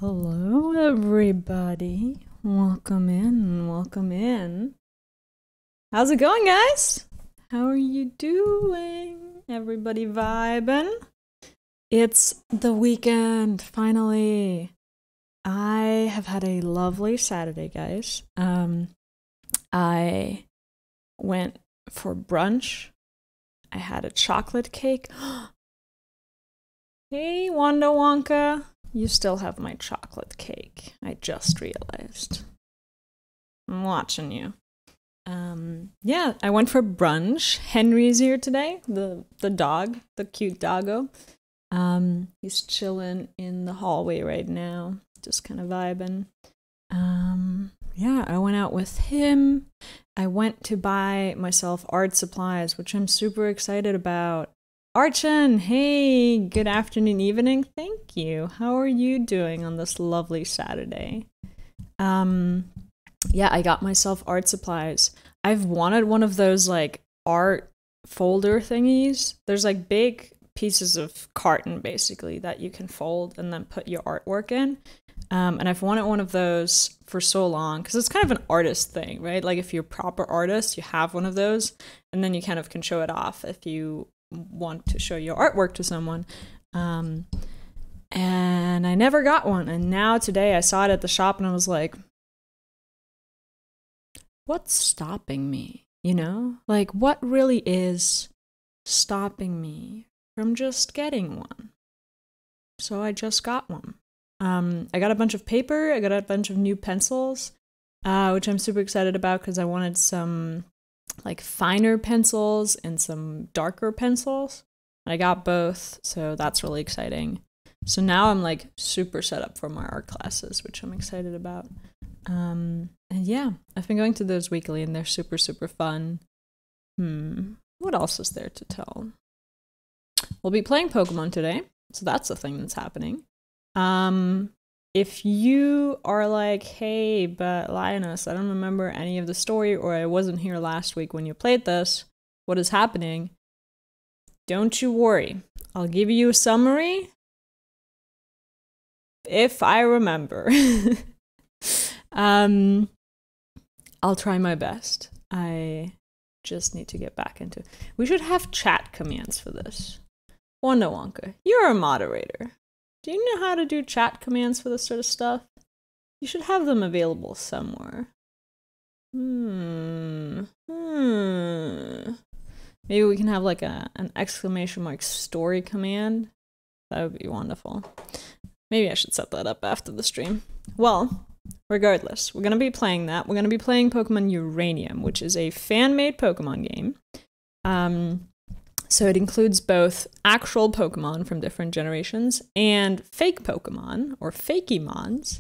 Hello, everybody. Welcome in, welcome in. How's it going, guys? How are you doing? Everybody vibing? It's the weekend, finally. I have had a lovely Saturday, guys. I went for brunch. I had a chocolate cake. Hey, Wanda Wonka. You still have my chocolate cake. I just realized. I'm watching you. Yeah, I went for brunch. Henry's here today, the dog, the cute doggo. He's chilling in the hallway right now, just kind of vibing. Yeah, I went out with him. I went to buy myself art supplies, which I'm super excited about. Archon, hey, good afternoon, evening. Thank you. How are you doing on this lovely Saturday? Yeah, I got myself art supplies. I've wanted one of those like art folder thingies. There's like big pieces of carton basically that you can fold and then put your artwork in. And I've wanted one of those for so long because it's kind of an artist thing, right? Like if you're a proper artist, you have one of those and then you kind of can show it off if you want to show your artwork to someone. And I never got one. And now today I saw it at the shop and I was like, what's stopping me? You know? Like what really is stopping me from just getting one? So I just got one. I got a bunch of paper, I got a bunch of new pencils, which I'm super excited about because I wanted some like finer pencils and some darker pencils. And I got both, so that's really exciting. So now I'm like super set up for my art classes, which I'm excited about. And yeah, I've been going to those weekly and they're super, super fun. What else is there to tell? We'll be playing Pokemon today, so that's the thing that's happening. If you are like, hey, but Lioness, I don't remember any of the story, or I wasn't here last week when you played this, what is happening? Don't you worry. I'll give you a summary if I remember. I'll try my best. I just need to get back into it. We should have chat commands for this. Wanda Wonka, you're a moderator. Do you know how to do chat commands for this sort of stuff? You should have them available somewhere. Maybe we can have like an exclamation mark story command. That would be wonderful. Maybe I should set that up after the stream. Well, regardless, we're going to be playing that. We're going to be playing Pokemon Uranium, which is a fan-made Pokemon game. So it includes both actual Pokemon from different generations and fake Pokemon, or Fakemons.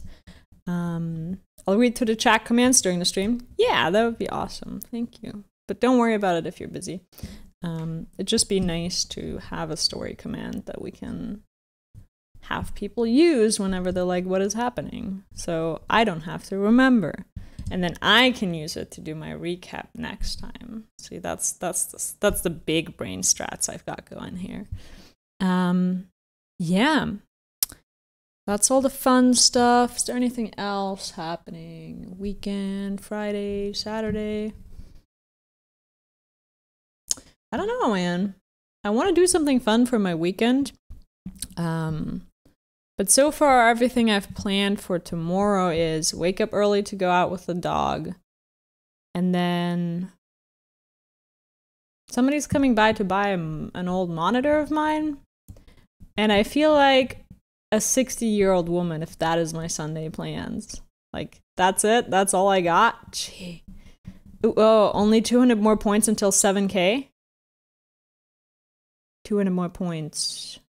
I'll read through the chat commands during the stream. Yeah, that would be awesome. Thank you. But don't worry about it if you're busy. It'd just be nice to have a story command that we can have people use whenever they're like, what is happening? So I don't have to remember. And then I can use it to do my recap next time. See, that's the big brain strats I've got going here. Yeah. That's all the fun stuff. Is there anything else happening? Weekend, Friday, Saturday? I don't know, man. I want to do something fun for my weekend. But so far, everything I've planned for tomorrow is wake up early to go out with the dog. And then somebody's coming by to buy an old monitor of mine. And I feel like a 60-year-old woman if that is my Sunday plans. Like, that's it? That's all I got? Gee. Oh, only 200 more points until 7K? 200 more points.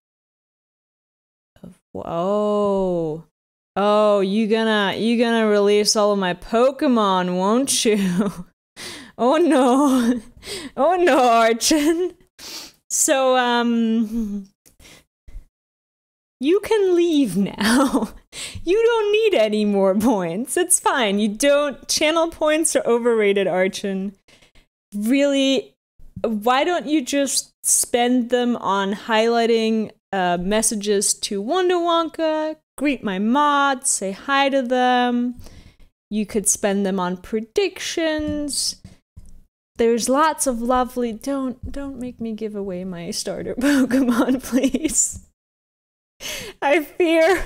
Oh, you gonna release all of my Pokemon, won't you? Oh no, Archon. So you can leave now. You don't need any more points. It's fine. You don't. Channel points are overrated, Archon. Really, why don't you just spend them on highlighting messages to Wanda Wonka, greet my mods, say hi to them. You could spend them on predictions. There's lots of lovely... Don't make me give away my starter Pokemon, please. I fear...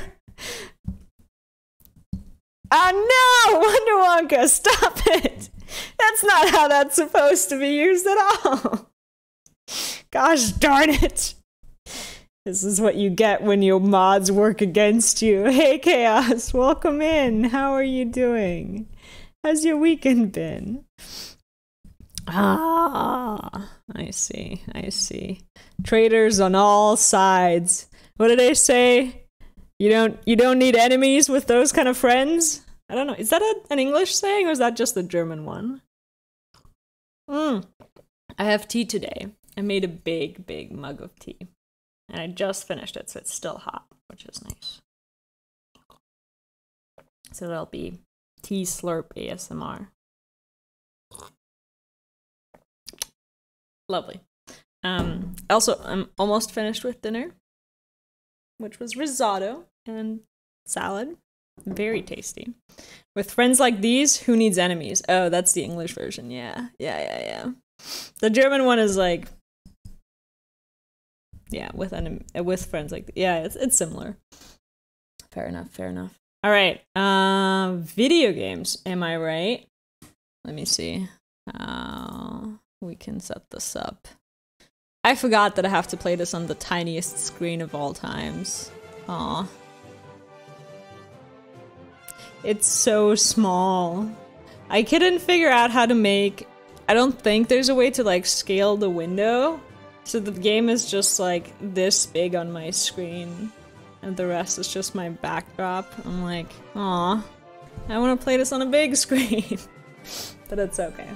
Oh no! Wonder Wonka, stop it! That's not how that's supposed to be used at all. Gosh darn it. This is what you get when your mods work against you. Hey Chaos, welcome in. How are you doing? How's your weekend been? Ah, I see. Traitors on all sides. What do they say? You don't need enemies with those kind of friends? I don't know. Is that an English saying or is that just the German one? I have tea today. I made a big mug of tea. And I just finished it, so it's still hot, which is nice. So that'll be tea slurp ASMR. Lovely. Also, I'm almost finished with dinner, which was risotto and salad. Very tasty. With friends like these, who needs enemies? Oh, that's the English version. Yeah. The German one is like, yeah, with friends like, yeah, it's similar. Fair enough. All right. Video games. Am I right? Let me see how we can set this up. I forgot that I have to play this on the tiniest screen of all times. Aw. It's so small. I couldn't figure out how to make... I don't think there's a way to, like, scale the window. So the game is just, like, this big on my screen. And the rest is just my backdrop. I'm like, aw. I want to play this on a big screen. But it's okay.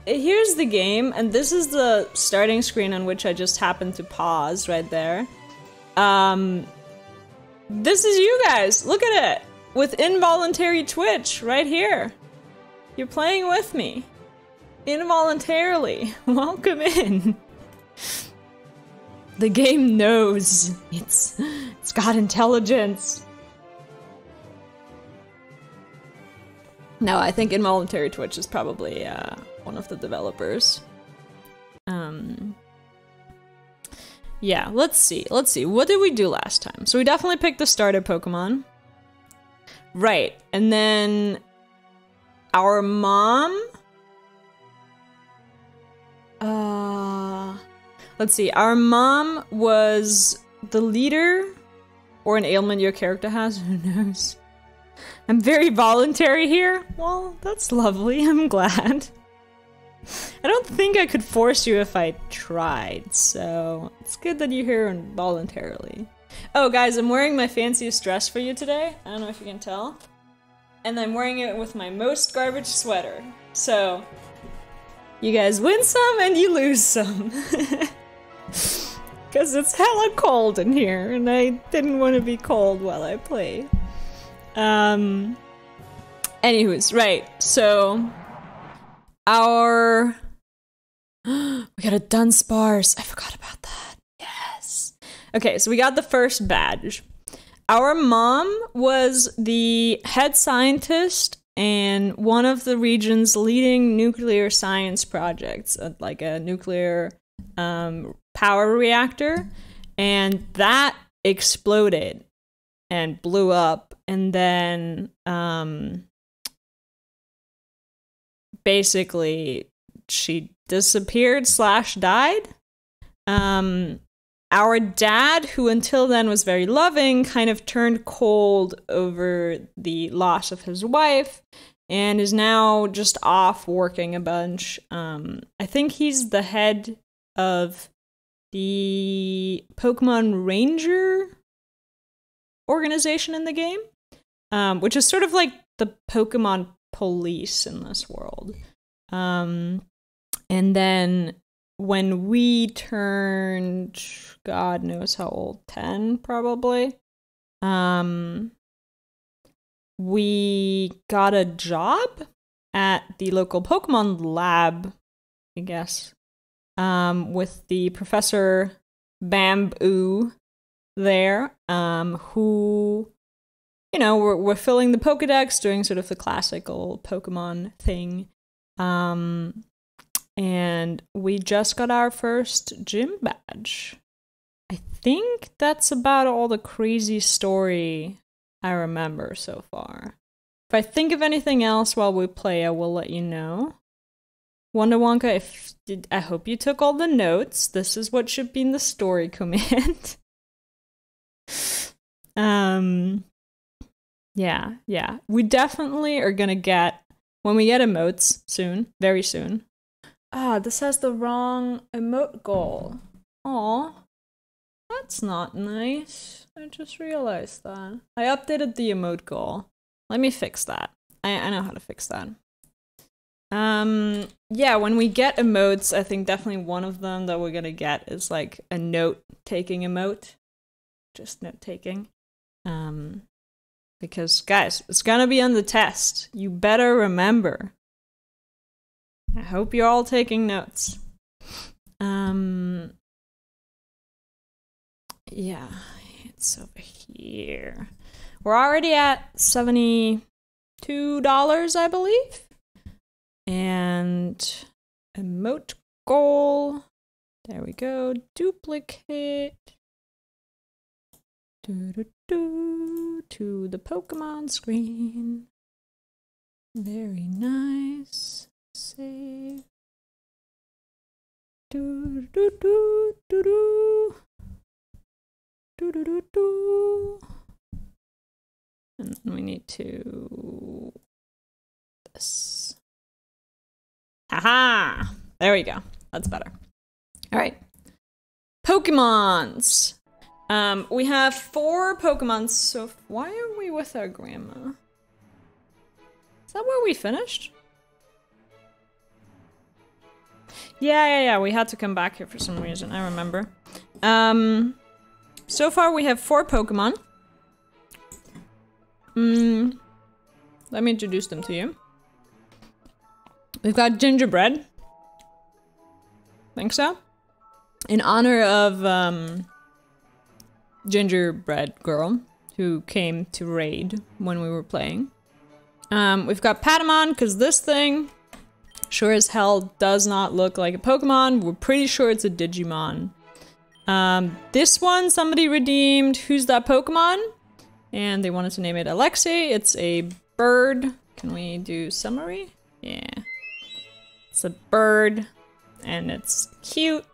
Here's the game, and this is the starting screen on which I just happened to pause right there. This is you guys, look at it! With involuntary Twitch, right here. You're playing with me. Involuntarily. Welcome in. The game knows. It's got intelligence. No, I think involuntary Twitch is probably one of the developers. Yeah, let's see. What did we do last time? So we definitely picked the starter Pokemon. Right, and then our mom... let's see. Our mom was the leader, or an ailment your character has, who knows? I'm very voluntary here. Well, that's lovely. I'm glad. I don't think I could force you if I tried, so it's good that you're here voluntarily. Oh, guys, I'm wearing my fanciest dress for you today. I don't know if you can tell. And I'm wearing it with my most garbage sweater. So, you guys win some and you lose some. Because it's hella cold in here, and I didn't want to be cold while I play. Anywho's, right, so our we got a Dunsparce. I forgot about that. Yes. Okay, so we got the first badge. Our mom was the head scientist and one of the region's leading nuclear science projects, like a nuclear power reactor, and that exploded and blew up, and then basically she disappeared / died. Our dad, who until then was very loving, kind of turned cold over the loss of his wife and is now just off working a bunch. I think he's the head of the Pokemon Ranger organization in the game, which is sort of like the Pokemon police in this world. And then when we turned, God knows how old, 10 probably, we got a job at the local Pokemon lab, I guess, with the Professor Bamboo there, who, you know, we're filling the Pokedex, doing sort of the classical Pokemon thing. And we just got our first gym badge. I think that's about all the crazy story I remember so far. If I think of anything else while we play, I will let you know. Wonder Wonka, I hope you took all the notes. This is what should be in the story command. Yeah. We definitely are gonna get, when we get emotes soon, very soon. Ah, this has the wrong emote goal. Aw, that's not nice. I just realized that. I updated the emote goal. Let me fix that. I know how to fix that. Yeah, when we get emotes, I think definitely one of them that we're gonna get is like a note-taking emote. Just note-taking. Because guys, it's gonna be on the test. You better remember. I hope you're all taking notes. Yeah, it's over here. We're already at $72, I believe. And emote goal. There we go. Duplicate. To the Pokemon screen. Very nice. Save. And then we need to this. Haha! There we go. That's better. All right. Pokemons. We have 4 Pokemons. So why are we with our grandma? Is that where we finished? Yeah. We had to come back here for some reason. I remember. So far we have 4 Pokemon. Let me introduce them to you. We've got Gingerbread. Think so? In honor of Gingerbread Girl, who came to raid when we were playing. We've got Patamon, because this thing sure as hell does not look like a Pokemon. We're pretty sure it's a Digimon. This one somebody redeemed Who's That Pokemon? And they wanted to name it Alexei. It's a bird. Can we do summary? Yeah. It's a bird, and it's cute.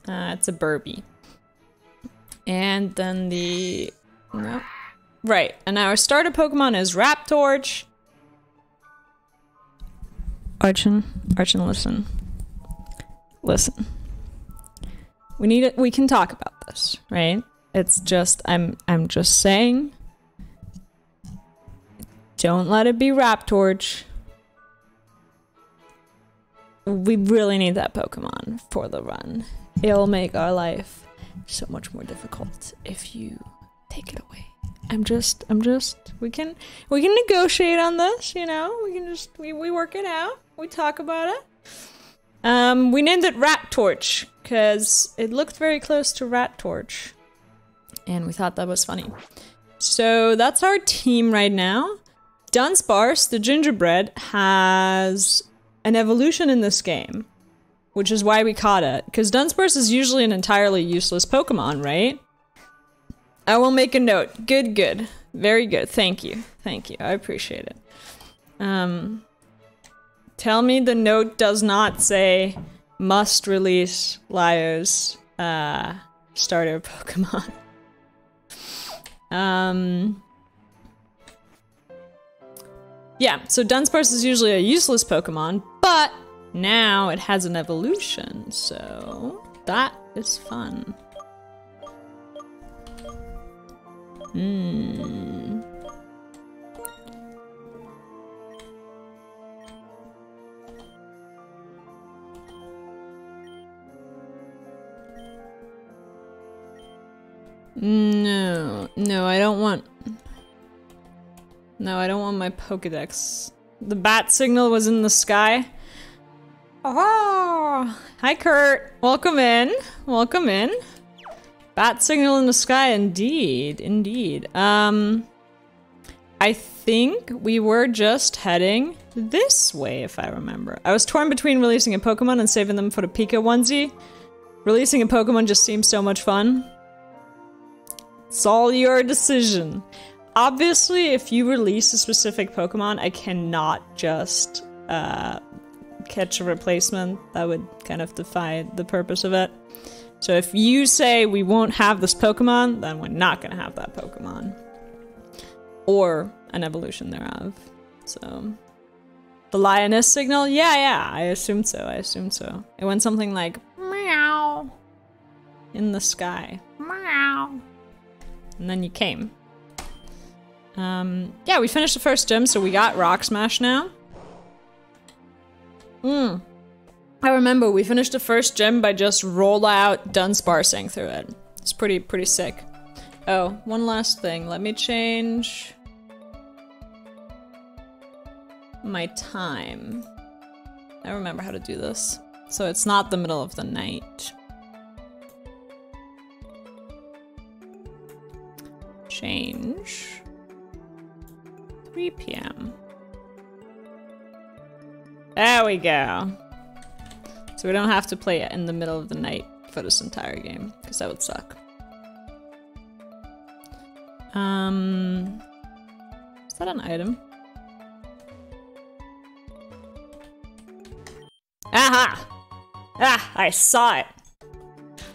It's a Burby. And then no. Right, and our starter Pokemon is Raptorch. Archon, listen. Listen. We can talk about this, right? It's just, I'm just saying, don't let it be Raptorch. We really need that Pokemon for the run. It'll make our life so much more difficult if you take it away. We can negotiate on this, you know? We can just, we work it out. We talk about it. We named it Raptorch because it looked very close to Rattorch. And we thought that was funny. So that's our team right now. Dunsparce, the gingerbread, has an evolution in this game, which is why we caught it. Because Dunsparce is usually an entirely useless Pokemon, right? I will make a note. Good. Very good. Thank you. I appreciate it. Tell me the note does not say must release Lyo's starter Pokemon. Yeah, so Dunsparce is usually a useless Pokemon, but now it has an evolution, so that is fun. No, I don't want... No, I don't want my Pokedex. The bat signal was in the sky. Oh, hi Kurt. Welcome in. Welcome in. Bat signal in the sky, indeed, indeed. I think we were just heading this way, if I remember. I was torn between releasing a Pokemon and saving them for the Pika onesie. Releasing a Pokemon just seems so much fun. It's all your decision. Obviously, if you release a specific Pokemon, I cannot just catch a replacement. That would kind of defy the purpose of it. So if you say we won't have this Pokemon, then we're not gonna have that Pokemon. Or an evolution thereof. So the lioness signal? Yeah, I assumed so, It went something like meow in the sky. Meow. And then you came. Yeah, we finished the first gym, so we got Rock Smash now. I remember we finished the first gym by just roll out Dunsparsing through it. It's pretty sick. Oh, one last thing. Let me change my time. I remember how to do this. So it's not the middle of the night. Change. 3 p.m. There we go. So we don't have to play it in the middle of the night for this entire game, because that would suck. Is that an item? Aha! Ah, I saw it!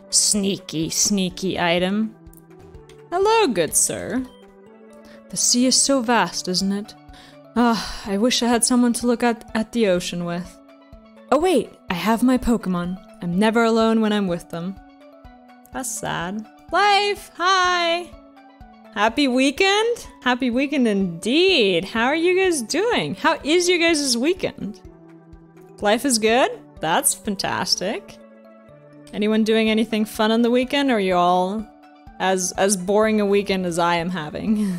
Sneaky, sneaky item. Hello, good sir. The sea is so vast, isn't it? Ah, I wish I had someone to look at the ocean with. Oh wait, I have my Pokemon. I'm never alone when I'm with them. That's sad. Life, hi! Happy weekend? Happy weekend indeed. How are you guys doing? How is your guys' weekend? Life is good? That's fantastic. Anyone doing anything fun on the weekend, or are you all as boring a weekend as I am having?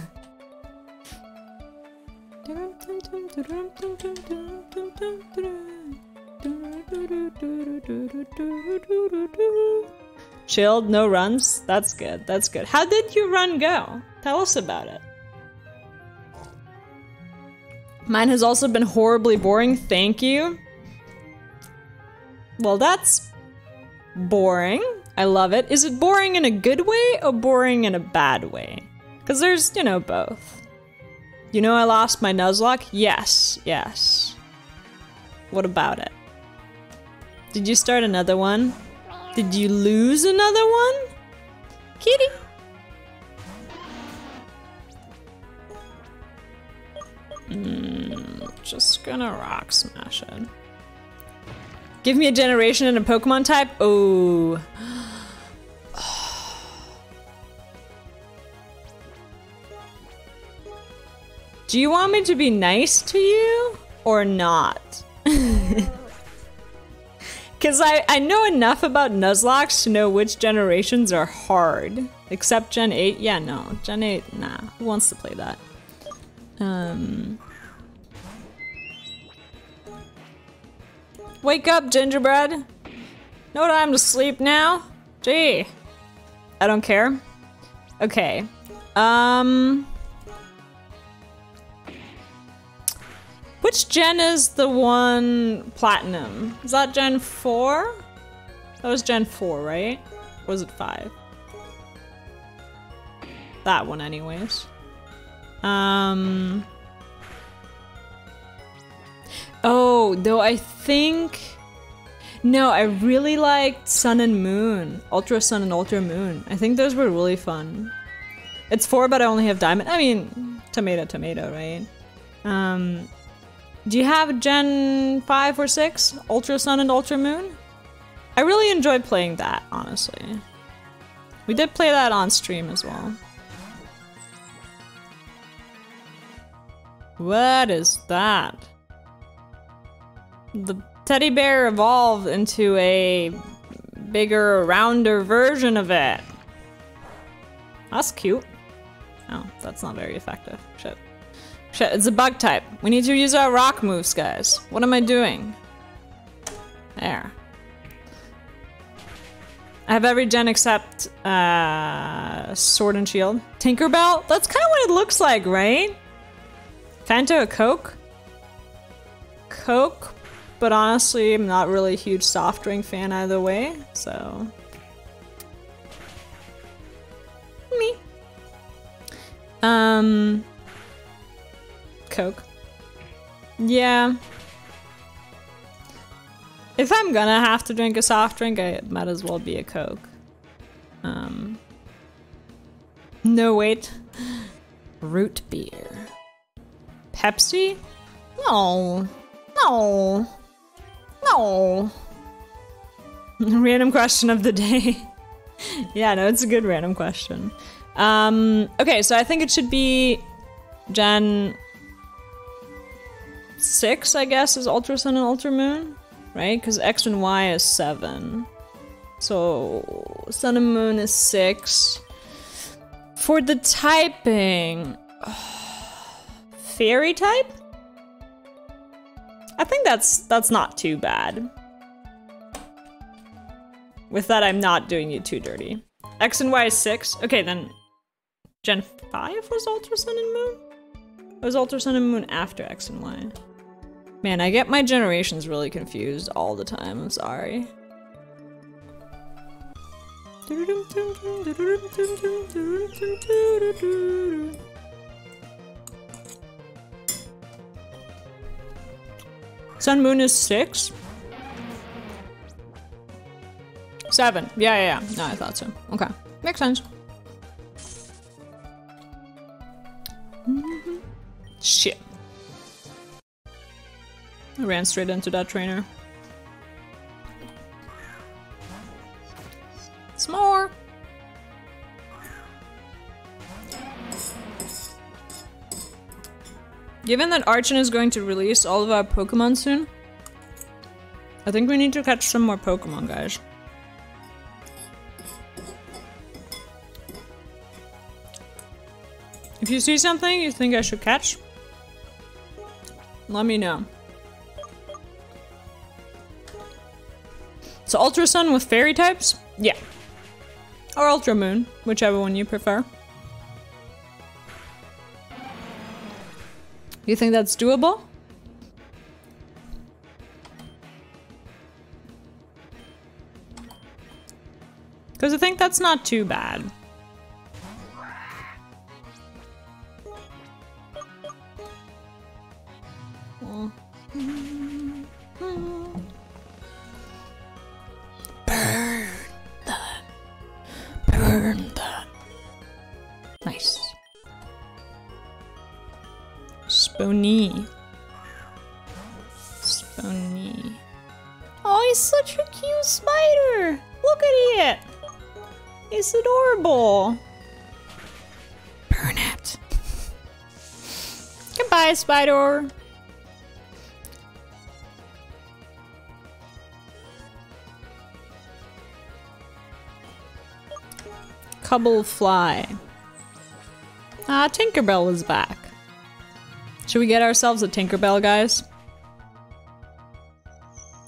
Chilled, no runs? That's good, that's good. How did your run go? Tell us about it. Mine has also been horribly boring, thank you. Well, that's boring. I love it. Is it boring in a good way or boring in a bad way? Because there's, you know, both. You know I lost my Nuzlocke? Yes, yes. What about it? Did you start another one? Did you lose another one? Kitty! Just gonna rock smash it. Give me a generation and a Pokemon type? Oh. Do you want me to be nice to you or not? Because I know enough about Nuzlocke to know which generations are hard. Except Gen 8? Yeah, no. Gen 8, nah. Who wants to play that? Wake up, gingerbread! No time to sleep now? Gee. I don't care. Okay. Which gen is the one platinum? Is that Gen 4? That was Gen 4, right? Or was it 5? That one anyways. Oh, though I think... No, I really liked Sun and Moon. Ultra Sun and Ultra Moon. I think those were really fun. It's 4, but I only have Diamond. I mean, tomato, tomato, right? Do you have Gen 5 or 6? Ultra Sun and Ultra Moon? I really enjoyed playing that, honestly. We did play that on stream as well. What is that? The teddy bear evolved into a bigger, rounder version of it. That's cute. Oh, that's not very effective. Shit. Shit, it's a bug type. We need to use our rock moves, guys. What am I doing? There. I have every gen except Sword and Shield. Tinkerbell? That's kind of what it looks like, right? Fanta a Coke? Coke, but honestly, I'm not really a huge soft drink fan either way, so... Me. Coke. Yeah. If I'm gonna have to drink a soft drink, I might as well be a Coke. No, wait. Root beer. Pepsi? No. No. No. Random question of the day. Yeah, no, it's a good random question. Okay, so I think it should be Gen 6, I guess, is Ultra Sun and Ultra Moon, right? Because X and Y is 7. So Sun and Moon is 6. For the typing, fairy type? I think that's not too bad. With that, I'm not doing you too dirty. X and Y is 6. Okay, then Gen 5 was Ultra Sun and Moon? It was Ultra Sun and Moon after X and Y. Man, I get my generations really confused all the time. I'm sorry. Sun Moon is 6? 7. Yeah. No, I thought so. Okay. Makes sense. Shit. I ran straight into that trainer. S'more! Given that Archon is going to release all of our Pokemon soon, I think we need to catch some more Pokemon, guys. If you see something you think I should catch, let me know. So Ultra Sun with fairy types? Yeah. Or Ultra Moon, whichever one you prefer. You think that's doable? Because I think that's not too bad. Burn that. Nice. Spony. Spony. Oh, he's such a cute spider. Look at it. It's adorable. Burn it. Goodbye, spider. Cubble fly. Ah, Tinkerbell is back. Should we get ourselves a Tinkerbell, guys?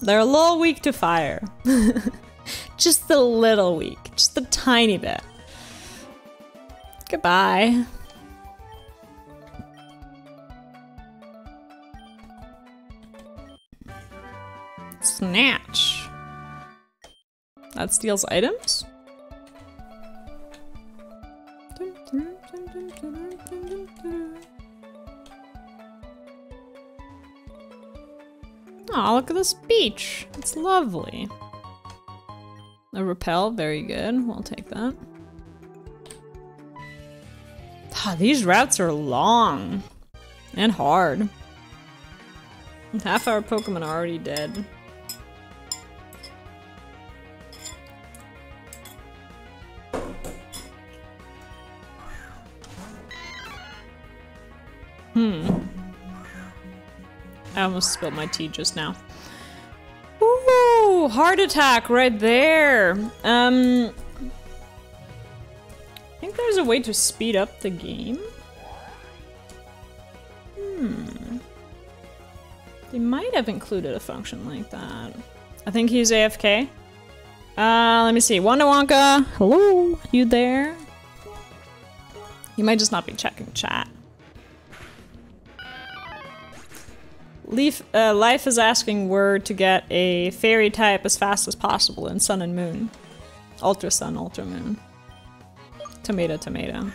They're a little weak to fire. Just a little weak. Just a tiny bit. Goodbye. Snatch. That steals items? Oh, look at this beach. It's lovely. A repel, very good. We'll take that. Ah, these routes are long and hard. Half our Pokemon are already dead. I almost spilled my tea just now. Ooh, heart attack right there. I think there's a way to speed up the game. They might have included a function like that. I think he's AFK. Let me see. Wanda Wonka, hello, you there? You might just not be checking chat. Life is asking word to get a fairy type as fast as possible in Sun and Moon. Ultra Sun, Ultra Moon. Tomato, tomato.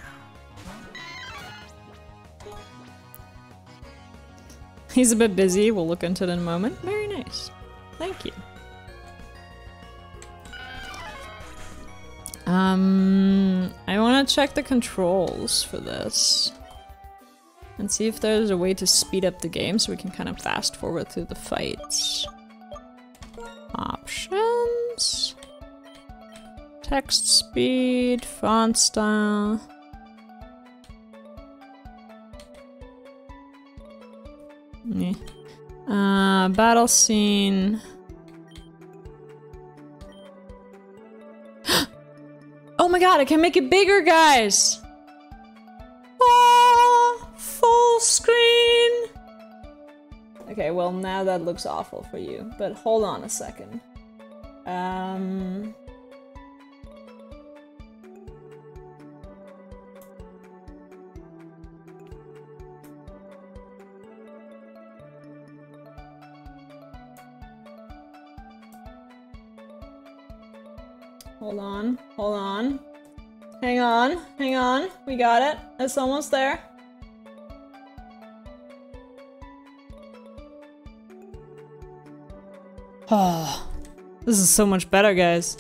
He's a bit busy, we'll look into it in a moment. Very nice. Thank you. I want to check the controls for this. And see if there's a way to speed up the game so we can kind of fast forward through the fights. Options. Text speed, font style. Battle scene. Oh my god, I can make it bigger, guys! Oh, full screen! Okay, well now that looks awful for you, but hold on a second. Hold on, hold on. Hang on, hang on. We got it. It's almost there. Oh, this is so much better, guys.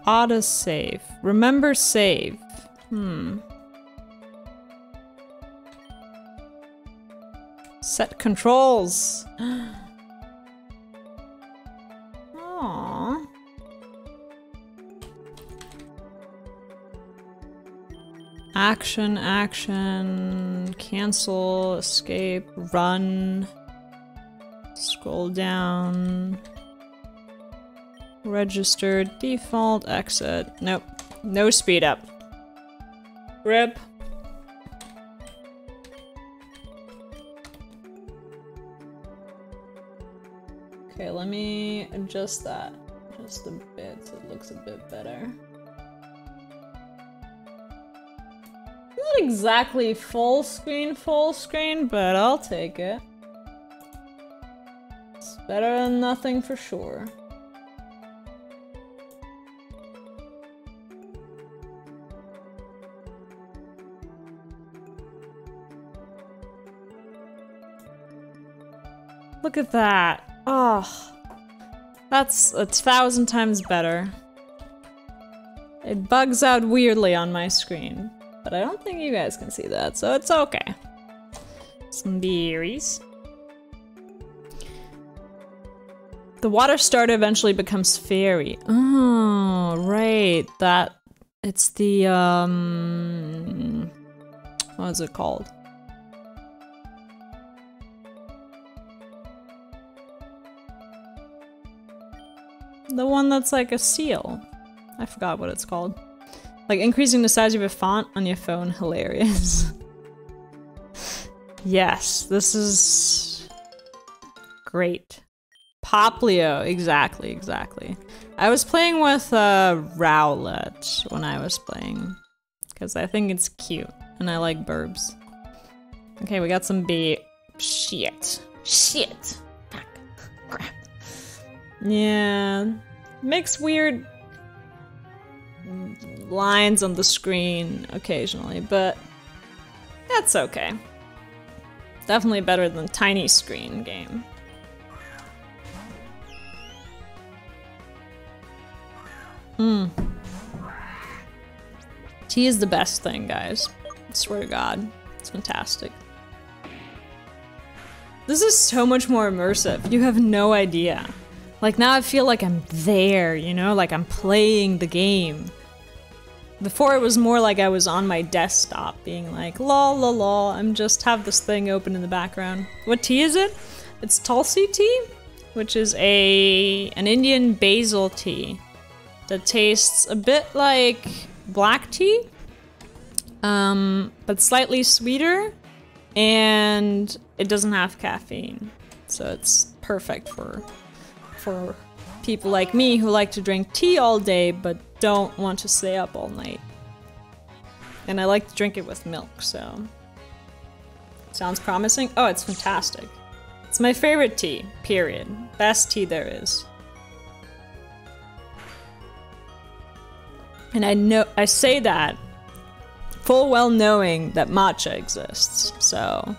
Autosave. Remember save. Set controls. Aww. Action, action, cancel, escape, run, scroll down, register, default, exit. Nope, no speed up. RIP. Okay, let me adjust that just a bit so it looks a bit better. Not exactly full screen, but I'll take it. It's better than nothing for sure. Look at that. Oh, that's 1,000 times better. It bugs out weirdly on my screen, but I don't think you guys can see that, so it's okay. Some berries. The water starter eventually becomes fairy. Oh, right. That, it's the, what is it called? The one that's like a seal. I forgot what it's called. Like increasing the size of your font on your phone. Hilarious. Yes, this is great. Poplio, exactly. I was playing with Rowlet when I was playing. Because I think it's cute. And I like burbs. Okay, we got some shit. Fuck. Crap. Yeah, makes weird lines on the screen occasionally, but that's okay. Definitely better than tiny screen game. Tea is the best thing, guys. I swear to God, it's fantastic. This is so much more immersive. You have no idea. Like now I feel like I'm there, you know, like I'm playing the game. Before it was more like I was on my desktop being like, lol, lol, lol, I'm just have this thing open in the background. What tea is it? It's Tulsi tea, which is an Indian basil tea that tastes a bit like black tea, but slightly sweeter. and it doesn't have caffeine. So it's perfect for people like me who like to drink tea all day but don't want to stay up all night. And I like to drink it with milk, so... Sounds promising? Oh, it's fantastic. It's my favorite tea, period. Best tea there is. And I say that full well knowing that matcha exists, so...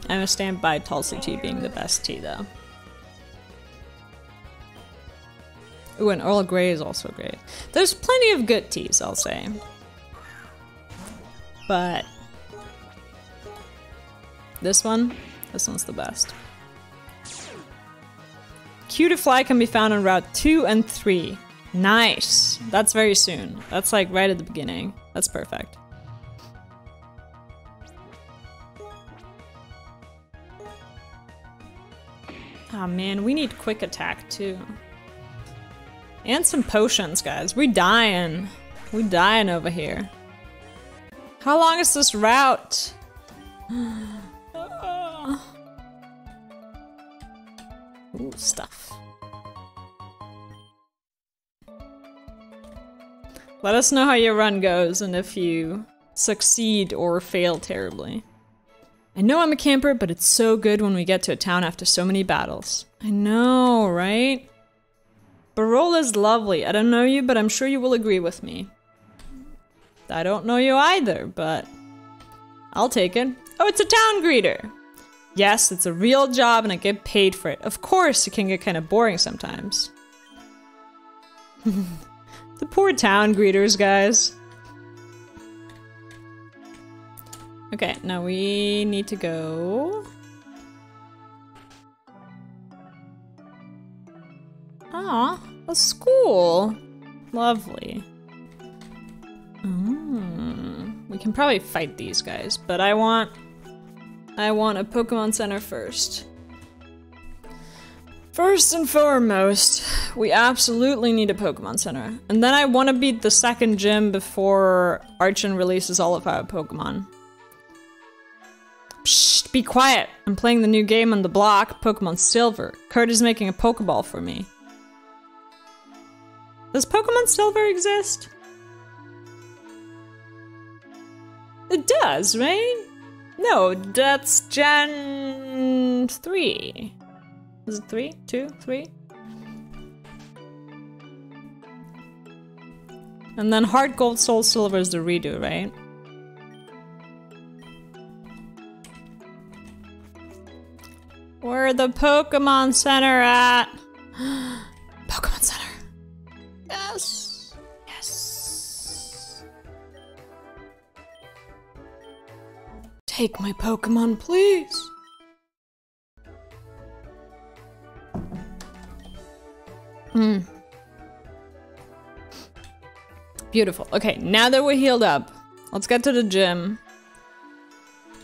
I'm gonna stand by Tulsi tea being the best tea, though. Ooh, and Earl Grey is also great. There's plenty of good teas, I'll say. But... this one's the best. Q to fly can be found on Route 2 and 3. Nice! That's very soon. That's like right at the beginning. That's perfect. Oh man, we need quick attack too. And some potions, guys. We dying. We dying over here. How long is this route? Ooh, stuff. Let us know how your run goes and if you succeed or fail terribly. I know I'm a camper, but it's so good when we get to a town after so many battles. I know, right? Barola is lovely. I don't know you, but I'm sure you will agree with me. I don't know you either, but I'll take it. Oh, it's a town greeter. Yes, it's a real job and I get paid for it. Of course, it can get kind of boring sometimes. The poor town greeters, guys. Okay, now we need to go... Aw, a school. Lovely. We can probably fight these guys, but I want a Pokemon Center first. First and foremost, we absolutely need a Pokemon Center. And then I want to beat the second gym before Archon releases all of our Pokemon. Psst, be quiet. I'm playing the new game on the block, Pokemon Silver. Kurt is making a Pokeball for me. Does Pokemon Silver exist? It does, right? No, that's Gen 3. Is it 3? 2? 3? And then Heart Gold Soul Silver is the redo, right? Where the Pokemon Center at? Pokemon Center. Yes. Yes. Take my Pokemon, please. Beautiful. Okay, now that we're healed up, let's get to the gym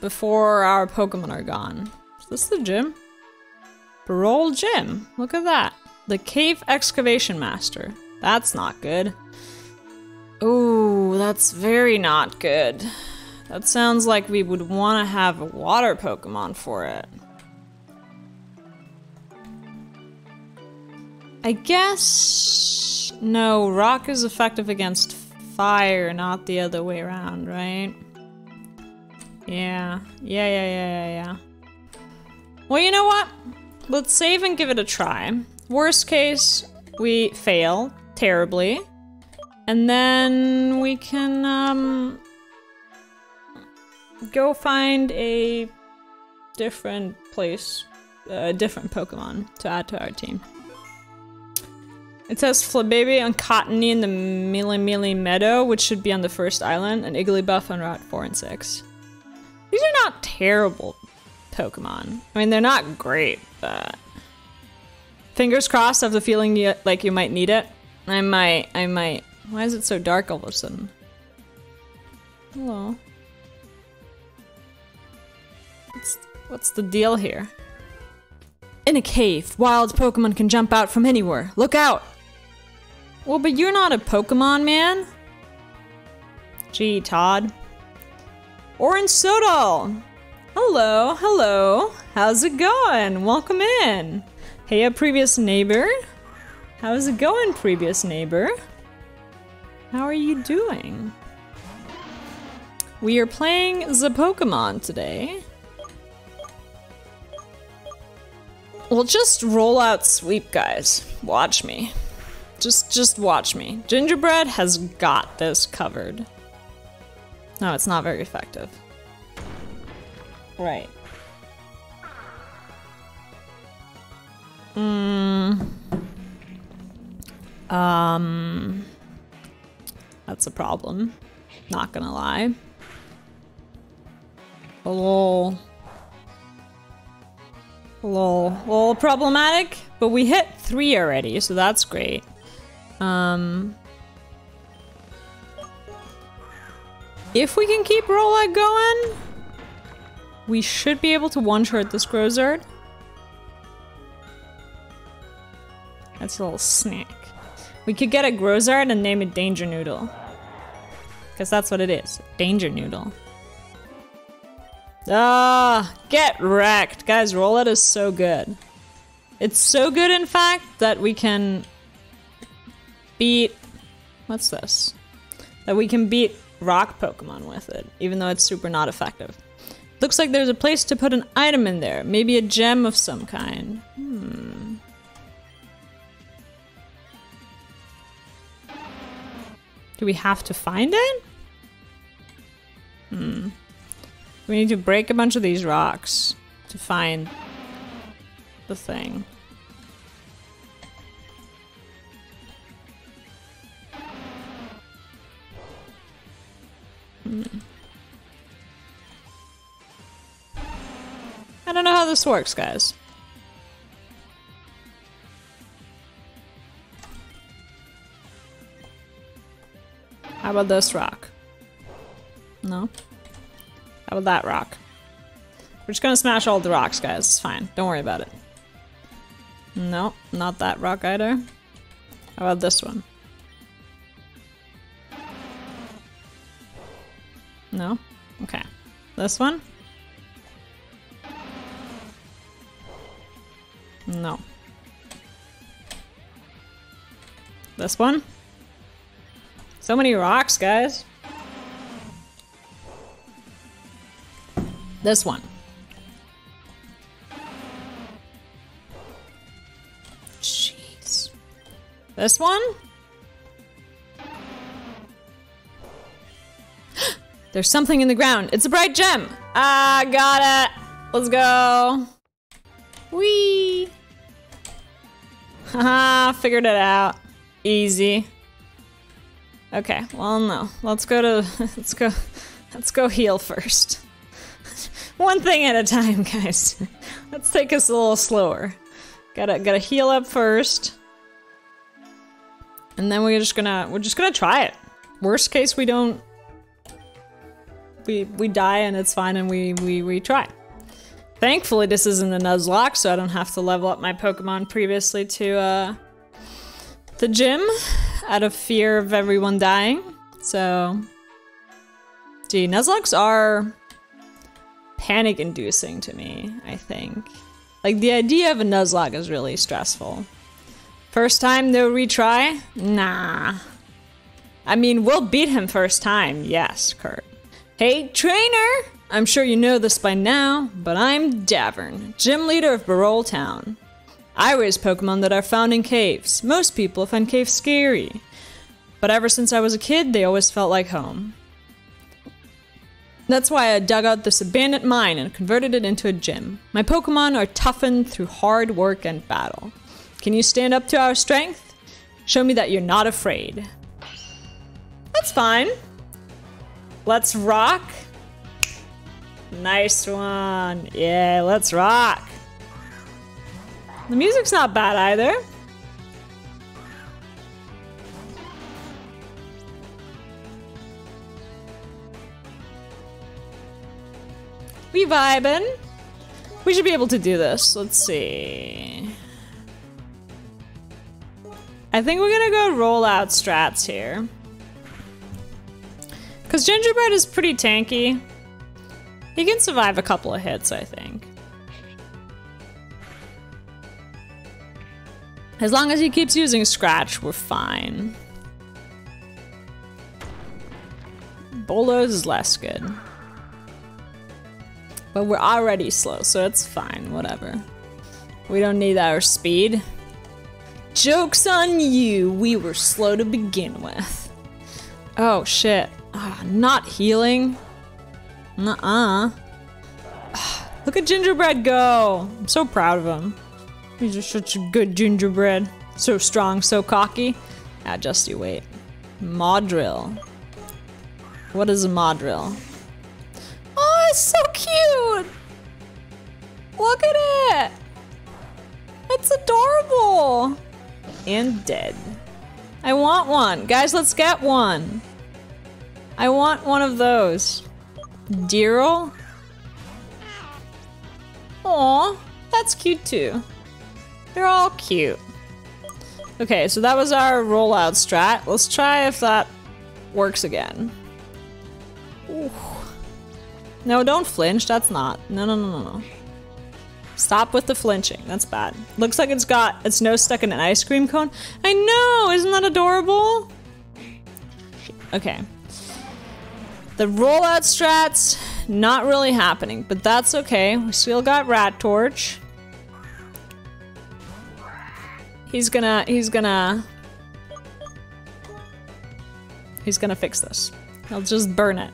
before our Pokemon are gone. Is this the gym? Parole Gym. Look at that. The Cave Excavation Master. That's not good. Ooh, that's very not good. That sounds like we would want to have a water Pokemon for it. I guess... No, rock is effective against fire, not the other way around, right? Yeah. Yeah. Well, you know what? Let's save and give it a try. Worst case, we fail terribly. And then we can, go find a different place, a different Pokemon to add to our team. It says Flababy and Cottony in the Mealy Meadow, which should be on the first island, and Igglybuff on Route 4 and 6. These are not terrible Pokemon. I mean, they're not great, but... Fingers crossed, I have the feeling you might need it. I might. Why is it so dark all of a sudden? Hello. What's the deal here? In a cave, wild Pokemon can jump out from anywhere. Look out! Well, but you're not a Pokemon, man. Gee, Todd. Orange Sodal! Hello, hello. How's it going? Welcome in. Hey, a previous neighbor. How's it going, previous neighbor? How are you doing? We are playing the Pokemon today. We'll just roll out sweep, guys. Watch me. Just watch me. Gingerbread has got this covered. No, it's not very effective. Right. That's a problem. Not gonna lie. A little problematic, but we hit 3 already, so that's great. If we can keep Rowlet going, we should be able to one-shot this Grozard. That's a little snack. We could get a Grozard and name it Danger Noodle. Because that's what it is. Danger Noodle. Ah, get wrecked. Guys, Rowlet is so good. It's so good, in fact, that we can beat... What's this? That we can beat rock Pokemon with it, even though it's super not effective. Looks like there's a place to put an item in there. Maybe a gem of some kind. Do we have to find it? We need to break a bunch of these rocks to find the thing. I don't know how this works, guys. How about this rock? No? How about that rock? We're just gonna smash all the rocks, guys. It's fine. Don't worry about it. No, not that rock either. How about this one? No? Okay. This one? No. This one? So many rocks, guys. This one. Jeez. This one? There's something in the ground. It's a bright gem. Ah, got it. Let's go. Whee. Haha, figured it out. Easy. Okay, well no. Let's go heal first. One thing at a time, guys. Let's take us a little slower. Gotta heal up first. And then we're just gonna try it. Worst case we don't we die and it's fine and we retry. Thankfully this isn't a Nuzlocke, so I don't have to level up my Pokemon previously to the gym out of fear of everyone dying. So gee, Nuzlocks are panic-inducing to me, I think. Like, the idea of a Nuzlocke is really stressful. First time, no retry? Nah. I mean, we'll beat him first time, yes, Kurt. Hey, trainer! I'm sure you know this by now, but I'm Davern, gym leader of Barol Town. I raise Pokemon that are found in caves. Most people find caves scary. But ever since I was a kid, they always felt like home. That's why I dug out this abandoned mine and converted it into a gym. My Pokemon are toughened through hard work and battle. Can you stand up to our strength? Show me that you're not afraid. That's fine. Let's rock. Nice one. Yeah, let's rock. The music's not bad either. We vibin'. We should be able to do this. Let's see. I think we're gonna go roll out strats here. Cause Gingerbread is pretty tanky. He can survive a couple of hits, I think. As long as he keeps using Scratch, we're fine. Bolos is less good. But we're already slow, so it's fine, whatever. We don't need our speed. Joke's on you, we were slow to begin with. Oh shit, not healing. Nuh-uh. Look at Gingerbread go. I'm so proud of him. He's just such a good gingerbread. So strong, so cocky. Ah, just you wait. Modrill. What is a Modrill? Oh, it's so cute! Look at it! It's adorable! And dead. I want one. Guys, let's get one. I want one of those. Deerle? Aw, that's cute too. They're all cute. Okay, so that was our rollout strat. Let's try if that works again. Ooh. No, don't flinch. That's not. No, no, no, no, no. Stop with the flinching. That's bad. Looks like it's got its nose stuck in an ice cream cone. I know! Isn't that adorable? Okay. The rollout strats, not really happening, but that's okay. We still got Rat Torch. He's gonna fix this. He'll just burn it.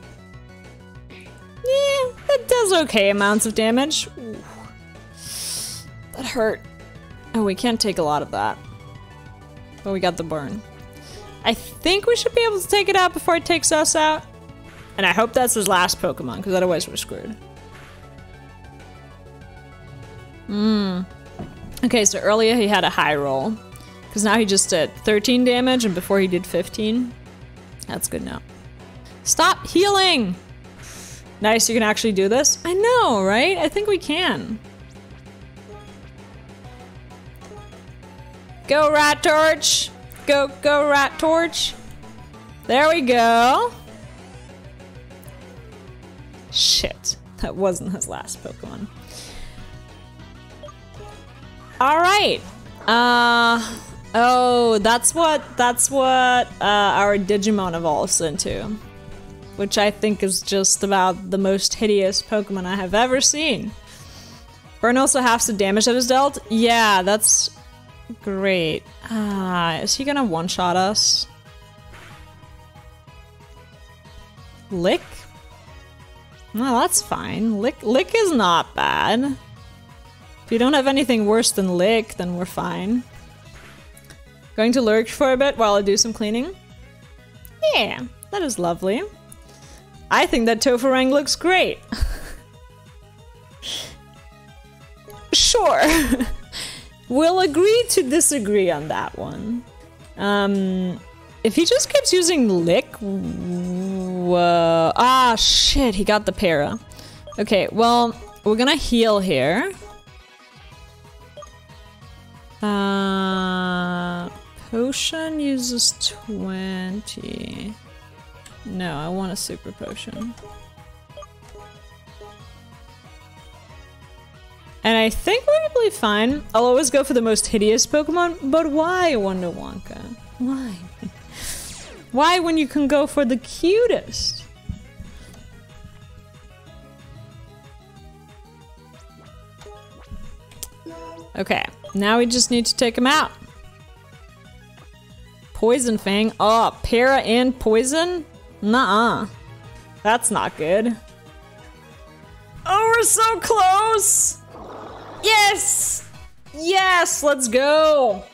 Yeah, that does okay amounts of damage. Ooh. That hurt. Oh, we can't take a lot of that. But we got the burn. I think we should be able to take it out before it takes us out. And I hope that's his last Pokemon, because otherwise we're screwed. Okay, so earlier he had a high roll. Because now he just did 13 damage, and before he did 15. That's good now. Stop healing! Nice, you can actually do this? I know, right? I think we can. Go, Rat Torch! Go, go, Rat Torch! There we go! Shit, that wasn't his last Pokemon. Alright! Oh, that's what our Digimon evolves into. Which I think is just about the most hideous Pokemon I have ever seen. Burn also halves the damage that is dealt? Yeah, that's great. Is he gonna one-shot us? Lick? No, that's fine. Lick is not bad. If you don't have anything worse than Lick, then we're fine. Going to lurk for a bit while I do some cleaning? Yeah, that is lovely. I think that Tofurang looks great. Sure. We'll agree to disagree on that one. If he just keeps using Lick... ah, shit, he got the para. Okay, well, we're gonna heal here. Potion uses 20. No, I want a super potion. And I think we'll be fine. I'll always go for the most hideous Pokemon, but why, Wonder Wonka? Why? Why when you can go for the cutest? Okay, now we just need to take him out. Poison Fang. Oh, para and poison? Nuh-uh. That's not good. Oh, we're so close! Yes! Yes, let's go!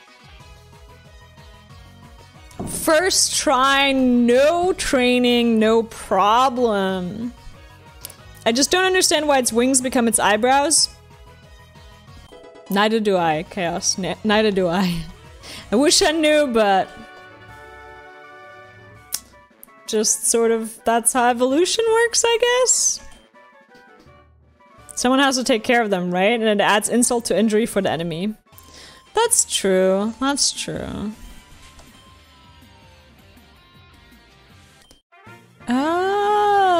First try, no training, no problem. I just don't understand why its wings become its eyebrows. Neither do I, Chaos. Neither do I. I wish I knew, but... just sort of, that's how evolution works, I guess? Someone has to take care of them, right? And it adds insult to injury for the enemy. That's true. That's true.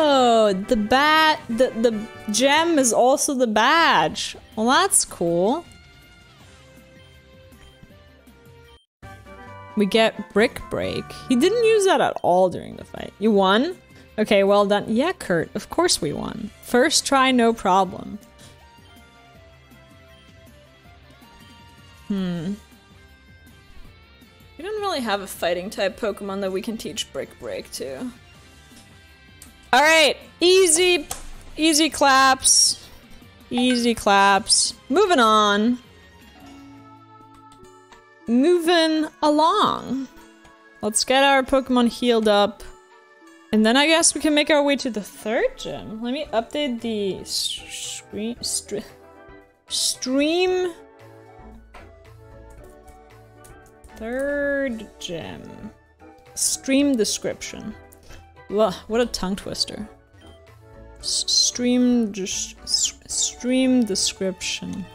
Oh, the gem is also the badge. Well, that's cool. We get Brick Break. He didn't use that at all during the fight. You won? Okay, well done. Yeah, Kurt, of course we won. First try, no problem. We don't really have a fighting type Pokemon that we can teach Brick Break to. Alright, easy claps. Easy claps. Moving on. Moving along. Let's get our Pokemon healed up. And then I guess we can make our way to the third gym. Let me update the stream. Third gym. Stream description. Whoa, what a tongue twister. Stream description.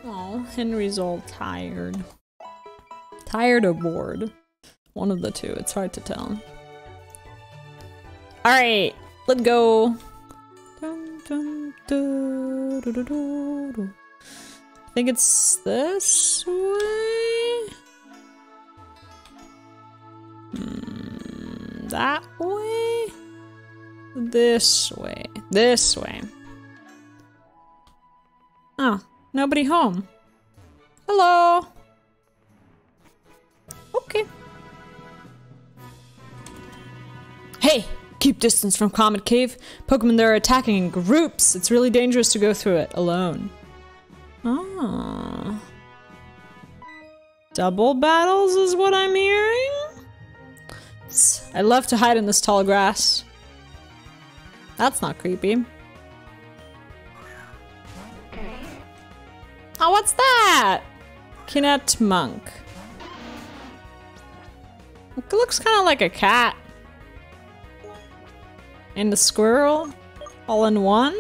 Oh, Henry's all tired. Tired or bored? One of the two, it's hard to tell. Alright, let's go. I think it's this way? That way? This way. This way. Oh, nobody home. Hello. Okay. Hey, keep distance from Comet Cave. Pokemon there are attacking in groups. It's really dangerous to go through it alone. Oh. Double battles is what I'm hearing? I love to hide in this tall grass. That's not creepy. Oh, what's that? Kinet Monk. It looks kind of like a cat. And a squirrel? All in one?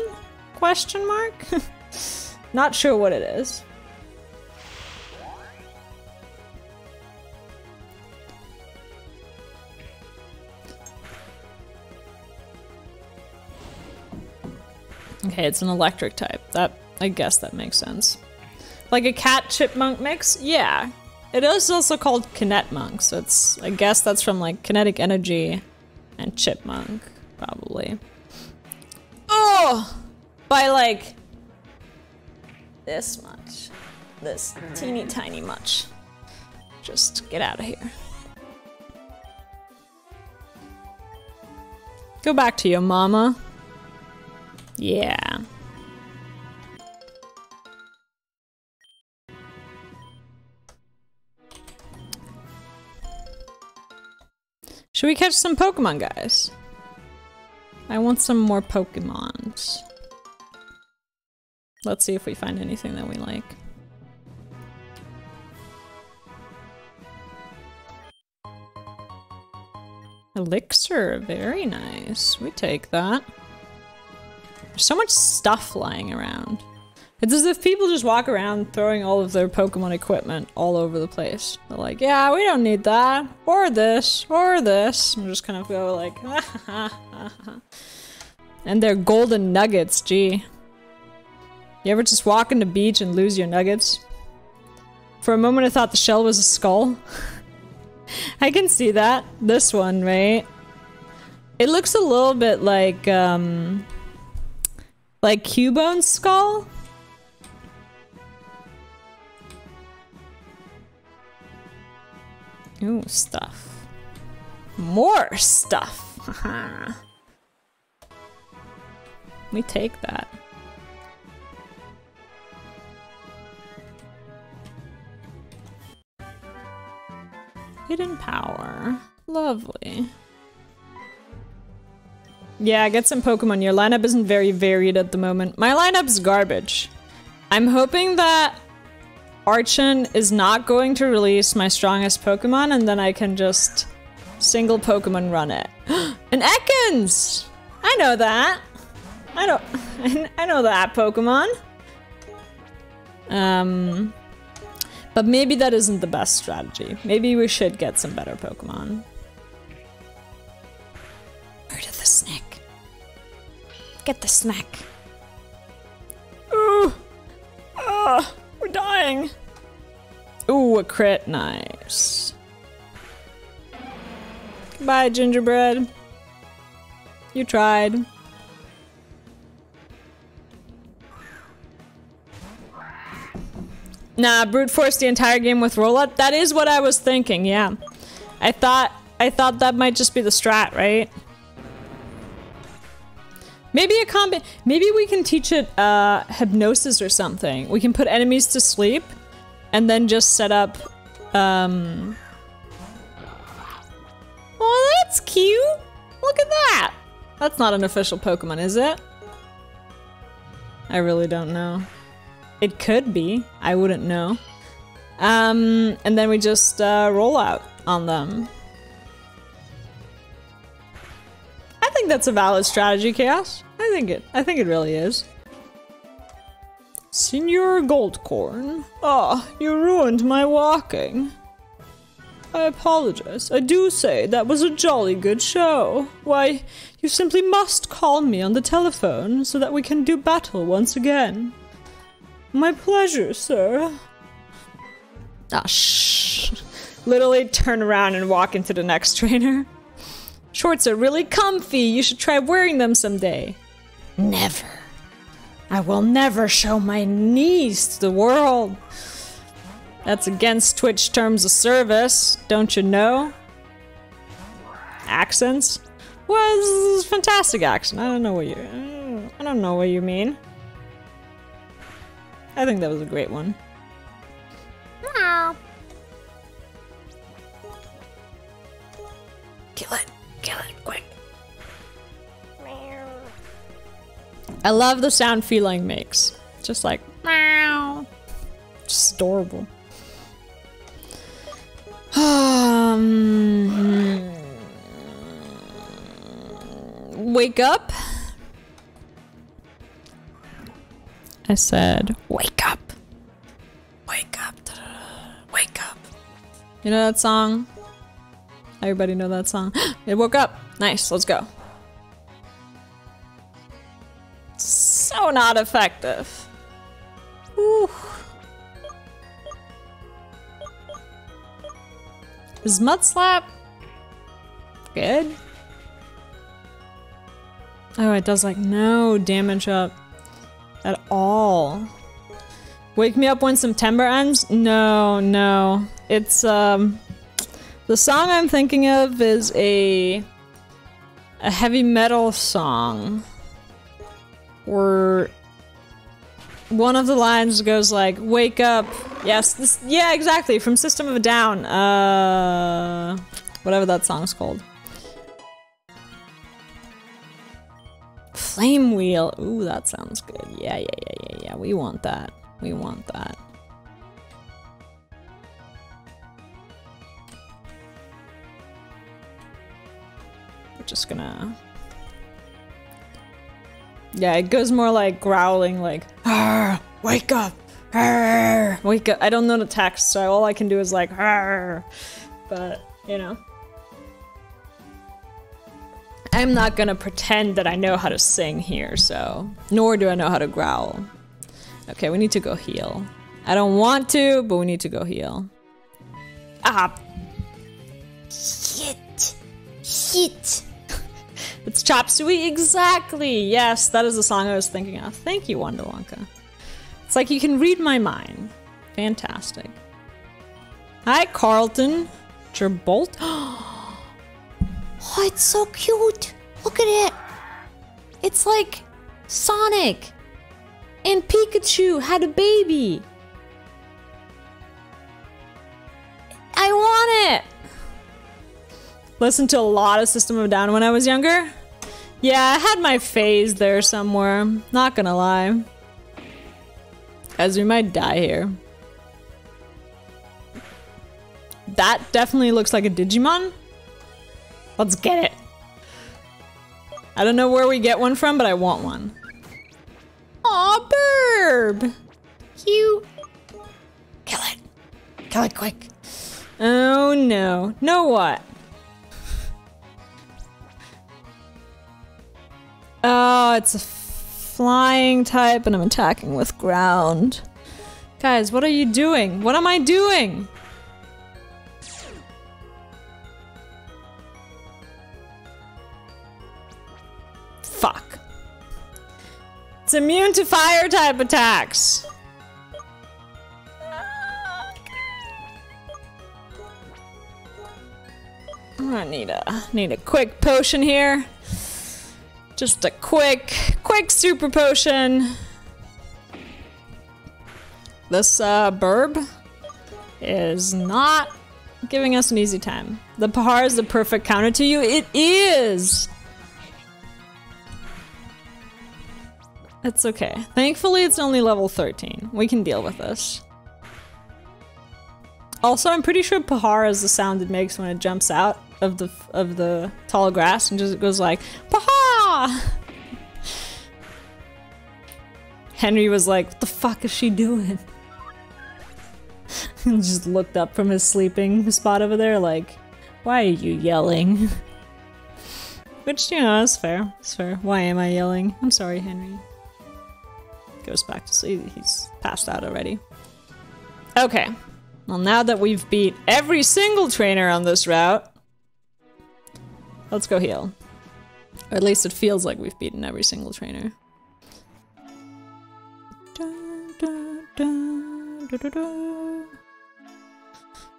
Question mark? Not sure what it is. Okay, it's an electric type. I guess that makes sense. Like a cat chipmunk mix? Yeah. It is also called Kinetmunk, so it's, I guess that's from like kinetic energy and chipmunk, probably. Oh! By like this much. This teeny tiny much. Just get out of here. Go back to your mama. Yeah. Should we catch some Pokemon, guys? I want some more Pokemons. Let's see if we find anything that we like. Elixir, very nice. We take that. There's so much stuff lying around. It's as if people just walk around throwing all of their Pokemon equipment all over the place. They're like, yeah, we don't need that. Or this. Or this. And just kind of go like, and they're golden nuggets, gee. You ever just walk on the beach and lose your nuggets? For a moment I thought the shell was a skull. I can see that. This one, right? It looks a little bit like Cubone's skull. Ooh, stuff. More stuff. We take that. Hidden power. Lovely. Yeah, get some Pokemon. Your lineup isn't very varied at the moment. My lineup's garbage. I'm hoping that Archon is not going to release my strongest Pokemon and then I can just single Pokemon run it. An Ekans! I know that. I know that Pokemon. But maybe that isn't the best strategy. Maybe we should get some better Pokemon. the snack. Get the snack. Ooh. Ah, we're dying. Ooh, a crit. Nice. Goodbye, gingerbread. You tried. Nah, brute force the entire game with roll-up? That is what I was thinking, yeah. I thought that might just be the strat, right? Maybe maybe we can teach it hypnosis or something. We can put enemies to sleep and then just set up oh, that's cute. Look at that. That's not an official Pokemon, is it? I really don't know. It could be. I wouldn't know. And then we just roll out on them. I think that's a valid strategy, Chaos. I think it really is. Senor Goldcorn. Ah, you ruined my walking. I apologize. I do say that was a jolly good show. Why, you simply must call me on the telephone so that we can do battle once again. My pleasure, sir. Ah, shh. Literally turn around and walk into the next trainer. Shorts are really comfy. You should try wearing them someday. Never. I will never show my knees to the world. That's against Twitch terms of service, don't you know? Accents? Well, this is a fantastic accent. I don't know what you mean. I think that was a great one. Meow. Kill it, quick. Meow. I love the sound feline makes. Just like meow. Just adorable. Wake up. I said, wake up. Wake up. Wake up. You know that song? Everybody know that song? It woke up. Nice, let's go. So not effective. Ooh. Is Mud Slap good? Oh, it does like no damage up at all. Wake me up when September ends? No. It's the song I'm thinking of is a heavy metal song where one of the lines goes like, wake up. Yes, yeah, exactly, from System of a Down. Whatever that song's called. Flame Wheel. Ooh, that sounds good. Yeah. We want that. We want that. We're just gonna... Yeah, it goes more like growling, like, "Arr, wake up! Arr, wake up!" I don't know the text, so all I can do is like, "Arr," but, you know. I'm not gonna pretend that I know how to sing here, so... Nor do I know how to growl. Okay, we need to go heal. I don't want to, but we need to go heal. Ah! Shit! It's Chop Suey, exactly! Yes, that is the song I was thinking of. Thank you, Wonderwonka. It's like you can read my mind. Fantastic. Hi, Carlton. Gerbolt. Oh, it's so cute! Look at it! It's like Sonic and Pikachu had a baby. I want it! Listened to a lot of System of a Down when I was younger. Yeah, I had my phase there somewhere. Not gonna lie. As we might die here. That definitely looks like a Digimon. Let's get it. I don't know where we get one from, but I want one. Aw, Burb! Cute. Kill it. Kill it quick. Oh no. Know what? Oh, it's a flying type and I'm attacking with ground. Guys, what are you doing? What am I doing? Fuck. It's immune to fire type attacks. I need a quick potion here. Just a quick super potion. This burb is not giving us an easy time. The Pahar is the perfect counter to you. It is! It's okay. Thankfully, it's only level 13. We can deal with this. Also, I'm pretty sure Pahar is the sound it makes when it jumps out of the tall grass and just goes like, Pahar! Henry was like, what the fuck is she doing? He just looked up from his sleeping spot over there like, why are you yelling? Which, you know, is fair. It's fair. Why am I yelling? I'm sorry, Henry. Goes back to sleep. He's passed out already. Okay. Well, now that we've beat every single trainer on this route, let's go heal. Or at least it feels like we've beaten every single trainer.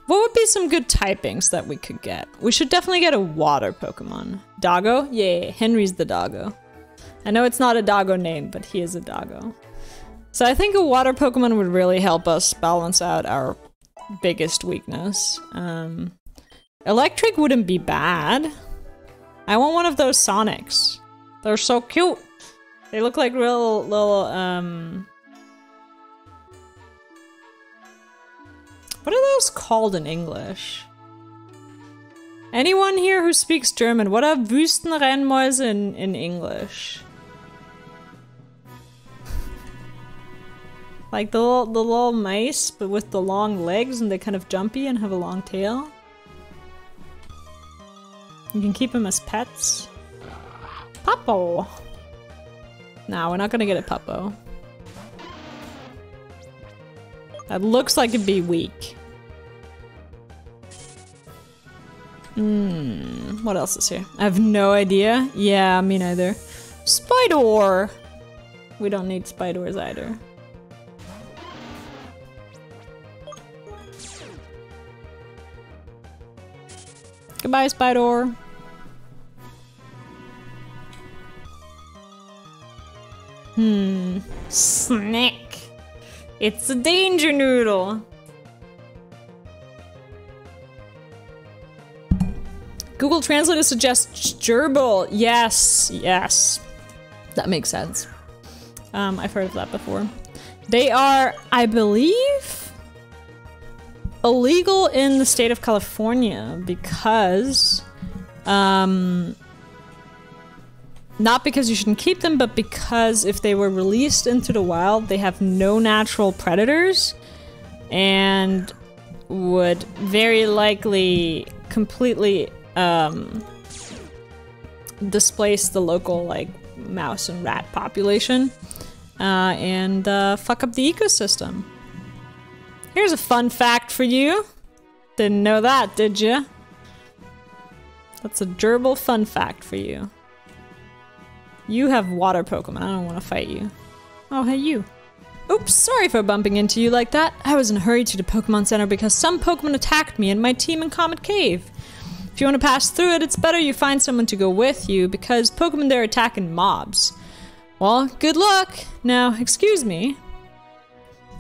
What would be some good typings that we could get? We should definitely get a water Pokemon. Doggo? Yeah, Henry's the doggo. I know it's not a doggo name, but he is a doggo. So I think a water Pokemon would really help us balance out our biggest weakness. Electric wouldn't be bad. I want one of those Sonics. They're so cute. They look like real little, what are those called in English? Anyone here who speaks German, what are Wüstenrennmäuse in English? Like the little mice, but with the long legs and they're kind of jumpy and have a long tail. You can keep them as pets. Puppo! Nah, we're not gonna get a Puppo. That looks like it'd be weak. What else is here? I have no idea. Yeah, me neither. Spidor! We don't need Spidors either. Goodbye, Spidor. Snack. It's a danger noodle. Google Translator suggests gerbil. Yes, yes. That makes sense. I've heard of that before. They are, I believe, illegal in the state of California because, not because you shouldn't keep them, but because if they were released into the wild, they have no natural predators and would very likely completely displace the local like mouse and rat population and fuck up the ecosystem. Here's a fun fact for you. Didn't know that, did you? That's a gerbil fun fact for you. You have water Pokemon. I don't want to fight you. Oh, hey, you. Oops, sorry for bumping into you like that. I was in a hurry to the Pokemon Center because some Pokemon attacked me and my team in Comet Cave. If you want to pass through it, it's better you find someone to go with you because Pokemon there are attacking mobs. Well, good luck. Now, excuse me.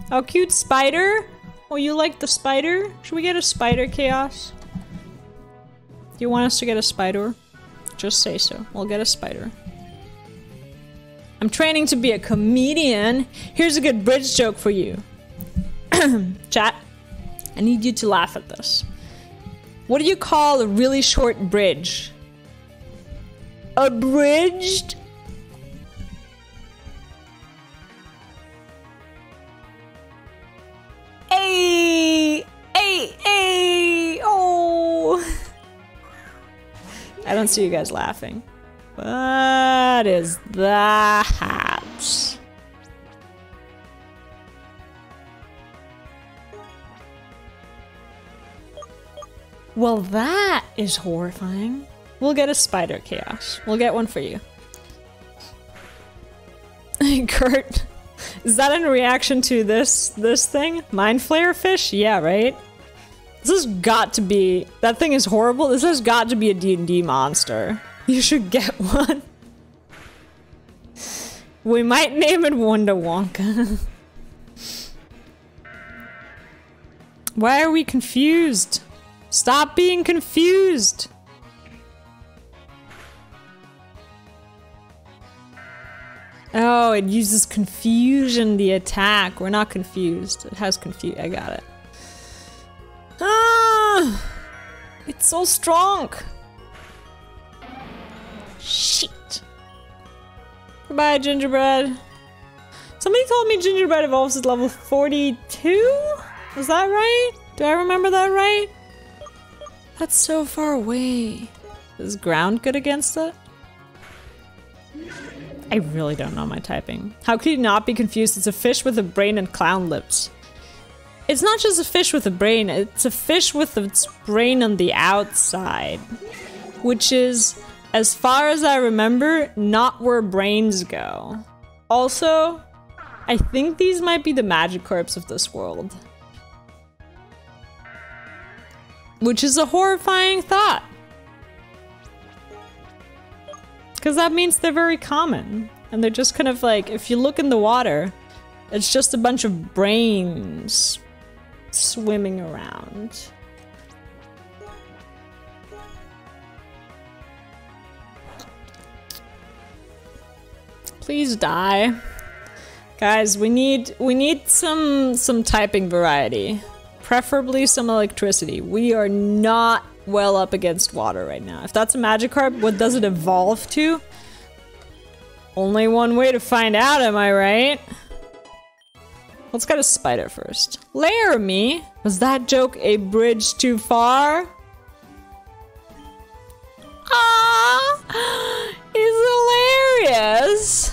Oh, cute spider. Oh, you like the spider? Should we get a spider, Chaos? Do you want us to get a spider? Just say so. We'll get a spider. I'm training to be a comedian. Here's a good bridge joke for you. Chat, I need you to laugh at this. What do you call a really short bridge? Abridged? Hey! Hey! Hey! Oh! I don't see you guys laughing. But What is that? Well, that is horrifying. We'll get a spider, Chaos. We'll get one for you. Kurt, is that in reaction to this thing? Mind Flayer fish? Yeah, right? This has got to be... That thing is horrible. This has got to be a D&D monster. You should get one. We might name it Wonder Wonka. Why are we confused? Stop being confused! Oh, it uses confusion, the attack. We're not confused. It has confuse. I got it. Ah! It's so strong! Shit. Goodbye, gingerbread. Somebody told me gingerbread evolves at level 42? Was that right? Do I remember that right? That's so far away. Is ground good against it? I really don't know my typing. How could you not be confused? It's a fish with a brain and clown lips. It's not just a fish with a brain, it's a fish with its brain on the outside. Which is, as far as I remember, not where brains go. Also, I think these might be the Magikarps of this world. Which is a horrifying thought. Because that means they're very common. And they're just kind of like, if you look in the water, it's just a bunch of brains swimming around. Please die. Guys, we need some typing variety. Preferably some electricity. We are not well up against water right now. If that's a Magikarp, what does it evolve to? Only one way to find out, am I right? Let's get a spider first. Layer me? Was that joke a bridge too far? Ah! He's hilarious!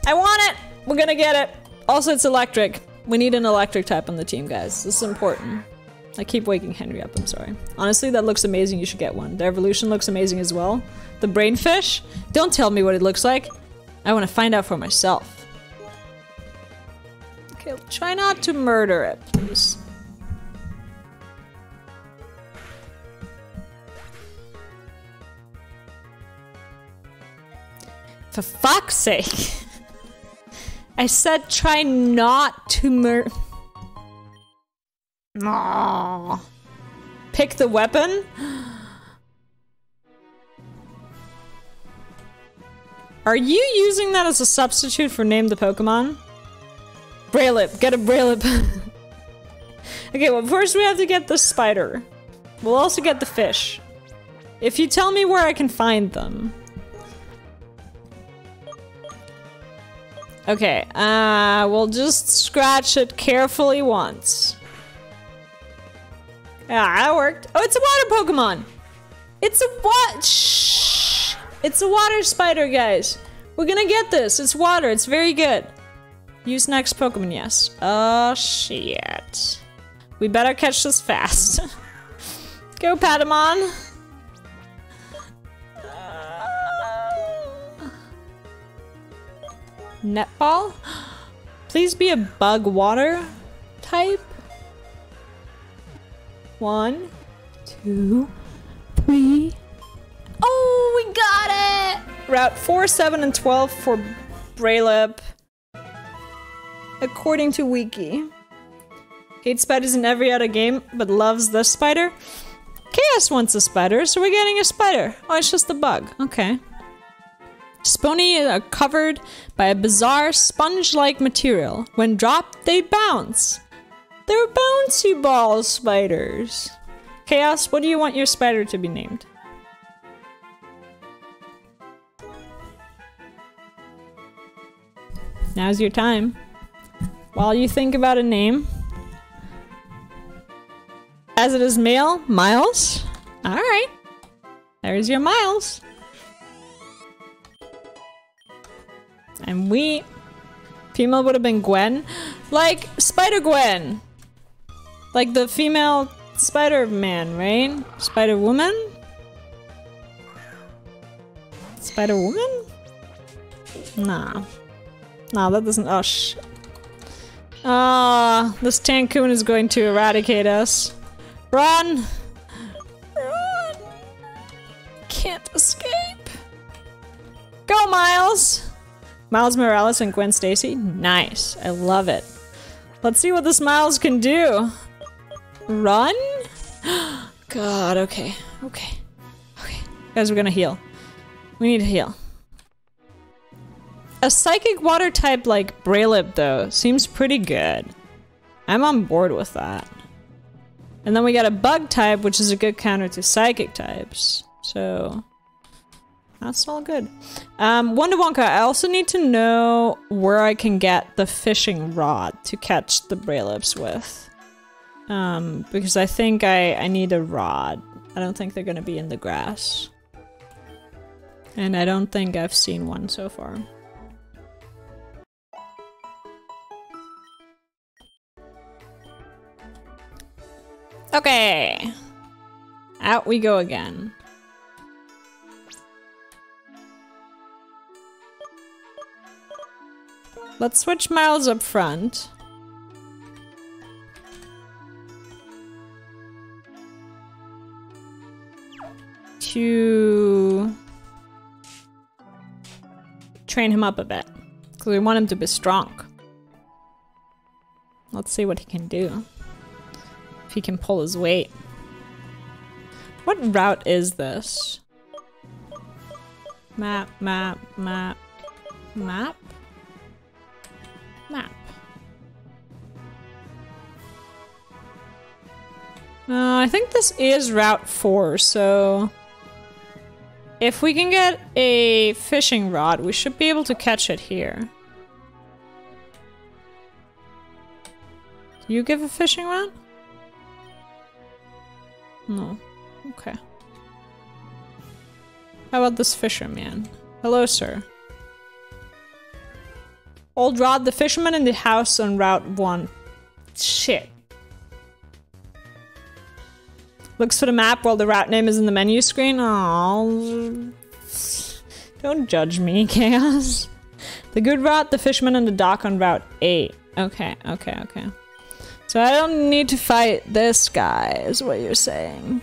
I want it! We're gonna get it! Also, it's electric. We need an electric type on the team, guys. This is important. I keep waking Henry up, I'm sorry. Honestly, that looks amazing. You should get one. The evolution looks amazing as well. The BRAINFISH? Don't tell me what it looks like. I want to find out for myself. Okay, try not to murder it, please. For fuck's sake. I said try not to murder. Aww. Pick the weapon? Are you using that as a substitute for name the Pokemon? Brailip, get a Brailip. Okay, well first we have to get the spider. We'll also get the fish. If you tell me where I can find them. Okay, we'll just scratch it carefully once. Yeah, that worked. Oh, it's a water Pokemon! It's a what? Shh! It's a water spider, guys. We're gonna get this. It's water. It's very good. Use next Pokemon, yes. Oh, shit. We better catch this fast. Go, Patamon. Netball? Please be a bug water type. 1, 2, 3. Oh, we got it! Route 4, 7, and 12 for Brailip. According to Wiki. Hates spiders in every other game, but loves this spider. Chaos wants a spider, so we're getting a spider. Oh, it's just a bug. Okay. Spony are covered by a bizarre sponge-like material. When dropped, they bounce. They're bouncy ball spiders. Chaos, what do you want your spider to be named? Now's your time. While you think about a name. As it is male, Miles? Alright. There's your Miles. And we... Female would have been Gwen. Like, Spider-Gwen! Like the female Spider-Man, right? Spider-Woman? Spider-Woman? Nah. Nah, that doesn't- oh shit. Ah, this Tancoon is going to eradicate us. Run! Run! Can't escape. Go, Miles! Miles Morales and Gwen Stacy? Nice. I love it. Let's see what this Miles can do. Run? God, okay. Okay. Okay. Guys, we're gonna heal. We need to heal. A psychic water type like Braylip, though, seems pretty good. I'm on board with that. And then we got a bug type, which is a good counter to psychic types. So... that's all good. Wonder Wonka, I also need to know where I can get the fishing rod to catch the Braylips with. Because I think I need a rod. I don't think they're gonna be in the grass. And I don't think I've seen one so far. Okay! Out we go again. Let's switch Miles up front. To train him up a bit. Because we want him to be strong. Let's see what he can do. If he can pull his weight. What route is this? Map, map, map, map? Map. I think this is Route 4, so... if we can get a fishing rod, we should be able to catch it here. Do you give a fishing rod? No. Okay. How about this fisherman? Hello, sir. Old Rod, the fisherman in the house on Route 1. Shit. Looks for the map while the route name is in the menu screen. Aww. Don't judge me, Chaos. The good route, the fisherman in the dock on Route 8. Okay, okay, okay. So I don't need to fight this guy, is what you're saying.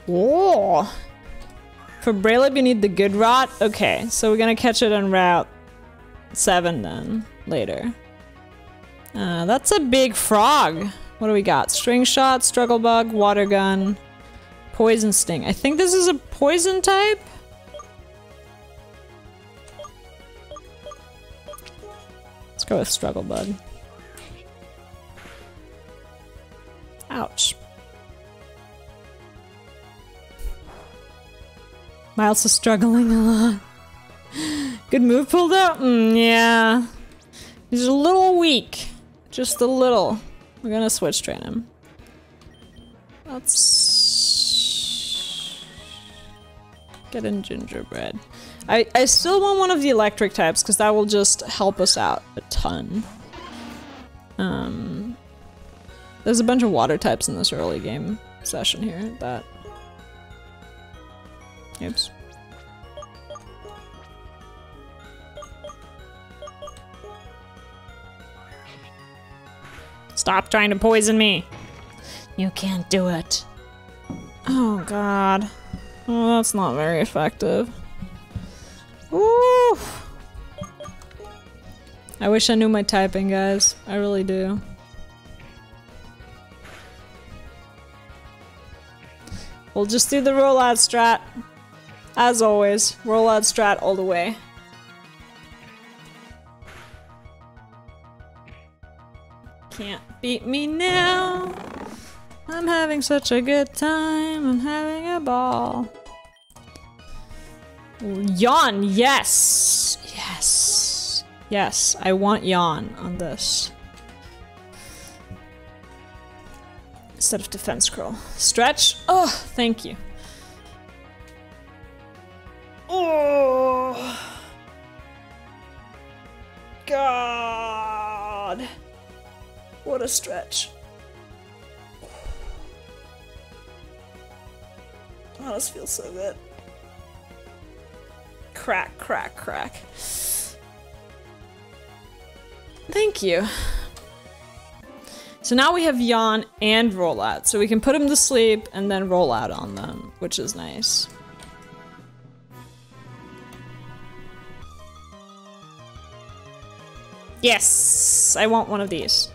Whoa. For Braylip, you need the good rot? Okay, so we're gonna catch it on Route 7 then, later. That's a big frog. What do we got? String shot, struggle bug, water gun, poison sting. I think this is a poison type? Let's go with struggle bug. Ouch. Miles is struggling a lot. Good move pulled out? Yeah. He's a little weak. Just a little. We're gonna switch train him. Let's get in gingerbread. I still want one of the electric types because that will just help us out a ton. There's a bunch of water types in this early game session here that... Oops. Stop trying to poison me. You can't do it. Oh god. Oh, that's not very effective. Ooh. I wish I knew my typing, guys. I really do. We'll just do the rollout strat. As always, rollout strat all the way. Can't beat me now. I'm having such a good time. I'm having a ball. Yawn, yes! Yes. Yes, I want yawn on this. instead of defense curl. Stretch. Oh, thank you. Oh. God. What a stretch. Oh, this feels so good. Crack, crack, crack. Thank you. So now we have yawn and roll out. So we can put them to sleep and then roll out on them, which is nice. Yes, I want one of these.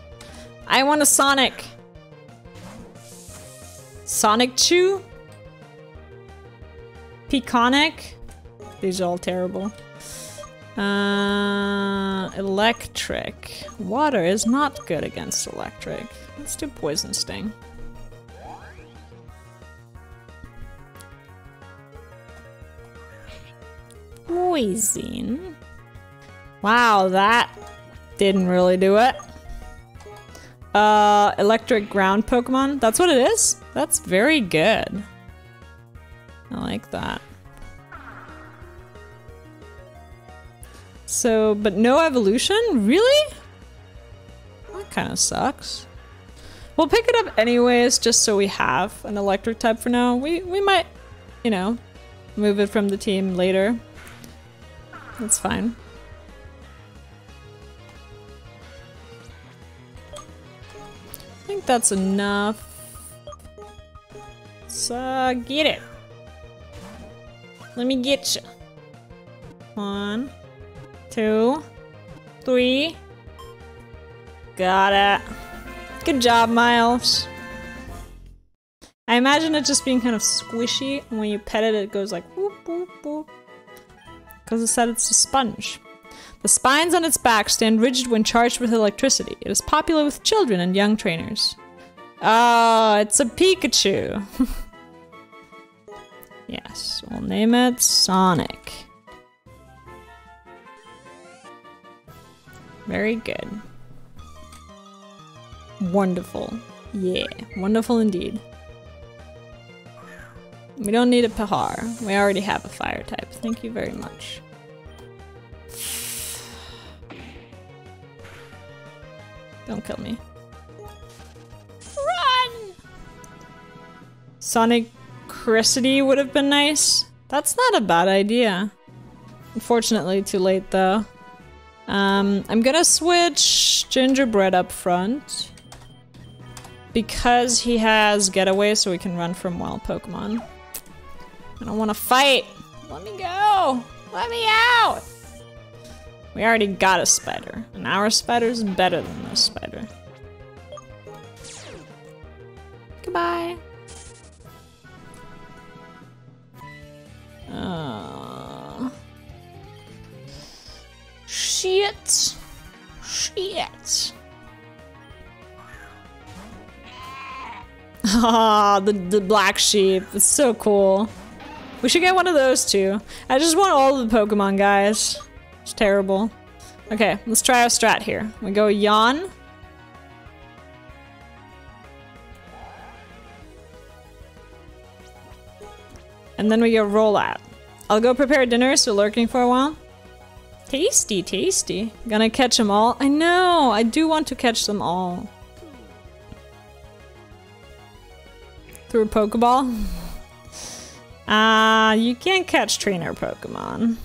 I want a Sonic. Sonic Chew? Peconic? These are all terrible. Electric. Water is not good against electric. Let's do Poison Sting. Poison. Wow, that didn't really do it. Electric ground Pokemon. That's what it is? That's very good. I like that. So, but no evolution? Really? That kind of sucks. We'll pick it up anyways, just so we have an electric type for now. We might, you know, move it from the team later. That's fine. I think that's enough. So, get it. Let me get you. 1, 2, 3. Got it. Good job, Miles. I imagine it just being kind of squishy, and when you pet it, it goes like whoop, whoop, whoop. Because it said it's a sponge. The spines on its back stand rigid when charged with electricity. It is popular with children and young trainers. Oh, it's a Pikachu. Yes, we'll name it Sonic. Very good. Wonderful. Yeah, wonderful indeed. We don't need a Pahar. We already have a fire type. Thank you very much. Don't kill me. Run! Sonic Crescity would have been nice. That's not a bad idea. Unfortunately, too late though. I'm gonna switch Gingerbread up front. Because he has Getaway, so we can run from wild Pokemon. I don't want to fight. Let me go. Let me out. We already got a spider, and our spider's better than this spider. Goodbye. Shit. Shit. Ah, the black sheep. It's so cool. We should get one of those too. I just want all of the Pokemon, guys. It's terrible. Okay, let's try our strat here. We go Yawn. And then we go Roll Out. I'll go prepare dinner, so lurking for a while. Tasty, tasty. Gonna catch them all. I know, I do want to catch them all. Through a Pokeball? You can't catch trainer Pokemon.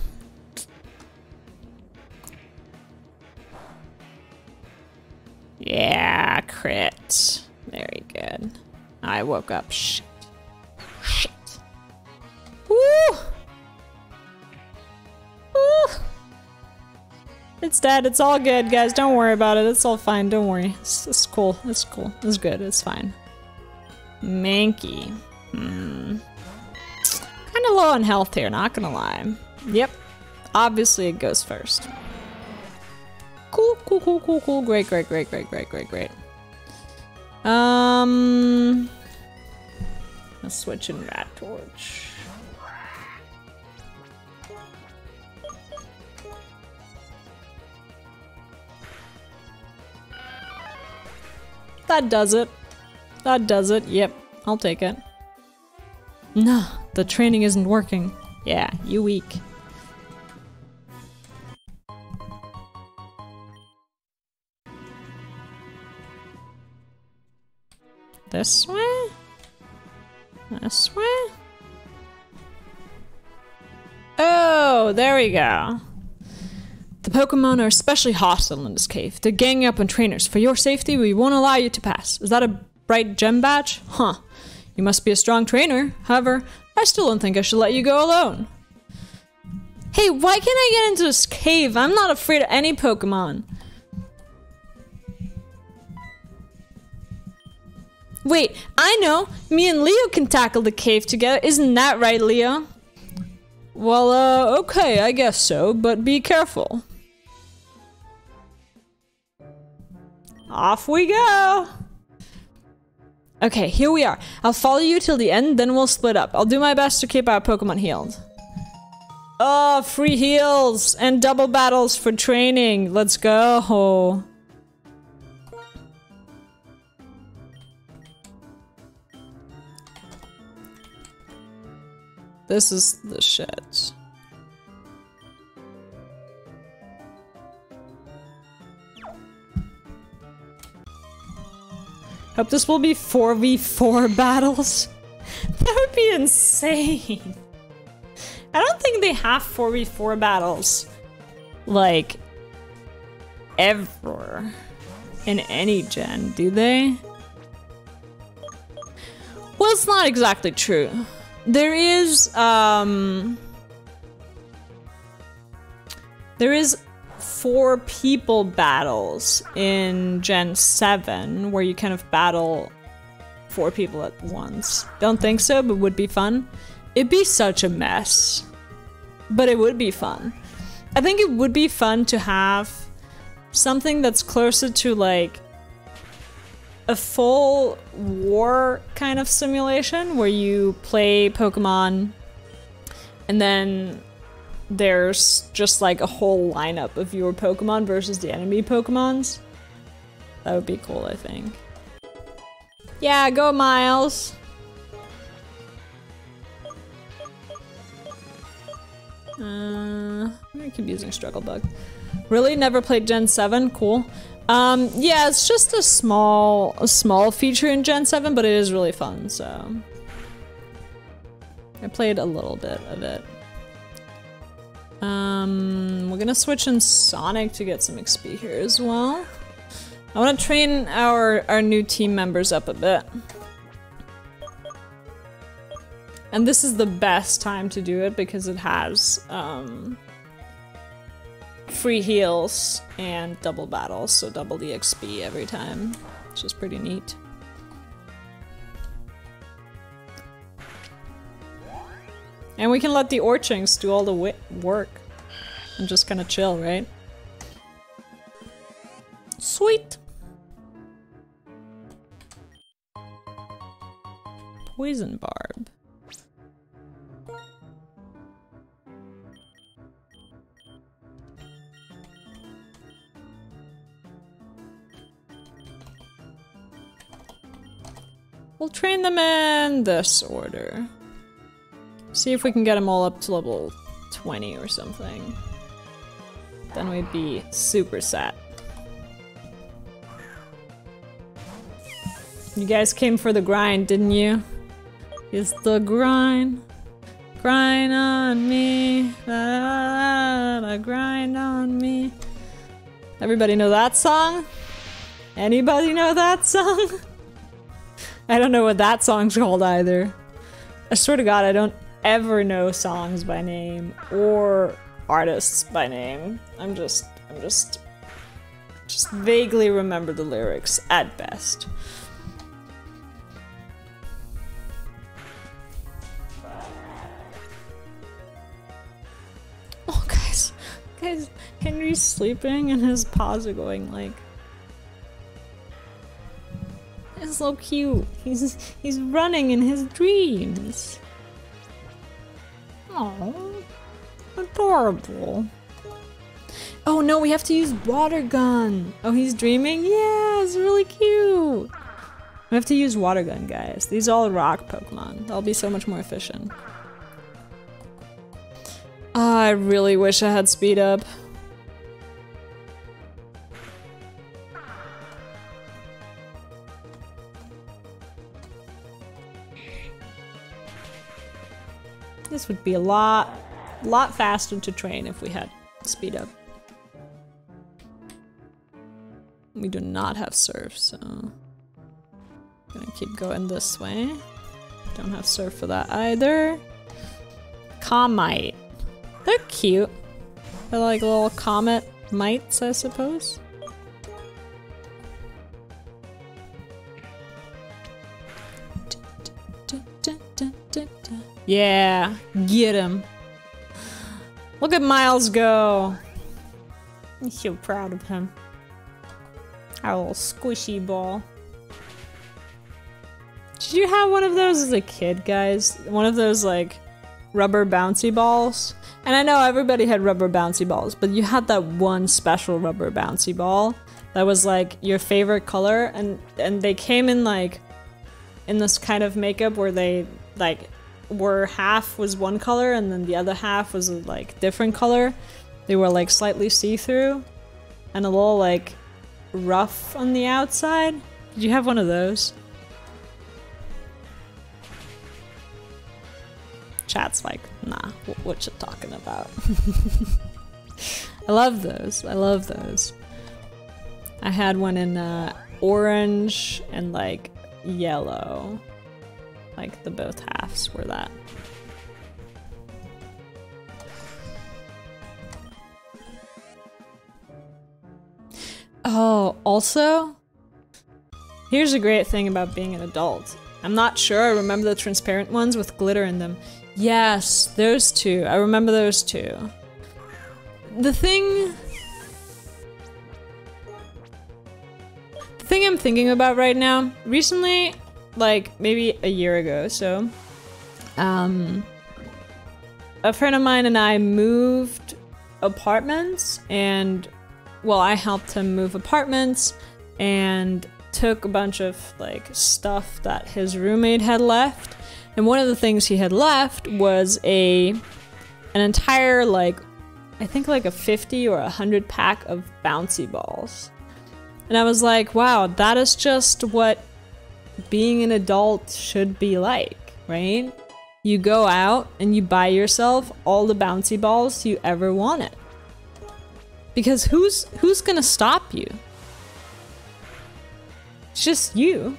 Yeah, crit. Very good. I woke up. Shit. Shit. Woo! Woo! It's dead. It's all good, guys. Don't worry about it. It's all fine. Don't worry. It's cool. It's cool. It's good. It's fine. Mankey. Kinda low on health here, not gonna lie. Yep. Obviously it goes first. Cool, cool, cool, cool, cool. Great, great, great, great, great, great, great. Let's switch in Rat Torch. That does it. That does it. Yep, I'll take it. Nah, the training isn't working. Yeah, you weak. This way? This way? Oh, there we go. The Pokemon are especially hostile in this cave. They're ganging up on trainers. For your safety, we won't allow you to pass. Is that a bright gem badge? Huh. You must be a strong trainer. However, I still don't think I should let you go alone. Hey, why can't I get into this cave? I'm not afraid of any Pokemon. Wait, I know. Me and Leo can tackle the cave together. Isn't that right, Leo? Well, okay, I guess so, but be careful. Off we go! Okay, here we are. I'll follow you till the end, then we'll split up. I'll do my best to keep our Pokemon healed. Oh, free heals and double battles for training. Let's go. This is the shit. Hope this will be 4v4 battles. That would be insane. I don't think they have 4v4 battles, like, ever in any gen, do they? Well, it's not exactly true. There is 4 people battles in Gen 7 where you kind of battle 4 people at once. Don't think so, but would be fun. It'd be such a mess, but it would be fun. I think it would be fun to have something that's closer to like a full war kind of simulation where you play Pokemon and then there's just like a whole lineup of your Pokemon versus the enemy Pokemons. That would be cool, I think. Yeah, go Miles! I keep using Struggle Bug. Really? Never played Gen 7? Cool. Yeah, it's just a small feature in Gen 7, but it is really fun, so... I played a little bit of it. We're gonna switch in Sonic to get some XP here as well. I want to train our new team members up a bit. And this is the best time to do it because it has free heals and double battles, so double the XP every time, which is pretty neat. And we can let the Orchings do all the work and just kind of chill, right? Sweet! Poison Barb. We'll train them in this order. See if we can get them all up to level 20 or something. Then we'd be super set. You guys came for the grind, didn't you? It's the grind. Grind on me. La, la, la, grind on me. Everybody know that song? Anybody know that song? I don't know what that song's called either. I swear to God, I don't ever know songs by name or artists by name. I'm just vaguely remember the lyrics at best. Oh, guys, Henry's sleeping and his paws are going like. It's so cute. He's running in his dreams. Oh, adorable. Oh no, we have to use water gun. Oh, he's dreaming? Yeah, it's really cute. We have to use water gun, guys. These are all rock Pokemon. They'll be so much more efficient. Oh, I really wish I had speed up. This would be a lot faster to train if we had speed up. We do not have surf, so gonna keep going this way. Don't have surf for that either. Comite. They're cute. They're like little comet mites, I suppose. Yeah, get him. Look at Miles go. I'm so proud of him. Our little squishy ball. Did you have one of those as a kid, guys? One of those like rubber bouncy balls? And I know everybody had rubber bouncy balls, but you had that one special rubber bouncy ball that was like your favorite color, and they came in like in this kind of makeup where they like were half was one color and then the other half was like different color. They were like slightly see-through and a little like rough on the outside. Did you have one of those? Chat's like, nah, what you talking about? I love those. I love those. I had one in orange and like yellow. Like the both halves were that. Oh, also, here's a great thing about being an adult. I'm not sure I remember the transparent ones with glitter in them. Yes, those two. I remember those two. The thing I'm thinking about right now, recently, like maybe a year ago, so a friend of mine and I moved apartments, and well, I helped him move apartments and took a bunch of like stuff that his roommate had left, and one of the things he had left was an entire like I think like a 50 or 100 pack of bouncy balls. And I was like, wow, that is just what being an adult should be like, right? You go out and you buy yourself all the bouncy balls you ever wanted. Because who's gonna stop you? It's just you.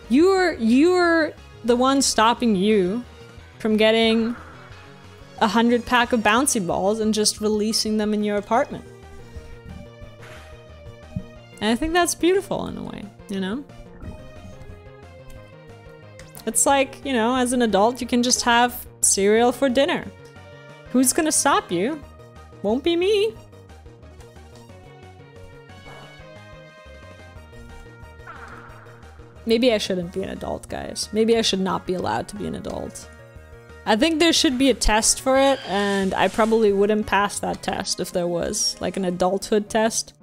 You're the one stopping you from getting 100 pack of bouncy balls and just releasing them in your apartment. And I think that's beautiful in a way, you know? It's like, you know, as an adult, you can just have cereal for dinner. Who's gonna stop you? Won't be me. Maybe I shouldn't be an adult, guys. Maybe I should not be allowed to be an adult. I think there should be a test for it, and I probably wouldn't pass that test if there was, like an adulthood test.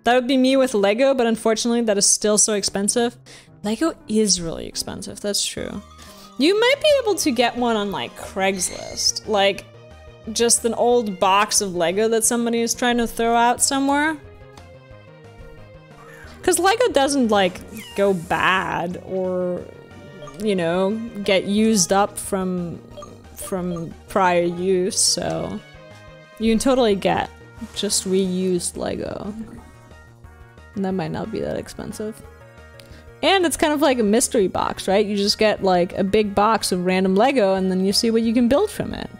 That would be me with Lego, but unfortunately that is still so expensive. Lego is really expensive, that's true. You might be able to get one on like Craigslist, like just an old box of Lego that somebody is trying to throw out somewhere. Cause Lego doesn't like go bad or, you know, get used up from prior use, so you can totally get just reused Lego. And that might not be that expensive. And it's kind of like a mystery box, right? You just get like a big box of random Lego and then you see what you can build from it.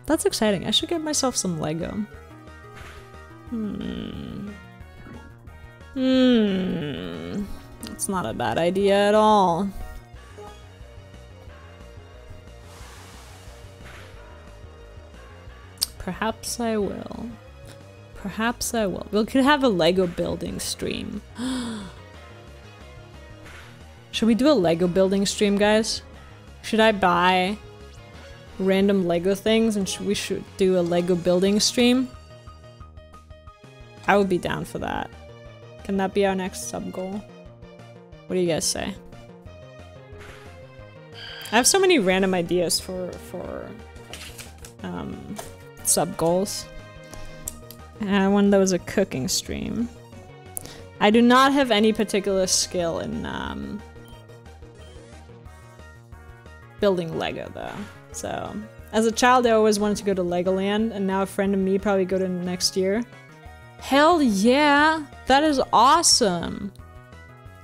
That's exciting. I should get myself some Lego. That's not a bad idea at all. Perhaps I will. Perhaps I will. We could have a Lego building stream. Should we do a Lego building stream, guys? Should I buy random Lego things and we should do a Lego building stream? I would be down for that. Can that be our next sub goal? What do you guys say? I have so many random ideas for sub goals. One that was a cooking stream. I do not have any particular skill in building Lego though. So as a child I always wanted to go to Legoland, and now a friend and me probably go to next year. Hell yeah! That is awesome!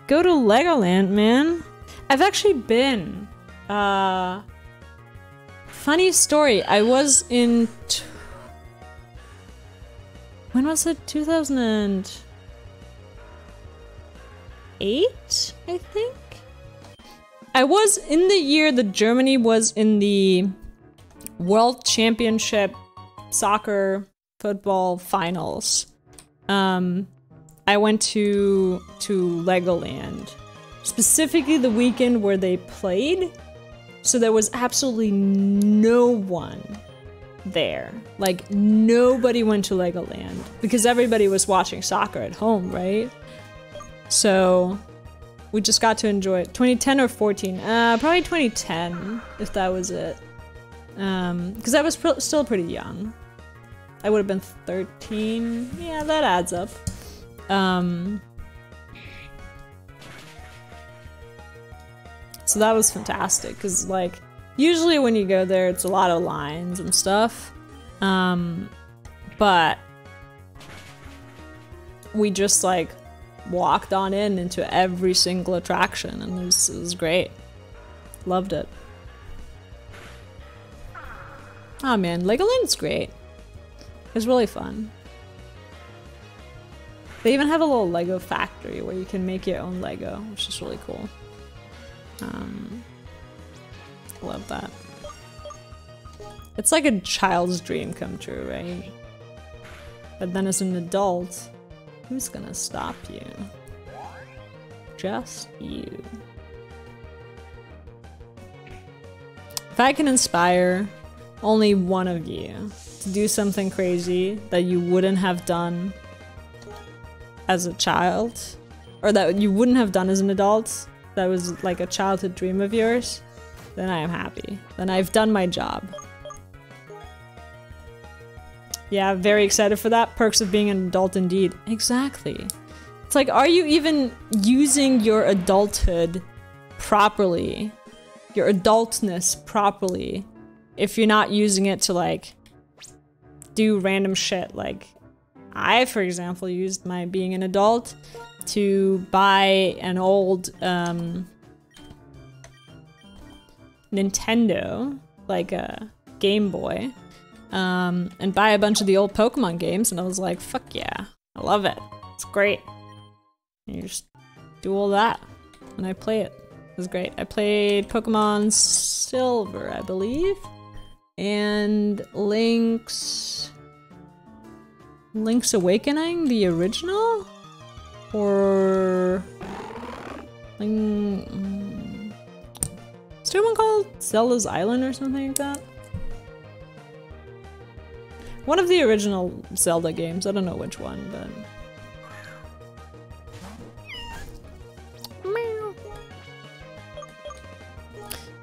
Go to Legoland, man! I've actually been. Funny story, I was in... when was it? 2008, I think? I was in the year that Germany was in the World Championship soccer football finals. I went to Legoland, specifically the weekend where they played. So there was absolutely no one there. Like, nobody went to Legoland because everybody was watching soccer at home, right? So we just got to enjoy it. 2010 or 14? Probably 2010, if that was it. Because I was still pretty young. I would have been 13. Yeah, that adds up. So that was fantastic, because like, usually when you go there, it's a lot of lines and stuff. But we just like walked on into every single attraction, and it was great. Loved it. Oh man, Legoland's great. It's really fun. They even have a little Lego factory where you can make your own Lego, which is really cool. Love that. It's like a child's dream come true, right? But then as an adult, who's gonna stop you? Just you. If I can inspire only one of you to do something crazy that you wouldn't have done as a child, or that you wouldn't have done as an adult, that was like a childhood dream of yours, then I am happy. Then I've done my job. Yeah, very excited for that. Perks of being an adult indeed. Exactly. It's like, are you even using your adulthood properly? Your adultness properly? If you're not using it to like, do random shit. Like, I, for example, used my being an adult to buy an old Nintendo, like a Game Boy, and buy a bunch of the old Pokemon games, and I was like, fuck yeah, I love it, it's great. And you just do all that, and I play it. It was great. I played Pokemon Silver, I believe, and Link's Awakening, the original? Or... is there one called Zelda's Island or something like that? One of the original Zelda games, I don't know which one, but... Meow.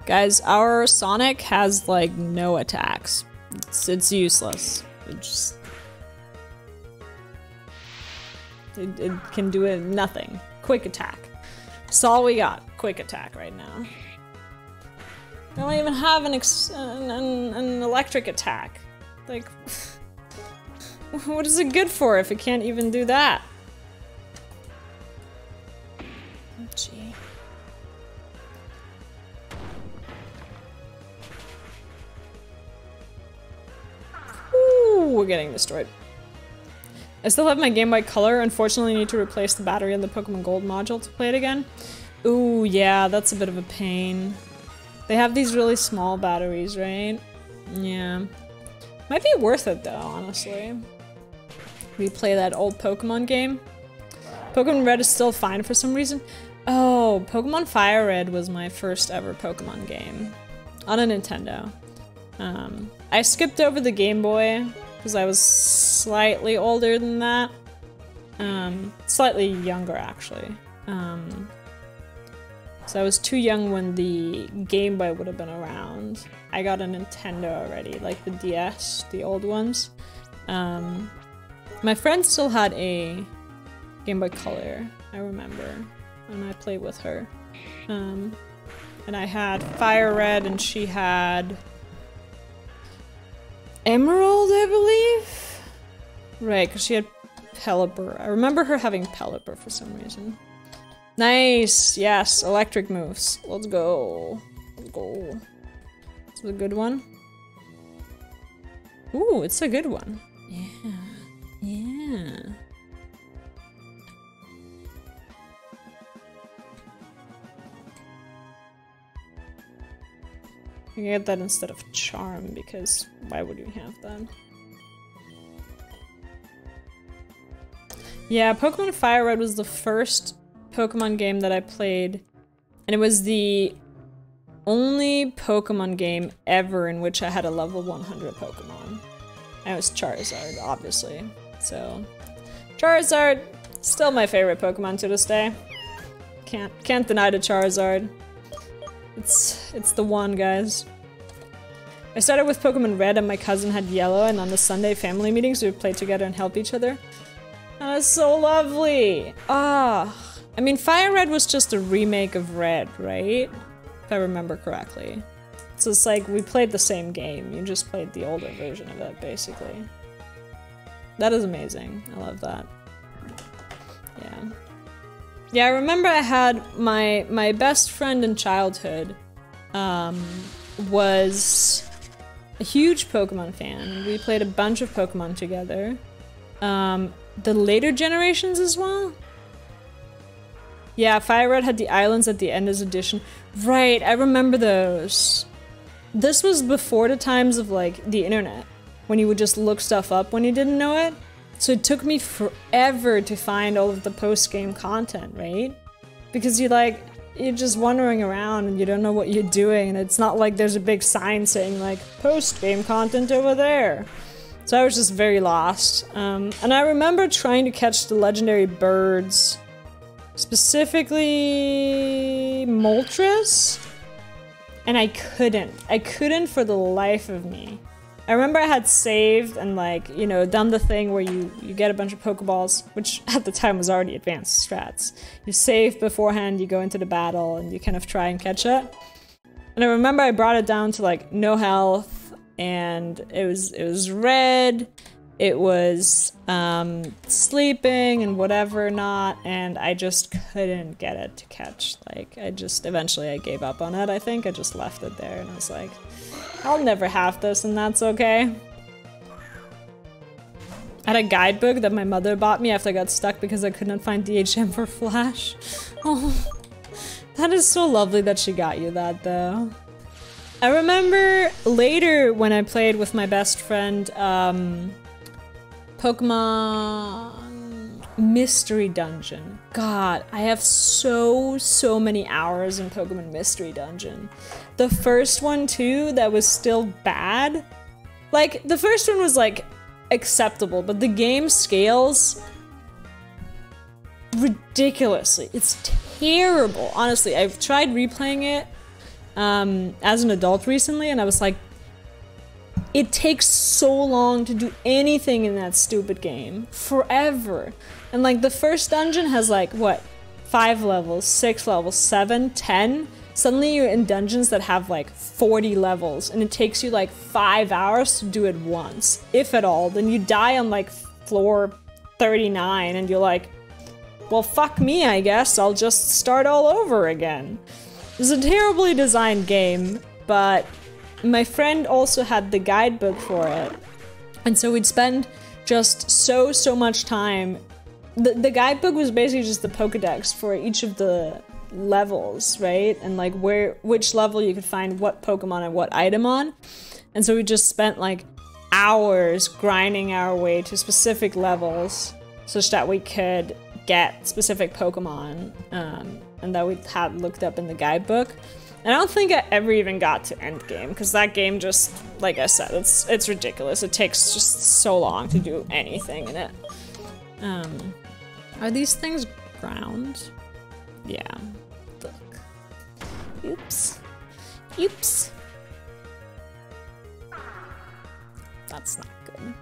Guys, our Sonic has like no attacks. It's useless. It just... It can do it, nothing. Quick attack. That's all we got. Quick attack right now. I don't even have an electric attack. Like, what is it good for if it can't even do that? Gee. Ooh, we're getting destroyed. I still have my Game Boy Color. Unfortunately, I need to replace the battery in the Pokemon Gold module to play it again. Ooh, yeah, that's a bit of a pain. They have these really small batteries, right? Yeah. Might be worth it though, honestly. We play that old Pokemon game. Pokemon Red is still fine for some reason. Oh, Pokemon Fire Red was my first ever Pokemon game on a Nintendo. I skipped over the Game Boy because I was slightly older than that. Slightly younger, actually. So I was too young when the Game Boy would have been around. I got a Nintendo already, like the DS, the old ones. My friend still had a Game Boy Color, I remember, and I played with her. And I had Fire Red and she had Emerald, I believe? Right, because she had Pelipper. I remember her having Pelipper for some reason. Nice! Yes, electric moves. Let's go. Let's go. This is a good one. Ooh, it's a good one. Yeah. Yeah. You get that instead of Charm, because why would you have that? Yeah, Pokemon Fire Red was the first Pokemon game that I played, and it was the only Pokemon game ever in which I had a level 100 Pokemon. And it was Charizard, obviously. So, Charizard, still my favorite Pokemon to this day. Can't deny the Charizard. It's the one, guys. I started with Pokemon Red and my cousin had Yellow, and on the Sunday family meetings we would play together and help each other. That was so lovely! Ah, I mean, Fire Red was just a remake of Red, right? If I remember correctly. So it's like, we played the same game, you just played the older version of it, basically. That is amazing, I love that. Yeah. Yeah, I remember I had my best friend in childhood was a huge Pokemon fan. We played a bunch of Pokemon together. The later generations as well? Yeah, Fire Red had the islands at the end as addition. Right, I remember those. This was before the times of like the internet, when you would just look stuff up when you didn't know it. So it took me forever to find all of the post-game content, right? Because you're just wandering around and you don't know what you're doing, and it's not like there's a big sign saying like, post-game content over there. So I was just very lost. And I remember trying to catch the legendary birds, specifically Moltres, and I couldn't. I couldn't for the life of me. I remember I had saved and like, you know, done the thing where you get a bunch of Pokeballs, which at the time was already advanced strats. You save beforehand, you go into the battle, and you kind of try and catch it. And I remember I brought it down to like no health, and it was red, it was sleeping and whatever not, and I just couldn't get it to catch. Like, eventually I gave up on it, I think. I just left it there, and I was like, I'll never have this, and that's okay. I had a guidebook that my mother bought me after I got stuck because I couldn't find DHM for Flash. Oh, that is so lovely that she got you that, though. I remember later when I played with my best friend, Pokemon Mystery Dungeon. God, I have so many hours in Pokemon Mystery Dungeon. The first one too, that was still bad. Like, the first one was like acceptable, but the game scales ridiculously. It's terrible, honestly. I've tried replaying it as an adult recently, and I was like, it takes so long to do anything in that stupid game. Forever. And like the first dungeon has like, what, 5 levels, 6 levels, 7, 10? Suddenly you're in dungeons that have like 40 levels, and it takes you like 5 hours to do it once, if at all. Then you die on like floor 39, and you're like, well, fuck me, I guess. I'll just start all over again. It's a terribly designed game, but my friend also had the guidebook for it. And so we'd spend just so much time. The guidebook was basically just the Pokedex for each of the levels, right? And like which level you could find what Pokemon and what item on. And so we just spent like hours grinding our way to specific levels such that we could get specific Pokemon and that we had looked up in the guidebook. And I don't think I ever even got to endgame, because that game just, like I said, it's ridiculous. It takes just so long to do anything in it. Are these things ground? Yeah. Look. Oops. Oops. That's not good.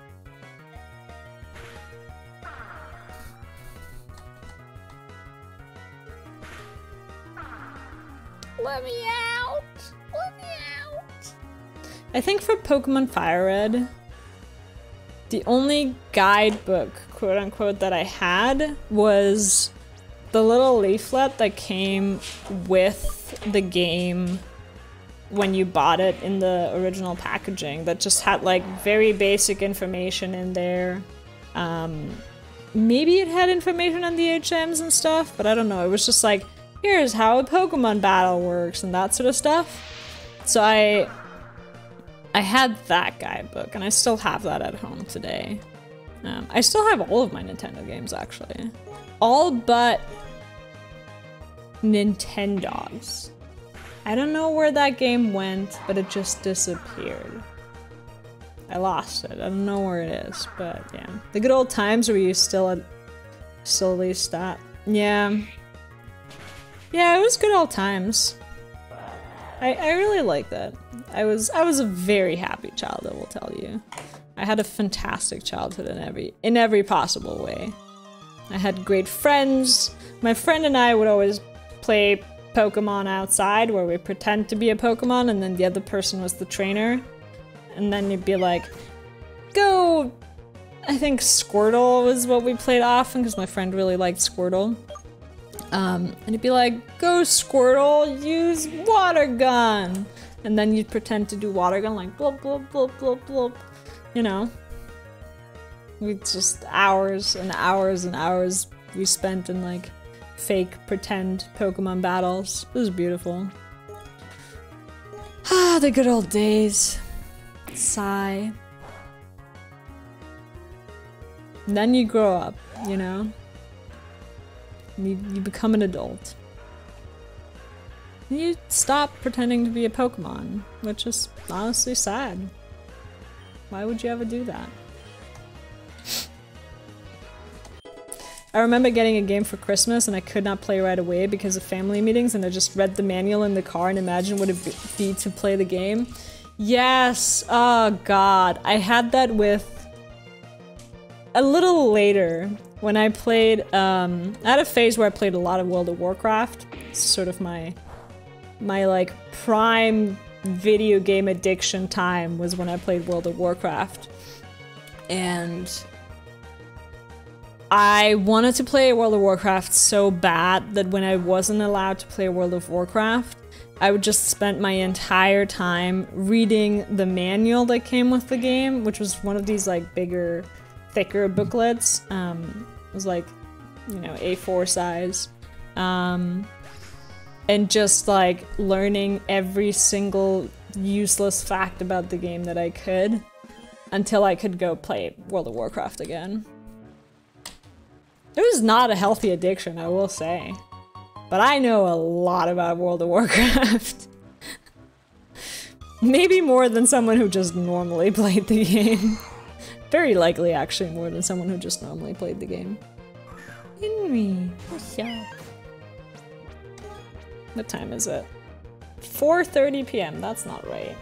Let me out! Let me out! I think for Pokemon Fire Red, the only guidebook, quote unquote, that I had was the little leaflet that came with the game when you bought it in the original packaging that just had like very basic information in there. Maybe it had information on the HMs and stuff, but I don't know. It was just like, here's how a Pokemon battle works and that sort of stuff. So I had that guidebook and I still have that at home today. I still have all of my Nintendo games actually. All but Nintendogs. I don't know where that game went, but it just disappeared. I lost it. I don't know where it is, but yeah. The good old times where you still at least that. Yeah. Yeah, it was good old times. I really like that. I was a very happy child, I will tell you. I had a fantastic childhood in every possible way. I had great friends. My friend and I would always play Pokemon outside where we pretend to be a Pokemon and then the other person was the trainer. And then you'd be like, go! I think Squirtle was what we played often because my friend really liked Squirtle. And he'd be like, go Squirtle, use water gun! And then you'd pretend to do water gun like blub blub blub blub blub. You know? We just hours and hours and hours we spent in like fake pretend Pokemon battles. It was beautiful. Ah, the good old days. Sigh. And then you grow up, you know? You become an adult. And you stop pretending to be a Pokemon, which is honestly sad. Why would you ever do that? I remember getting a game for Christmas and I could not play right away because of family meetings and I just read the manual in the car and imagined what it would be to play the game. Yes! Oh god. I had that with... a little later when I played, I had a phase where I played a lot of World of Warcraft. It's sort of my like prime video game addiction time was when I played World of Warcraft. And I wanted to play World of Warcraft so bad that when I wasn't allowed to play World of Warcraft, I would just spend my entire time reading the manual that came with the game, which was one of these like bigger, thicker booklets. It was like, you know, A4 size. And just like learning every single useless fact about the game that I could until I could go play World of Warcraft again. It was not a healthy addiction, I will say. But I know a lot about World of Warcraft. Maybe more than someone who just normally played the game. Very likely, actually, more than someone who just normally played the game. Henry, what's up? What time is it? 4:30 p.m. That's not right.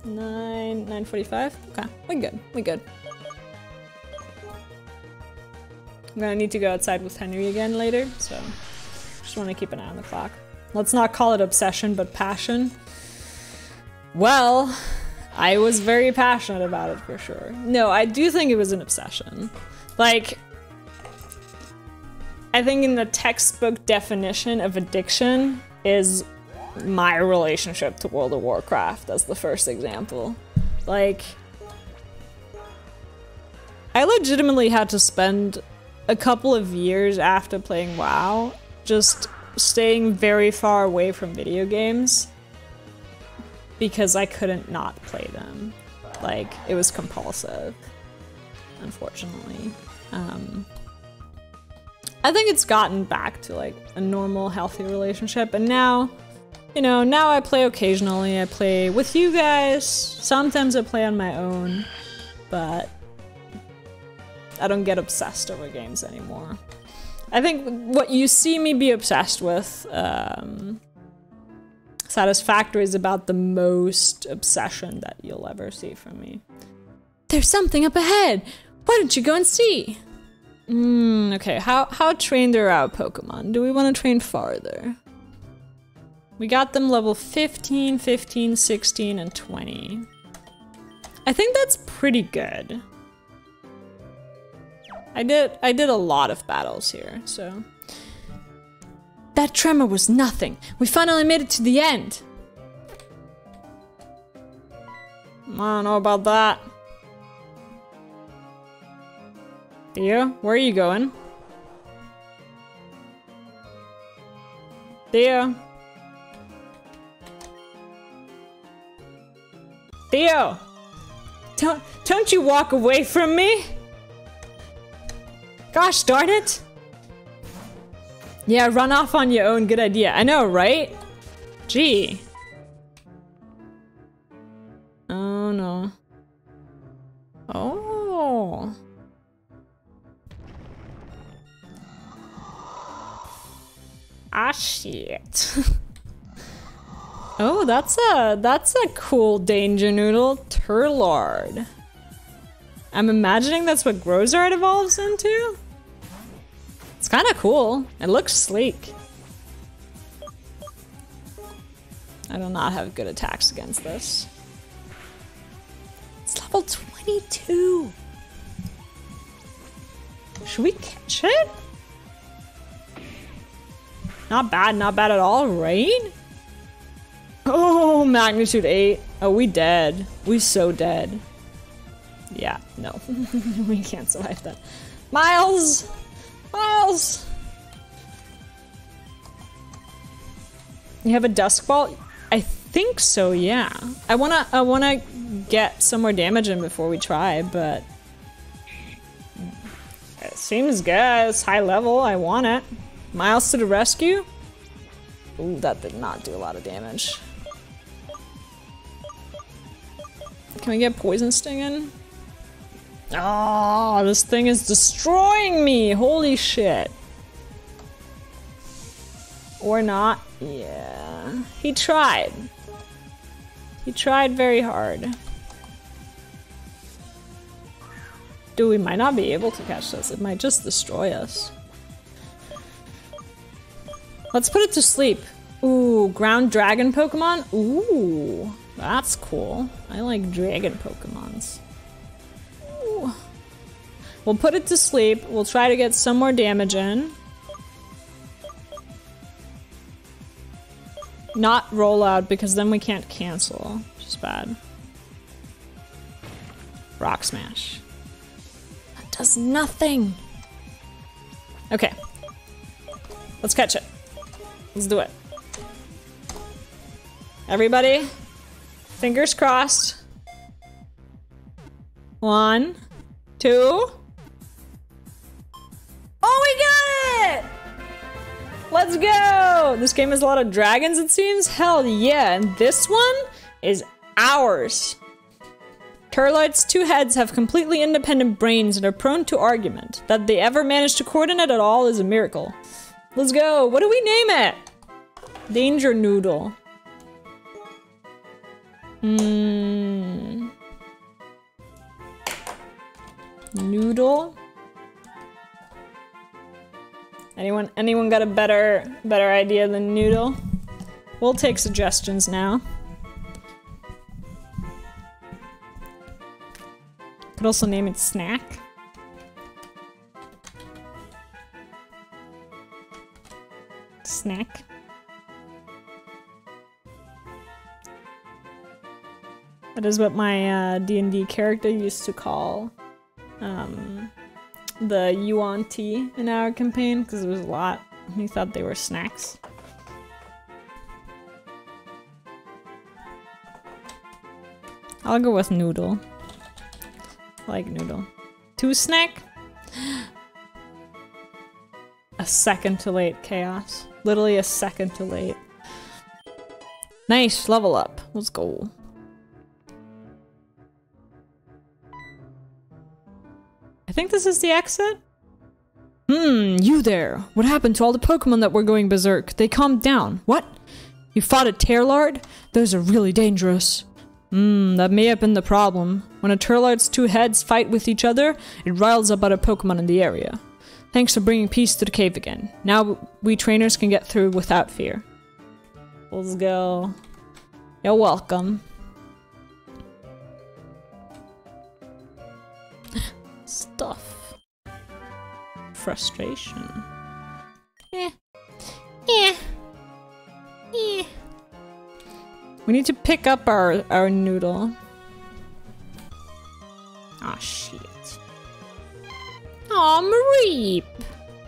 9:45? Okay, we're good. We're good. I'm gonna need to go outside with Henry again later, so just want to keep an eye on the clock. Let's not call it obsession, but passion. Well, I was very passionate about it for sure. No, I do think it was an obsession. Like, I think in the textbook definition of addiction is my relationship to World of Warcraft as the first example. Like, I legitimately had to spend a couple of years after playing WoW just staying very far away from video games because I couldn't not play them. Like, it was compulsive, unfortunately. I think it's gotten back to like a normal, healthy relationship, and now, you know, now I play occasionally. I play with you guys. Sometimes I play on my own, but I don't get obsessed over games anymore. I think what you see me be obsessed with Satisfactory is about the most obsession that you'll ever see from me. There's something up ahead! Why don't you go and see? Okay, how trained are our Pokemon? Do we want to train farther? We got them level 15, 15, 16, and 20. I think that's pretty good. I did a lot of battles here, so. That tremor was nothing. We finally made it to the end. I don't know about that. Theo, where are you going? Theo. Theo! Don't you walk away from me! Gosh darn it! Yeah, run off on your own, good idea. I know, right? Gee. Oh no. Oh. Ah shit. Oh, that's a cool danger noodle. Turlord. I'm imagining that's what Grozard evolves into. It's kind of cool. It looks sleek. I do not have good attacks against this. It's level 22. Should we catch it? Not bad at all, right? Oh, magnitude 8. Oh, we dead. We so dead. Yeah, no. We can't survive that. Miles! Miles! You have a Dusk Ball? I think so, yeah. I wanna get some more damage in before we try, but it seems good. It's high level. I want it. Miles to the rescue? Ooh, that did not do a lot of damage. Can we get Poison Sting in? Oh, this thing is destroying me! Holy shit. Or not. Yeah. He tried. He tried very hard. Dude, we might not be able to catch this. It might just destroy us. Let's put it to sleep. Ooh, ground dragon Pokemon? Ooh, that's cool. I like dragon Pokemons. Ooh. We'll put it to sleep. We'll try to get some more damage in. Not roll out because then we can't cancel, which is bad. Rock Smash. That does nothing. Okay. Let's catch it. Let's do it. Everybody, fingers crossed. 1, 2. Oh, we got it! Let's go! This game has a lot of dragons, it seems. Hell yeah, and this one is ours. Turloid's 2 heads have completely independent brains and are prone to argument. That they ever managed to coordinate at all is a miracle. Let's go. What do we name it? Danger Noodle. Noodle? Anyone got a better idea than Noodle? We'll take suggestions now. Could also name it Snack. Snack. That is what my D&D character used to call the Yuan tea in our campaign, because it was a lot. He thought they were snacks. I'll go with Noodle. I like Noodle. 2 snack? A second too late, Chaos. Literally a second too late. Nice, level up. Let's go. I think this is the exit? You there. What happened to all the Pokemon that were going berserk? They calmed down. What? You fought a Terrlord? Those are really dangerous. That may have been the problem. When a Terrlord's two heads fight with each other, it riles up other Pokemon in the area. Thanks for bringing peace to the cave again. Now we trainers can get through without fear. Let's go. You're welcome. Stuff. Frustration. We need to pick up our noodle. Aw, shit. Aw, Mareep!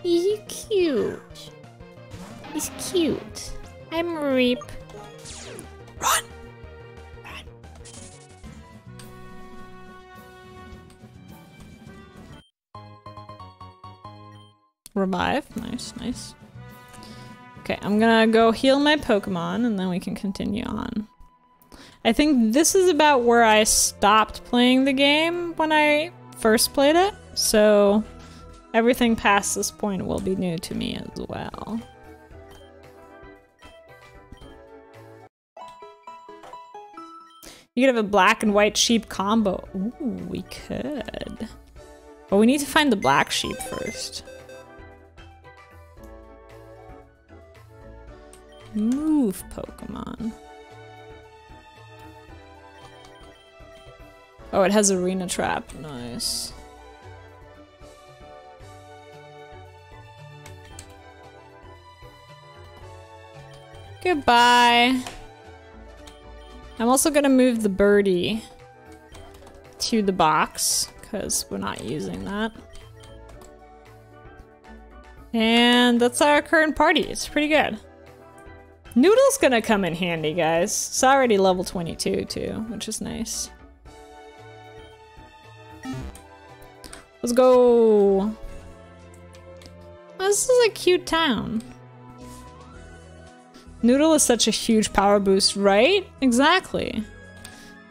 He's cute. He's cute. Hi, Mareep. Run! Run! Revive. Nice, nice. Okay, I'm gonna go heal my Pokemon and then we can continue on. I think this is about where I stopped playing the game when I first played it, so everything past this point will be new to me as well. You could have a black and white sheep combo. Ooh, we could. But we need to find the black sheep first. Move Pokemon. Oh, it has arena trap. Nice. Goodbye. I'm also gonna move the birdie to the box because we're not using that. And that's our current party. It's pretty good. Noodle's gonna come in handy, guys. It's already level 22 too, which is nice. Let's go. Oh, this is a cute town. Noodle is such a huge power boost, right? Exactly.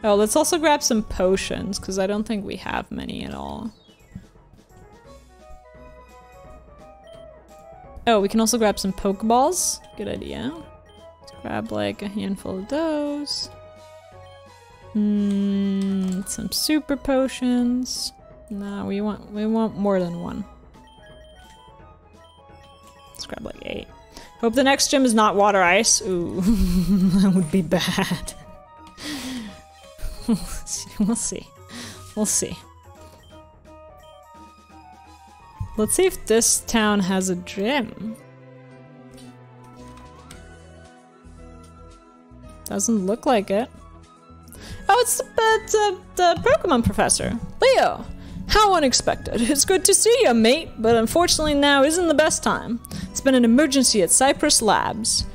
Oh, let's also grab some potions, because I don't think we have many at all. Oh, we can also grab some Pokeballs. Good idea. Let's grab like a handful of those. Some super potions. No, we want more than one. Let's grab like 8. Hope the next gym is not water ice. Ooh, that would be bad. We'll see. We'll see. Let's see if this town has a gym. Doesn't look like it. Oh, it's the Pokemon professor. Leo! How unexpected. It's good to see you, mate, but unfortunately now isn't the best time. It's been an emergency at Cypress Labs.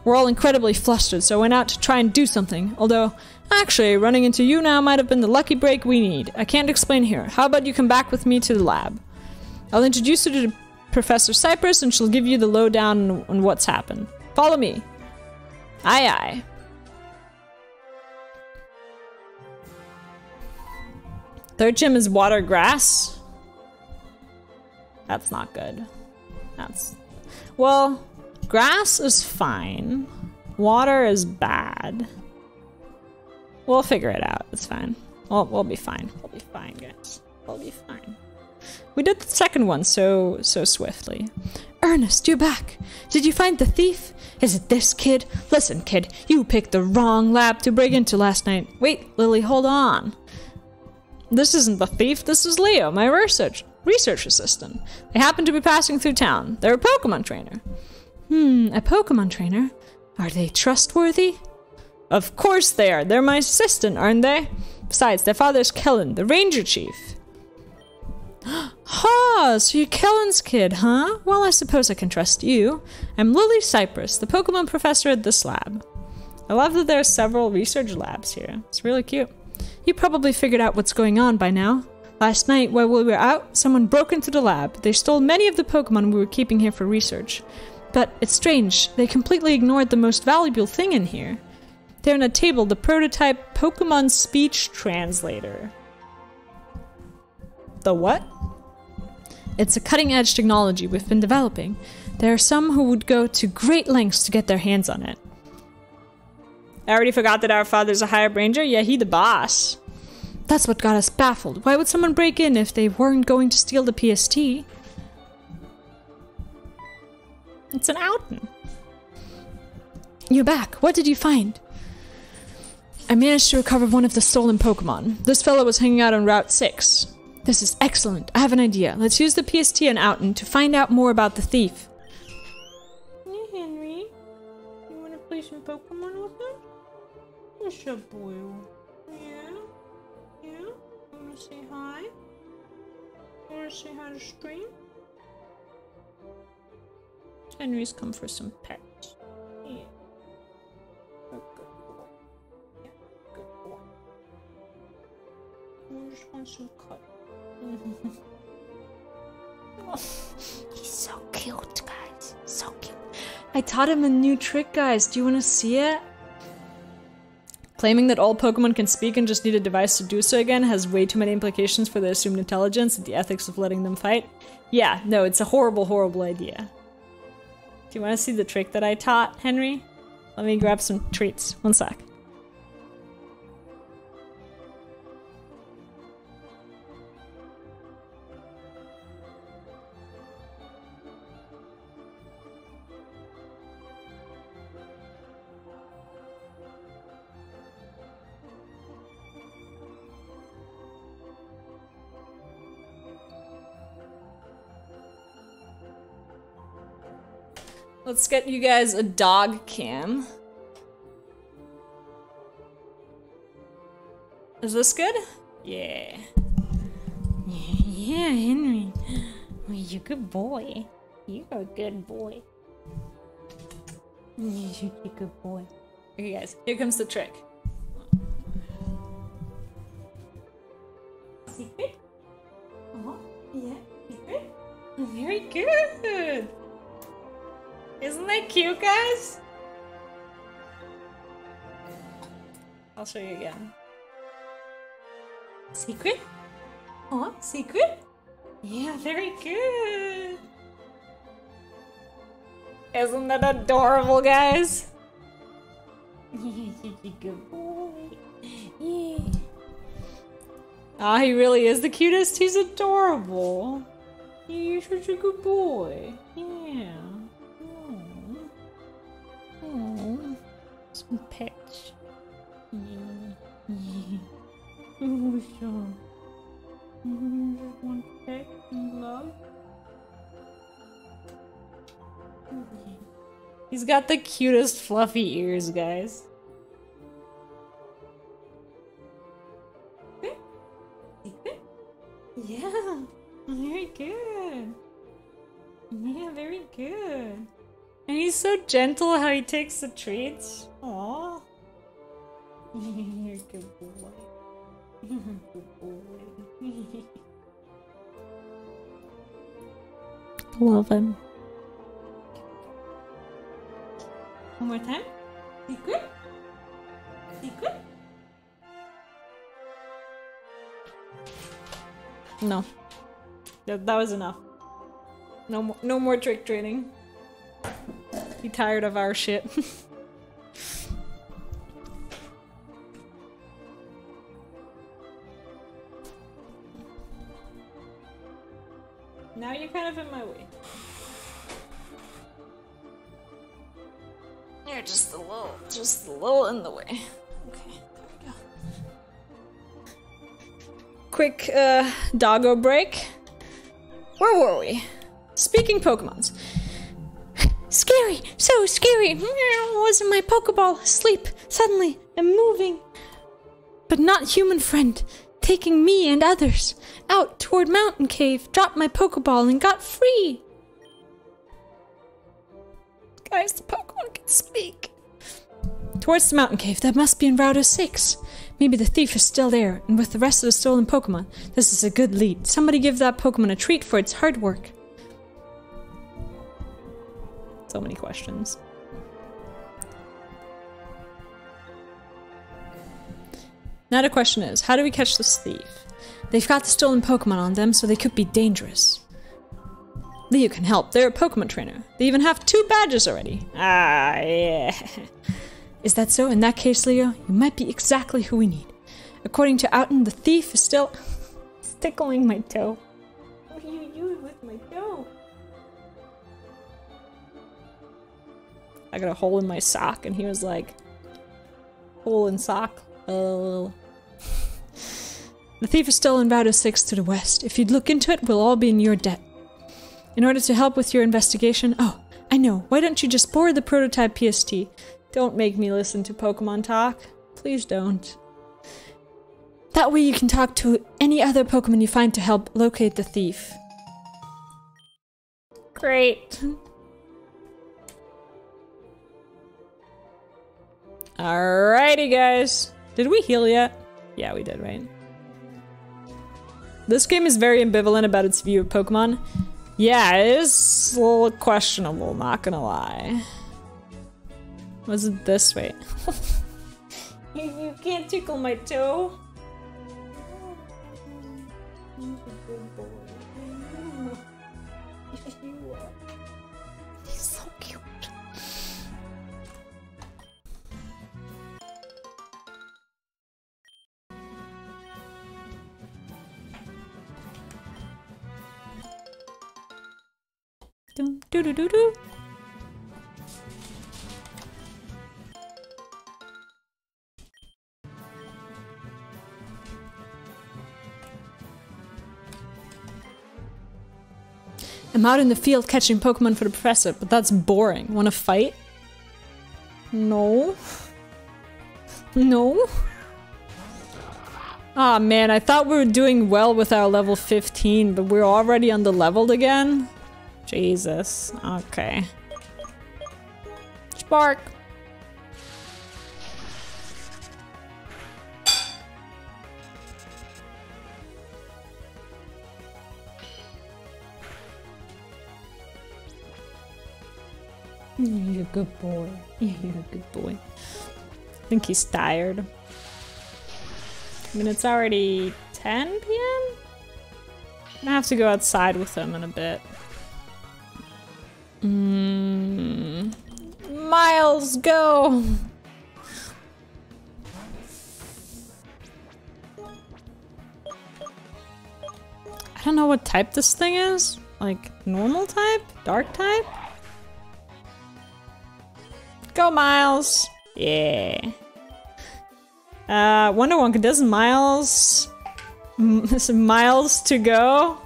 We're all incredibly flustered, so I went out to try and do something, although, actually, running into you now might have been the lucky break we need. I can't explain here. How about you come back with me to the lab? I'll introduce you to Professor Cypress and she'll give you the lowdown on what's happened. Follow me. Aye aye. Third gym is water grass. That's not good. That's... Well, grass is fine. Water is bad. We'll figure it out. It's fine. We'll be fine. We'll be fine, guys. We'll be fine. We did the second one so swiftly. Ernest, you're back. Did you find the thief? Is it this kid? Listen, kid, you picked the wrong lab to break into last night. Wait, Lily, hold on. This isn't the thief, this is Leo, my research assistant. They happen to be passing through town. They're a Pokemon trainer. A Pokemon trainer? Are they trustworthy? Of course they are. They're my assistant, aren't they? Besides, their father's Kellen, the ranger chief. Ha! So you're Kellen's kid, huh? Well, I suppose I can trust you. I'm Lily Cypress, the Pokemon professor at this lab. I love that there are several research labs here. It's really cute. You probably figured out what's going on by now. Last night, while we were out, someone broke into the lab. They stole many of the Pokemon we were keeping here for research. But it's strange, they completely ignored the most valuable thing in here. There on a table, the prototype Pokemon speech translator. The what? It's a cutting-edge technology we've been developing. There are some who would go to great lengths to get their hands on it. I already forgot that our father's a hired ranger. Yeah, he the boss. That's what got us baffled. Why would someone break in if they weren't going to steal the PST? It's an outing. You're back. What did you find? I managed to recover one of the stolen Pokemon. This fellow was hanging out on Route 6. This is excellent. I have an idea. Let's use the PST and Outen to find out more about the thief. Hey, Henry. You want to play some Pokemon with him? What's up, boy? Yeah? Yeah? You want to say hi? You want to say hi to stream? Henry's come for some pets. Yeah. Oh, good boy. Yeah, good boy. I just want some cut. He's so cute, guys. So cute. I taught him a new trick, guys. Do you want to see it? Claiming that all Pokemon can speak and just need a device to do so again has way too many implications for their assumed intelligence and the ethics of letting them fight. Yeah, no, it's a horrible, horrible idea. Do you want to see the trick that I taught, Henry? Let me grab some treats. One sec. Let's get you guys a dog cam. Is this good? Yeah. Yeah, Henry. You're a good boy. You're a good boy. You're a good boy. Okay, guys, here comes the trick. Secret? Oh, yeah, secret? Very good. Isn't that cute, guys? I'll show you again. Secret? Oh, secret? Yeah, very good. Isn't that adorable, guys? You're a good boy. Yeah. Ah, he really is the cutest. He's adorable. You're such a good boy. Yeah. Oh, some pets. Yeah. Oh, sure. Just one pet and love. He's got the cutest fluffy ears, guys. Yeah, very good. Yeah, very good. And he's so gentle how he takes the treats. Aww. You're a good boy. You're a good boy. Love him. One more time. Secret? Secret? No. That was enough. No more trick training. He tired of our shit. Now you're kind of in my way. You're just a little in the way. Okay, there we go. Quick, doggo break. Where were we? Speaking Pokemons. Scary! So scary! Wasn't my Pokeball asleep suddenly and moving? But not human friend, taking me and others out toward Mountain Cave, dropped my Pokeball and got free! Guys, the Pokemon can speak. Towards the Mountain Cave, that must be in Route 6. Maybe the thief is still there, and with the rest of the stolen Pokemon, this is a good lead. Somebody give that Pokemon a treat for its hard work. So many questions. Now the question is, how do we catch this thief? They've got the stolen Pokemon on them, so they could be dangerous. Leo can help. They're a Pokemon trainer. They even have 2 badges already. Ah, yeah. Is that so? In that case, Leo, you might be exactly who we need. According to Outen, the thief is still... It's tickling my toe. What are you doing with my toe? I got a hole in my sock, and he was like... Hole in sock. Oh. The thief is still in Route 06 to the west. If you'd look into it, we'll all be in your debt. In order to help with your investigation... Oh, I know. Why don't you just borrow the prototype PST? Don't make me listen to Pokemon talk. Please don't. That way you can talk to any other Pokemon you find to help locate the thief. Great. Alrighty, guys. Did we heal yet? Yeah, we did, right? This game is very ambivalent about its view of Pokemon. Yeah, it is a little questionable, not gonna lie. Was it this way? You can't tickle my toe. He's a good boy. You are. He's so cute. Doo doo doo doo doo. I'm out in the field catching Pokemon for the professor, but that's boring. Wanna fight? No. No? Aw, man, I thought we were doing well with our level 15, but we're already underleveled again? Jesus. Okay. Spark! You're a good boy. Yeah, you're a good boy. I think he's tired. I mean, it's already 10 p.m.? I'm gonna have to go outside with him in a bit. Miles, go! I don't know what type this thing is. Like, normal type? Dark type? Go, Miles! Yeah. Wonder Woman, does Miles... Miles to go?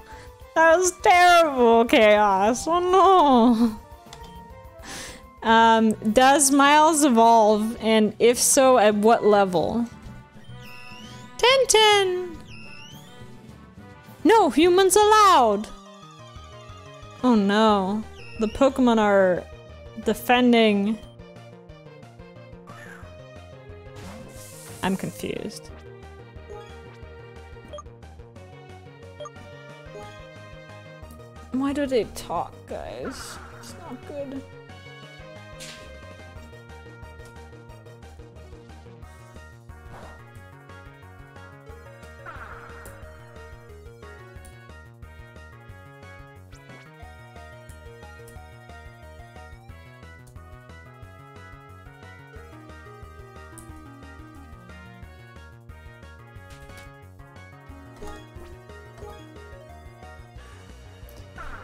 That was terrible, Chaos. Oh no! Does Miles evolve? And if so, at what level? 10-10! No humans allowed! Oh no. The Pokemon are defending... I'm confused. Why do they talk, guys? It's not good.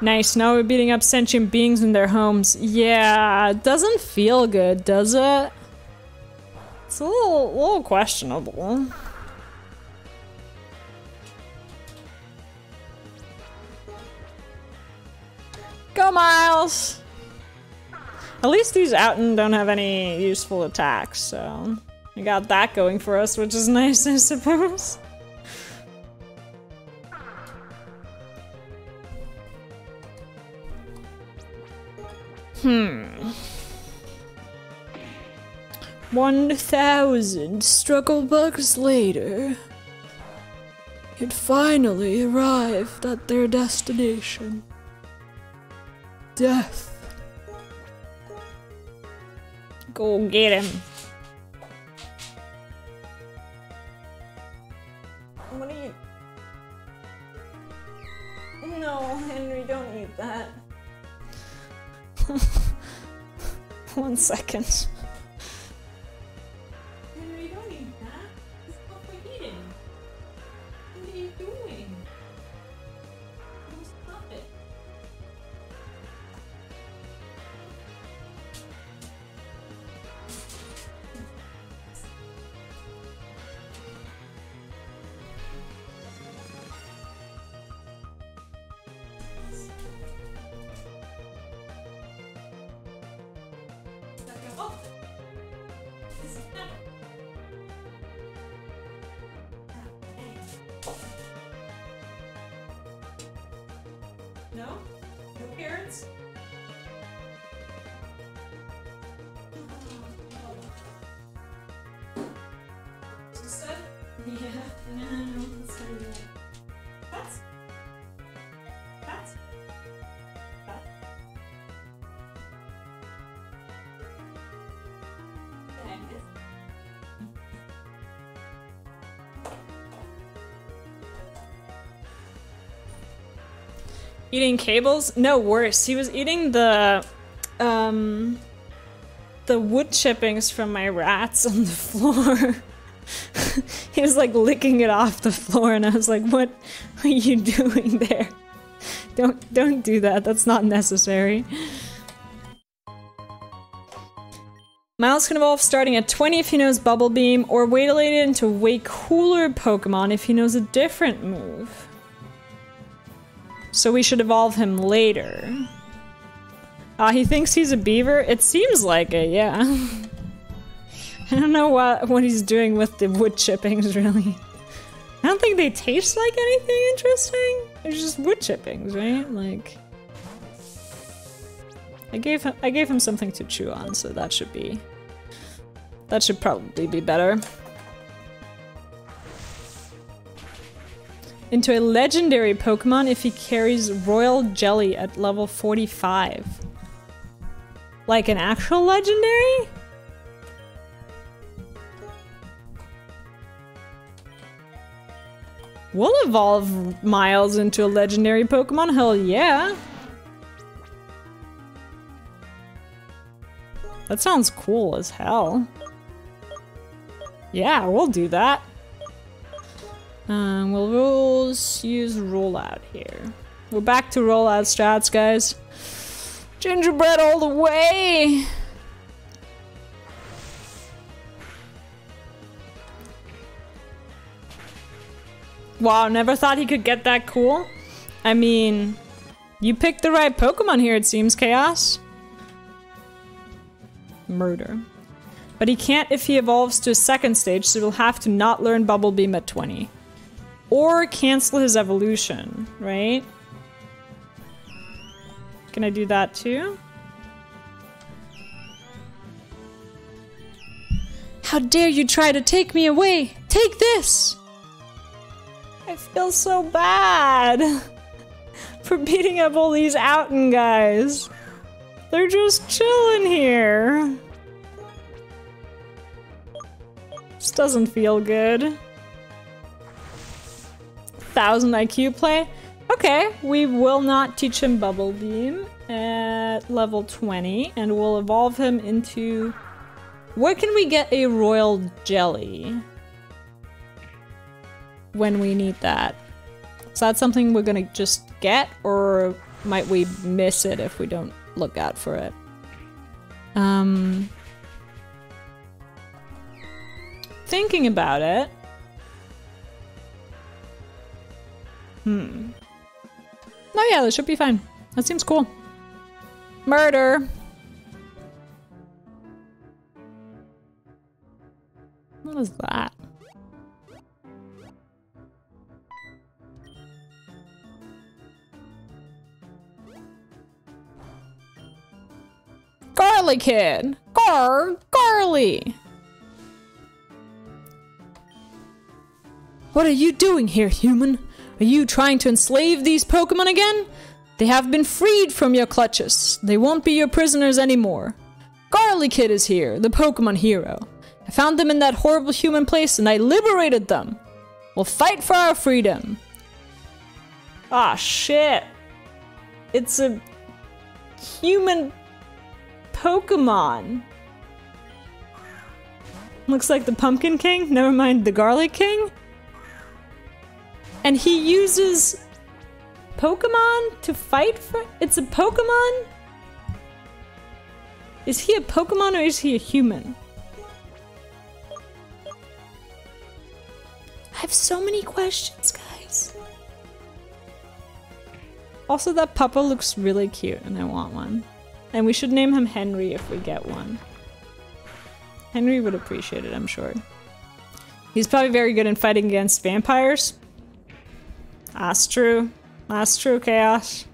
Nice, now we're beating up sentient beings in their homes. Yeah, it doesn't feel good, does it? It's a little questionable. Go, Miles! At least these Outen don't have any useful attacks, so... we got that going for us, which is nice, I suppose. Hmm. 1,000 struggle bugs later, it finally arrived at their destination. Death. Go get him. What are you? No, Henry, don't eat that. 1 second. No? No parents? Sister? Yeah, no, that's not good. What? What? What? Eating cables? No, worse. He was eating the wood chippings from my rats on the floor. He was like licking it off the floor and I was like, what are you doing there? Don't do that, that's not necessary. Miles can evolve starting at 20 if he knows Bubble Beam, or wait later into way cooler Pokemon if he knows a different move. So we should evolve him later. He thinks he's a beaver? It seems like it, yeah. I don't know what he's doing with the wood chippings, really. I don't think they taste like anything interesting. They're just wood chippings, right? Like... I gave him something to chew on, so that should probably be better. Into a legendary Pokemon if he carries Royal Jelly at level 45. Like an actual legendary? We'll evolve Miles into a legendary Pokemon, hell yeah! That sounds cool as hell. Yeah, we'll do that. We'll use rollout here. We're back to rollout strats, guys. Gingerbread all the way! Wow, never thought he could get that cool. I mean, you picked the right Pokemon here, it seems, Chaos. Murder. But he can't if he evolves to a second stage, so he'll have to not learn Bubble Beam at 20. Or cancel his evolution, right? Can I do that too? How dare you try to take me away! Take this! I feel so bad for beating up all these Outen guys. They're just chilling here. This doesn't feel good. 1000 IQ play? Okay, we will not teach him Bubble Beam at level 20, and we'll evolve him into... Where can we get a Royal Jelly? When we need that. Is that something we're gonna just get, or might we miss it if we don't look out for it? Thinking about it. Oh yeah, that should be fine. That seems cool. Murder! What is that? Garly Kid! Garly! What are you doing here, human? Are you trying to enslave these Pokemon again? They have been freed from your clutches. They won't be your prisoners anymore. Garly Kid is here, the Pokemon hero. I found them in that horrible human place and I liberated them. We'll fight for our freedom. Ah, shit. It's a human Pokemon. Looks like the Pumpkin King, never mind the Garlic King. And he uses Pokemon to fight for- It's a Pokemon? Is he a Pokemon or is he a human? I have so many questions, guys. Also, that puppa looks really cute and I want one. And we should name him Henry if we get one. Henry would appreciate it, I'm sure. He's probably very good in fighting against vampires. That's true. That's true, Chaos.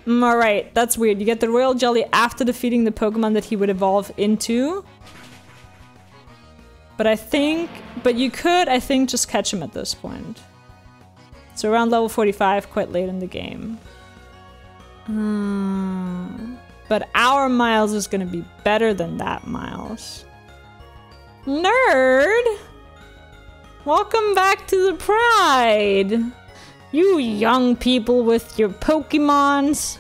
Alright, that's weird. You get the royal jelly after defeating the Pokemon that he would evolve into. But you could, I think, just catch him at this point. So around level 45, quite late in the game. But our Miles is gonna be better than that Miles. Nerd! Welcome back to the Pride! You young people with your Pokemons.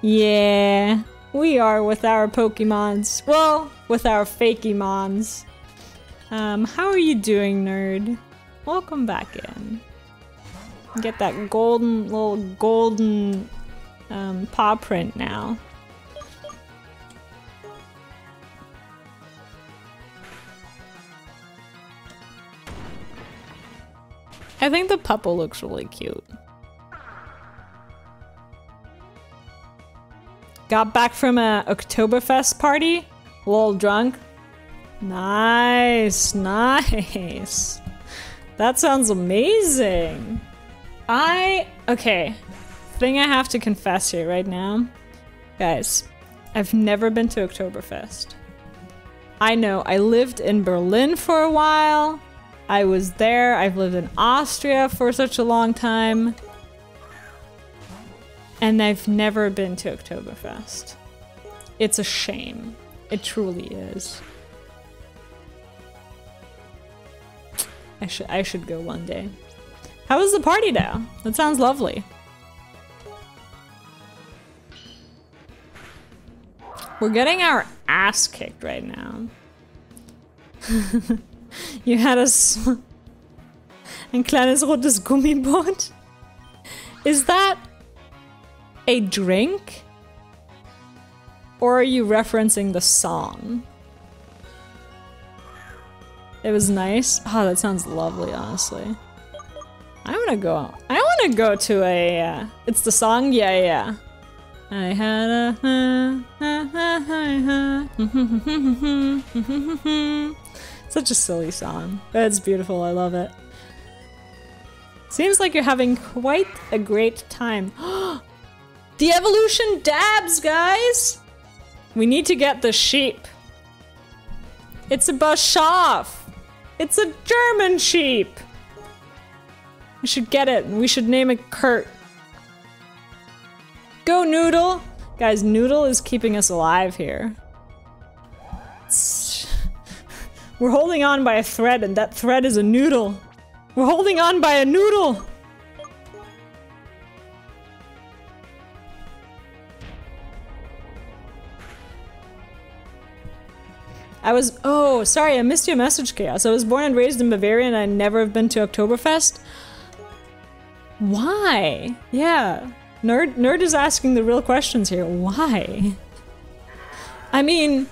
Yeah, we are with our Pokemons. Well, with our Fakemons. How are you doing, nerd? Welcome back in. Get that little golden paw print now. I think the Pupple looks really cute. Got back from a Oktoberfest party? A little drunk? Nice, nice. That sounds amazing. Okay. Thing I have to confess here right now. Guys, I've never been to Oktoberfest. I know, I lived in Berlin for a while. I was there. I've lived in Austria for such a long time. And I've never been to Oktoberfest. It's a shame. It truly is. I should go one day. How was the party though? That sounds lovely. We're getting our ass kicked right now. You had ein kleines rotes Gummiboot? Is that a drink? Or are you referencing the song? It was nice. Oh, that sounds lovely, honestly. I wanna go to a, it's the song? Yeah, yeah. I had a such a silly song. But it's beautiful, I love it. Seems like you're having quite a great time. The evolution dabs, guys! We need to get the sheep. It's a Bashaw. It's a German sheep. We should get it, and we should name it Kurt. Go, Noodle! Guys, Noodle is keeping us alive here. We're holding on by a thread, and that thread is a noodle. We're holding on by a noodle! Oh, sorry, I missed your message, Chaos. I was born and raised in Bavaria and I never have been to Oktoberfest. Why? Yeah. Nerd is asking the real questions here. Why? I mean,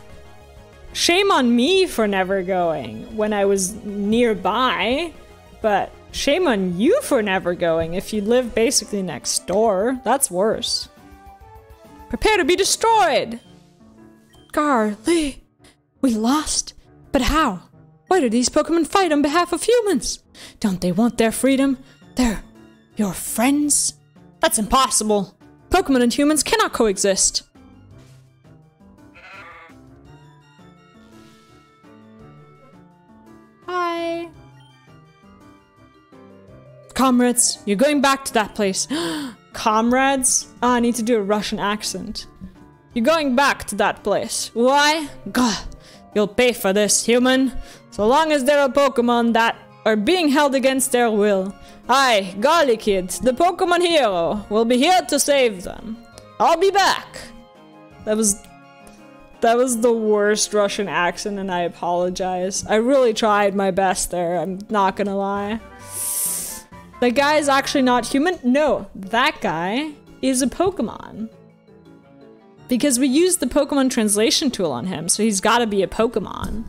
shame on me for never going when I was nearby, but shame on you for never going if you live basically next door. That's worse. Prepare to be destroyed! Garly! We lost? But how? Why do these Pokemon fight on behalf of humans? Don't they want their freedom? They're your friends? That's impossible. Pokemon and humans cannot coexist. Hi. Comrades, you're going back to that place. Comrades? Oh, I need to do a Russian accent. You're going back to that place. Why? Gah. You'll pay for this, human. So long as there are Pokemon that are being held against their will. I, Golly Kid, the Pokemon hero, will be here to save them. I'll be back. That was the worst Russian accent and I apologize. I really tried my best there, I'm not gonna lie. The guy is actually not human? No, that guy is a Pokemon. Because we used the Pokemon translation tool on him, so he's gotta be a Pokemon.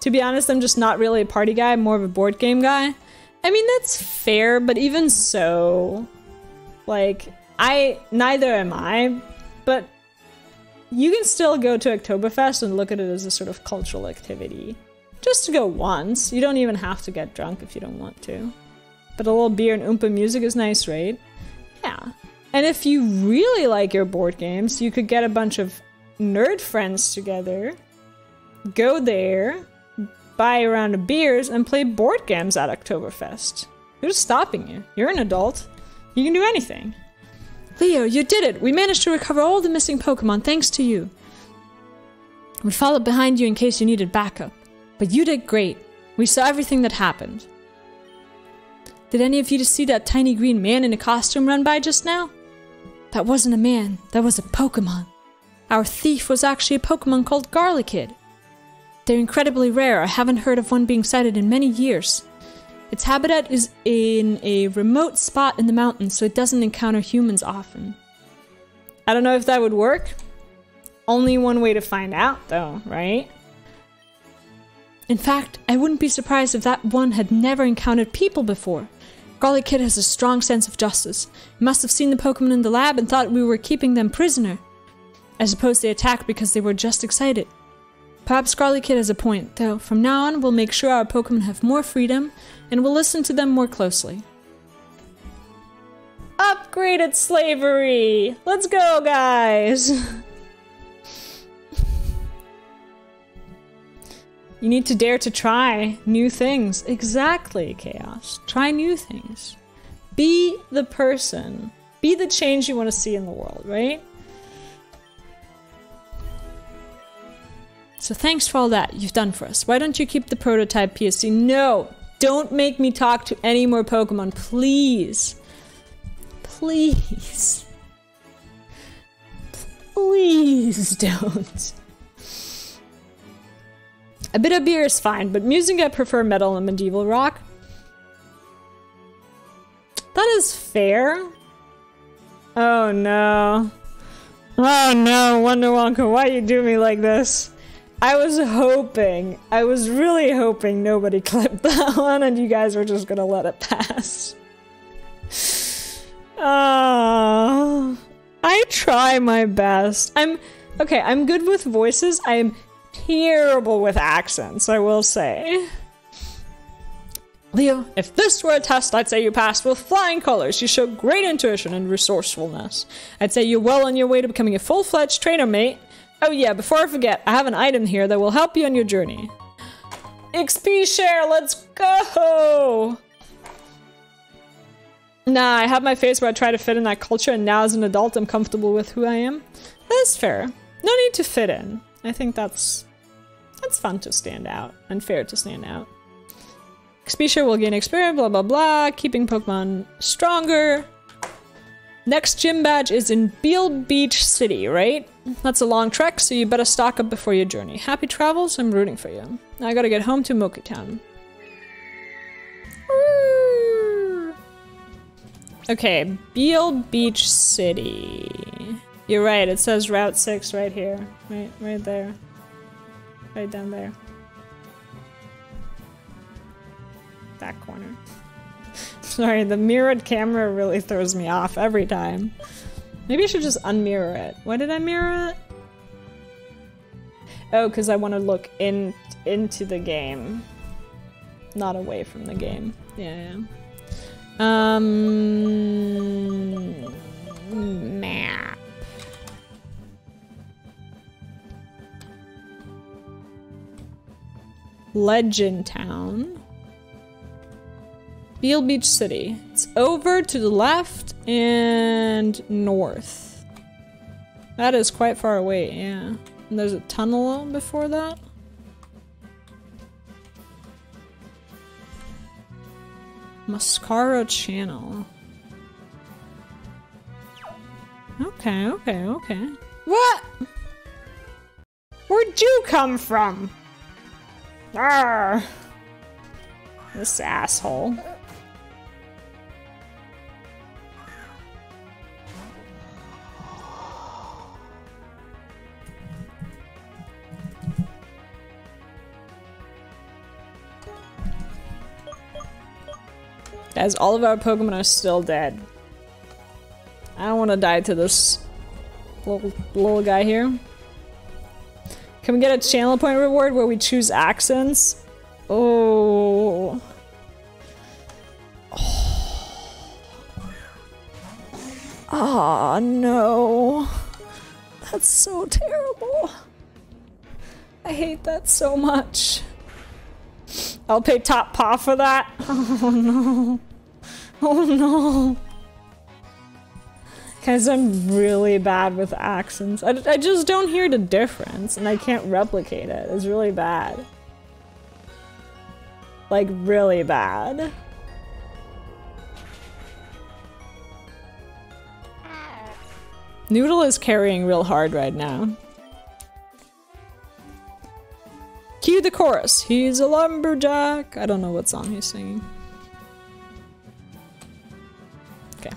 To be honest, I'm just not really a party guy, I'm more of a board game guy. I mean, that's fair, but even so, like, neither am I, but you can still go to Oktoberfest and look at it as a sort of cultural activity. Just to go once. You don't even have to get drunk if you don't want to. But a little beer and Oompa music is nice, right? Yeah. And if you really like your board games, you could get a bunch of nerd friends together, go there, buy a round of beers, and play board games at Oktoberfest. Who's stopping you? You're an adult. You can do anything. Leo, you did it! We managed to recover all the missing Pokemon thanks to you. We followed behind you in case you needed backup. But you did great. We saw everything that happened. Did any of you see that tiny green man in a costume run by just now? That wasn't a man. That was a Pokemon. Our thief was actually a Pokemon called Garlickid. They're incredibly rare. I haven't heard of one being sighted in many years. Its habitat is in a remote spot in the mountains, so it doesn't encounter humans often. I don't know if that would work. Only one way to find out, though, right? In fact, I wouldn't be surprised if that one had never encountered people before. Garlickid has a strong sense of justice. He must have seen the Pokemon in the lab and thought we were keeping them prisoner. I suppose they attacked because they were just excited. Perhaps Garlickid has a point, though from now on we'll make sure our Pokemon have more freedom and we'll listen to them more closely. Upgraded slavery! Let's go, guys! You need to dare to try new things. Exactly, Chaos. Try new things. Be the person. Be the change you want to see in the world, right? So thanks for all that you've done for us. Why don't you keep the prototype PSC? No! Don't make me talk to any more Pokemon, please. Please. Please don't. A bit of beer is fine, but music I prefer metal and medieval rock. That is fair. Oh no. Oh no, Wonder Wonka, why you do me like this? I was really hoping nobody clipped that one and you guys were just gonna let it pass. Oh, I try my best. I'm good with voices. I am terrible with accents, I will say. Leo, if this were a test, I'd say you passed with flying colors. You show great intuition and resourcefulness. I'd say you're well on your way to becoming a full-fledged trainer, mate. Oh yeah, before I forget, I have an item here that will help you on your journey. XP share, let's go! Nah, I have my phase where I try to fit in that culture, and now as an adult, I'm comfortable with who I am. That's fair. No need to fit in. I think that's fun to stand out, and fair to stand out. XP share will gain experience, blah blah blah, keeping Pokemon stronger. Next gym badge is in Beale Beach City, right? That's a long trek, so you better stock up before your journey. Happy travels, I'm rooting for you. Now I gotta get home to Moki Town. Okay, Beale Beach City. You're right, it says Route 6 right here. Right there. Right down there. That corner. Sorry, the mirrored camera really throws me off every time. Maybe I should just unmirror it. Why did I mirror it? Oh, because I want to look into the game. Not away from the game. Yeah. Map. Legend Town. Beale Beach City. It's over to the left and north. That is quite far away, yeah. And there's a tunnel before that. Mascara Channel. Okay. What? Where'd you come from? Arrgh. This asshole. Guys, all of our Pokemon are still dead. I don't want to die to this little guy here. Can we get a channel point reward where we choose accents? Oh. Oh no. That's so terrible. I hate that so much. I'll pay top paw for that. Oh no. Oh no. Because I'm really bad with accents. I just don't hear the difference and I can't replicate it. It's really bad. Like, really bad. Noodle is carrying real hard right now. Cue the chorus. He's a lumberjack. I don't know what song he's singing. Okay.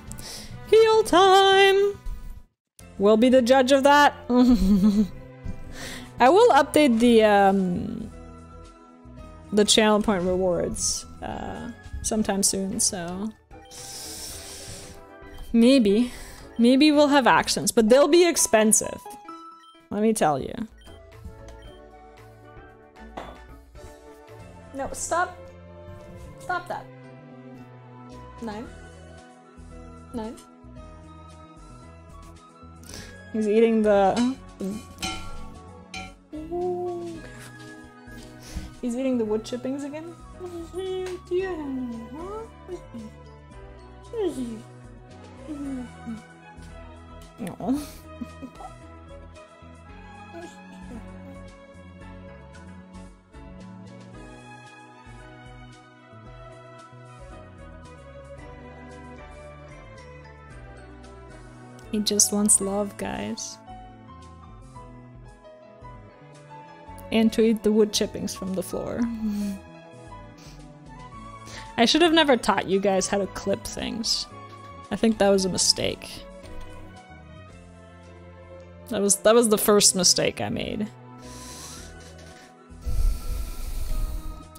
Heal time! We'll be the judge of that. I will update the channel point rewards sometime soon, so maybe we'll have accents, but they'll be expensive. Let me tell you. No, stop. Stop that. 9. 9. He's eating the... He's eating the wood chippings again? No. He just wants love, guys. And to eat the wood chippings from the floor. I should have never taught you guys how to clip things. I think that was a mistake. That was the first mistake I made.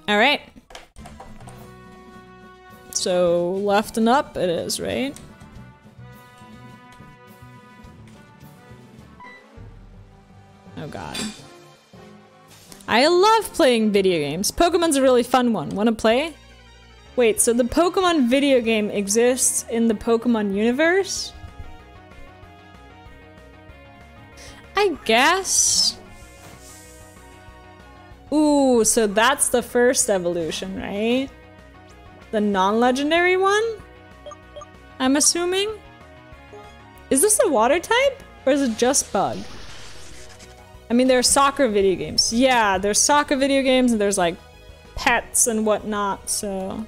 All right. So left and up it is, right? Oh god. I love playing video games. Pokemon's a really fun one. Wanna play? Wait, so the Pokemon video game exists in the Pokemon universe? I guess. Ooh, so that's the first evolution, right? The non-legendary one? I'm assuming? Is this a water type? Or is it just bug? I mean, there are soccer video games. Yeah, there's soccer video games and there's like pets and whatnot, so...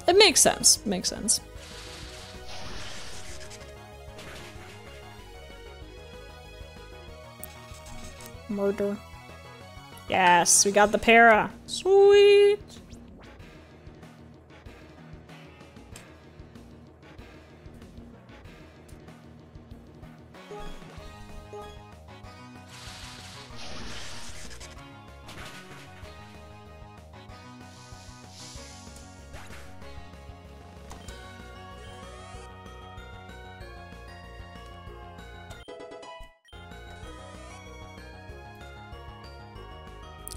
It makes sense. Makes sense. Murder. Yes, we got the para. Sweet.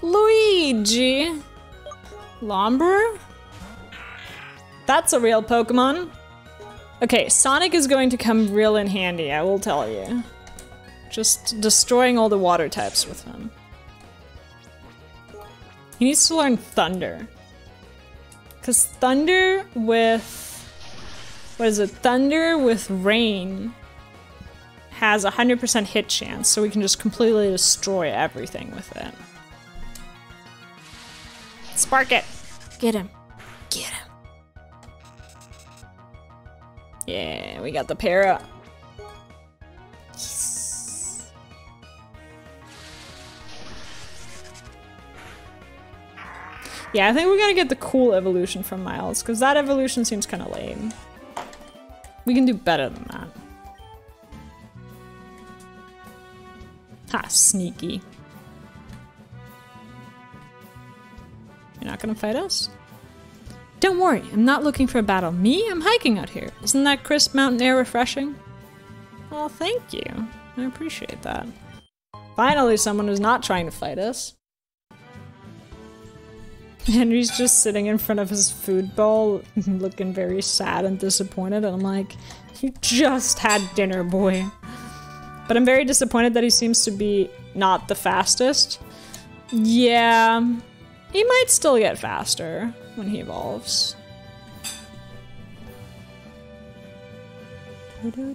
Luigi! Lombre? That's a real Pokemon. Okay, Sonic is going to come real in handy, I will tell you. Just destroying all the water types with him. He needs to learn Thunder. Because Thunder with... What is it? Thunder with Rain has a 100% hit chance, so we can just completely destroy everything with it. Spark it! Get him. Get him. Yeah, we got the para. Yes. Yeah, I think we're gonna get the cool evolution from Miles, because that evolution seems kind of lame. We can do better than that. Ha, sneaky. You're not gonna fight us? Don't worry, I'm not looking for a battle. Me? I'm hiking out here. Isn't that crisp mountain air refreshing? Well, thank you. I appreciate that. Finally, someone who's not trying to fight us. Henry's just sitting in front of his food bowl, looking very sad and disappointed, and I'm like, you just had dinner, boy. But I'm very disappointed that he seems to be not the fastest. Yeah, he might still get faster when he evolves. I'll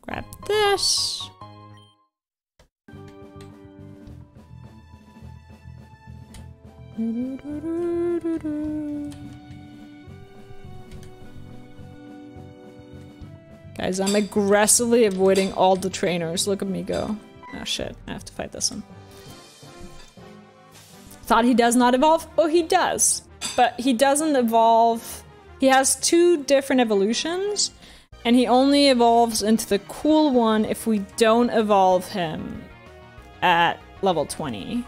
grab this. Guys, I'm aggressively avoiding all the trainers. Look at me go. Oh shit, I have to fight this one. Thought he does not evolve? Oh, he does. But he doesn't evolve. He has 2 different evolutions, and he only evolves into the cool one if we don't evolve him at level 20.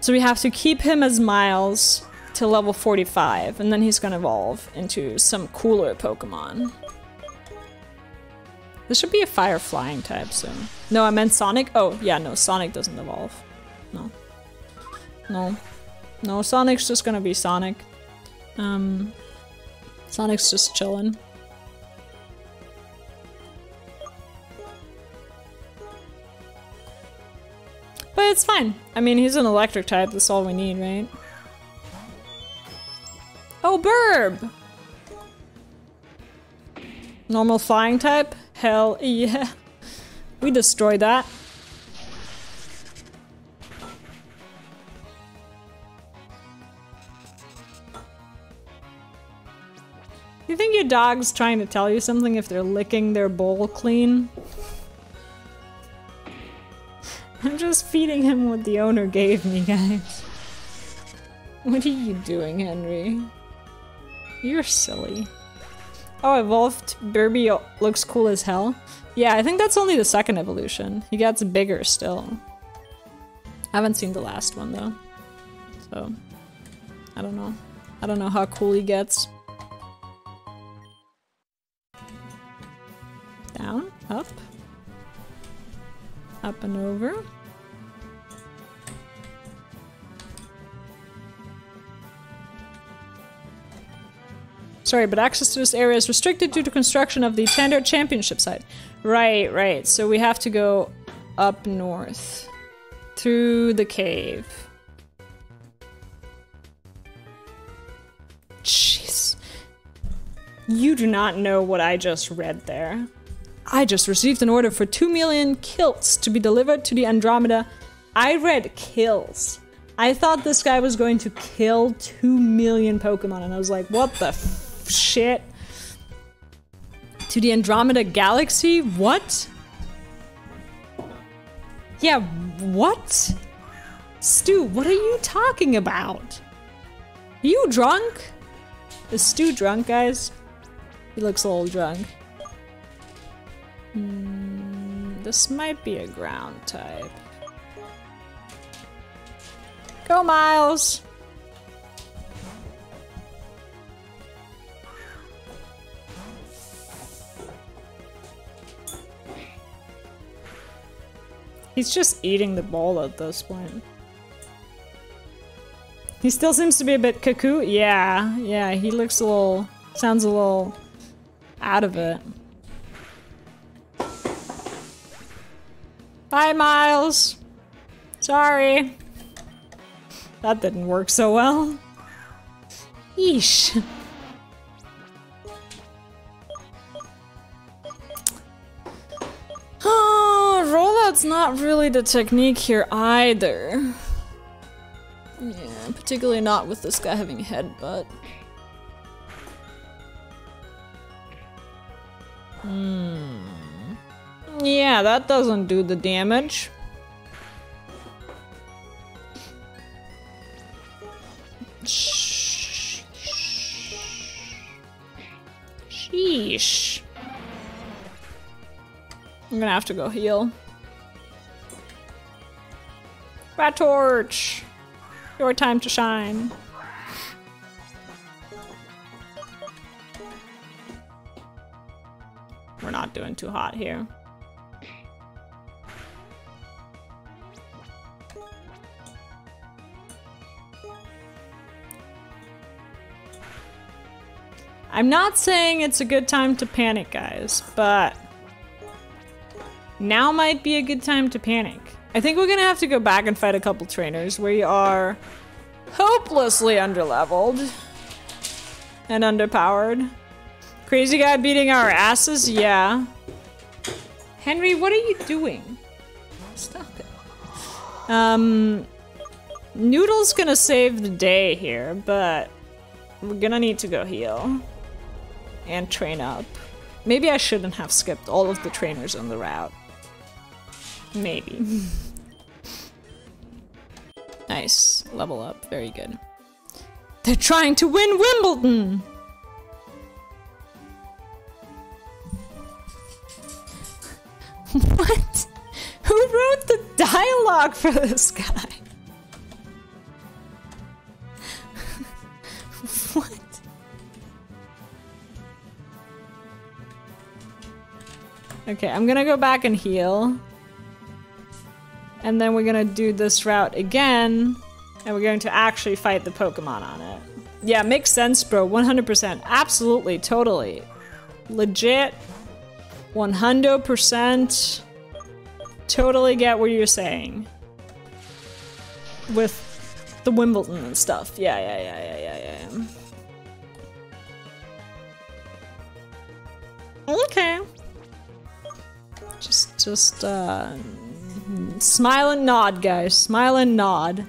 So we have to keep him as Miles till level 45, and then he's gonna evolve into some cooler Pokemon. This should be a fire flying type soon. No, I meant Sonic. Oh, yeah, no, Sonic doesn't evolve. No. No. No, Sonic's just gonna be Sonic. Sonic's just chillin'. But it's fine. I mean, he's an electric type, that's all we need, right? Oh, Burb! Normal flying type? Hell yeah. We destroyed that. You think your dog's trying to tell you something if they're licking their bowl clean? I'm just feeding him what the owner gave me, guys. What are you doing, Henry? You're silly. Oh, evolved Burby looks cool as hell. Yeah, I think that's only the 2nd evolution. He gets bigger still. I haven't seen the last one though. So, I don't know. I don't know how cool he gets. Down, up. Up and over. Sorry, but access to this area is restricted due to construction of the Tandor Championship site. Right, right. So we have to go up north. Through the cave. Jeez. You do not know what I just read there. I just received an order for 2 million kills to be delivered to the Andromeda. I read kills. I thought this guy was going to kill 2 million Pokemon, and I was like, what the shit? To the Andromeda Galaxy? What? Yeah, what? Stu, what are you talking about? Are you drunk? Is Stu drunk, guys? He looks a little drunk. This might be a ground type. Go, Miles! He's just eating the bowl at this point. He still seems to be a bit cuckoo. Yeah, yeah, he looks a little... sounds a little... out of it. Bye, Miles! Sorry. That didn't work so well. Yeesh. Rollout's not really the technique here either. Yeah, particularly not with this guy having headbutt. Yeah, that doesn't do the damage. Sheesh. I'm gonna have to go heal. Rat Torch! Your time to shine. we're not doing too hot here. I'm not saying it's a good time to panic, guys, but now might be a good time to panic. I think we're gonna have to go back and fight a couple trainers. We are hopelessly underleveled and underpowered. Crazy guy beating our asses? Yeah. Henry, what are you doing? Stop it. Noodle's gonna save the day here, but we're gonna need to go heal and train up. Maybe I shouldn't have skipped all of the trainers on the route. Maybe. Nice. Level up. Very good. They're trying to win Wimbledon! What? Who wrote the dialogue for this guy? What? Okay, I'm gonna go back and heal. And then we're gonna do this route again. And we're going to actually fight the Pokemon on it. Yeah, makes sense, bro. 100%. Absolutely, totally. Legit. 100%. Totally get what you're saying. With the Wimbledon and stuff. Yeah. Okay. Just smile and nod, guys. Smile and nod.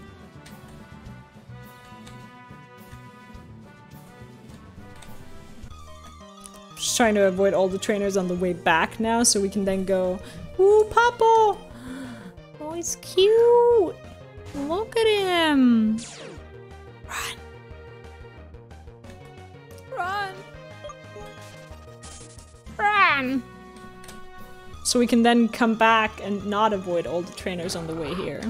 Just trying to avoid all the trainers on the way back now so we can then go, ooh, Papa! Oh, he's cute! Look at him! Run! Run! Run! So we can then come back and not avoid all the trainers on the way here.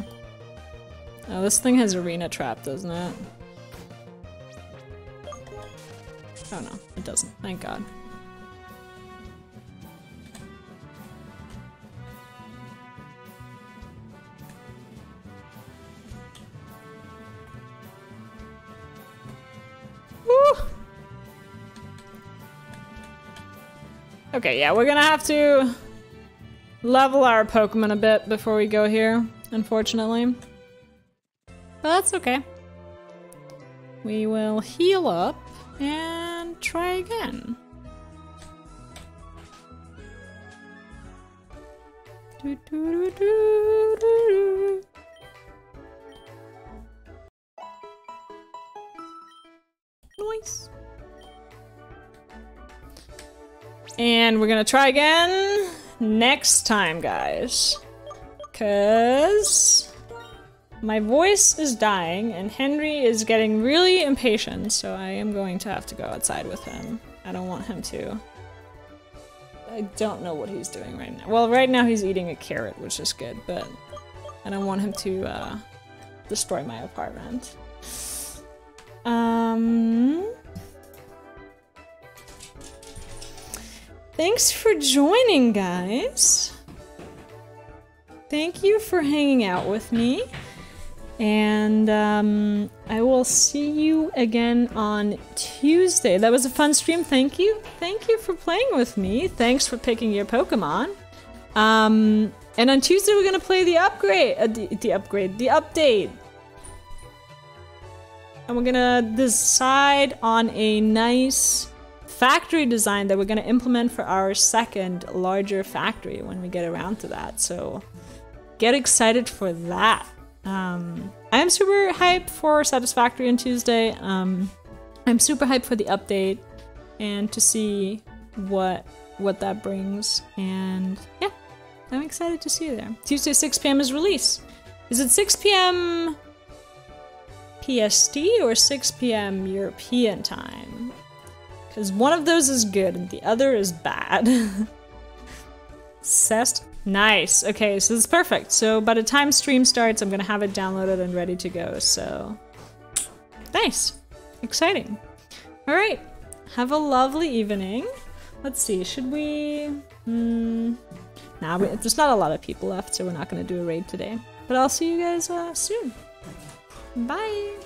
Oh, this thing has arena trap, doesn't it? Oh no, it doesn't. Thank God. Woo! Okay, yeah, we're gonna have to level our Pokemon a bit before we go here, unfortunately. But that's okay. We will heal up and try again. Nice. And we're gonna try again next time, guys. 'Cause my voice is dying and Henry is getting really impatient, so I am going to have to go outside with him. I don't want him to. I don't know what he's doing right now. Well, right now he's eating a carrot, which is good, but I don't want him to destroy my apartment. Thanks for joining, guys. Thank you for hanging out with me. And I will see you again on Tuesday. That was a fun stream. Thank you. Thank you for playing with me. Thanks for picking your Pokemon. And on Tuesday we're gonna play the upgrade, the update. And we're gonna decide on a nice factory design that we're gonna implement for our second larger factory when we get around to that. So get excited for that. I'm super hyped for Satisfactory on Tuesday. I'm super hyped for the update and to see what that brings. And yeah, I'm excited to see you there. Tuesday 6 p.m. is release. Is it 6 p.m. PST or 6 p.m. European time? Because one of those is good and the other is bad. Cest? Nice. Okay, so this is perfect. So by the time stream starts, I'm gonna have it downloaded and ready to go. So nice. Exciting. All right. Have a lovely evening. Let's see, should we... Nah, there's not a lot of people left, so we're not going to do a raid today. But I'll see you guys soon. Bye!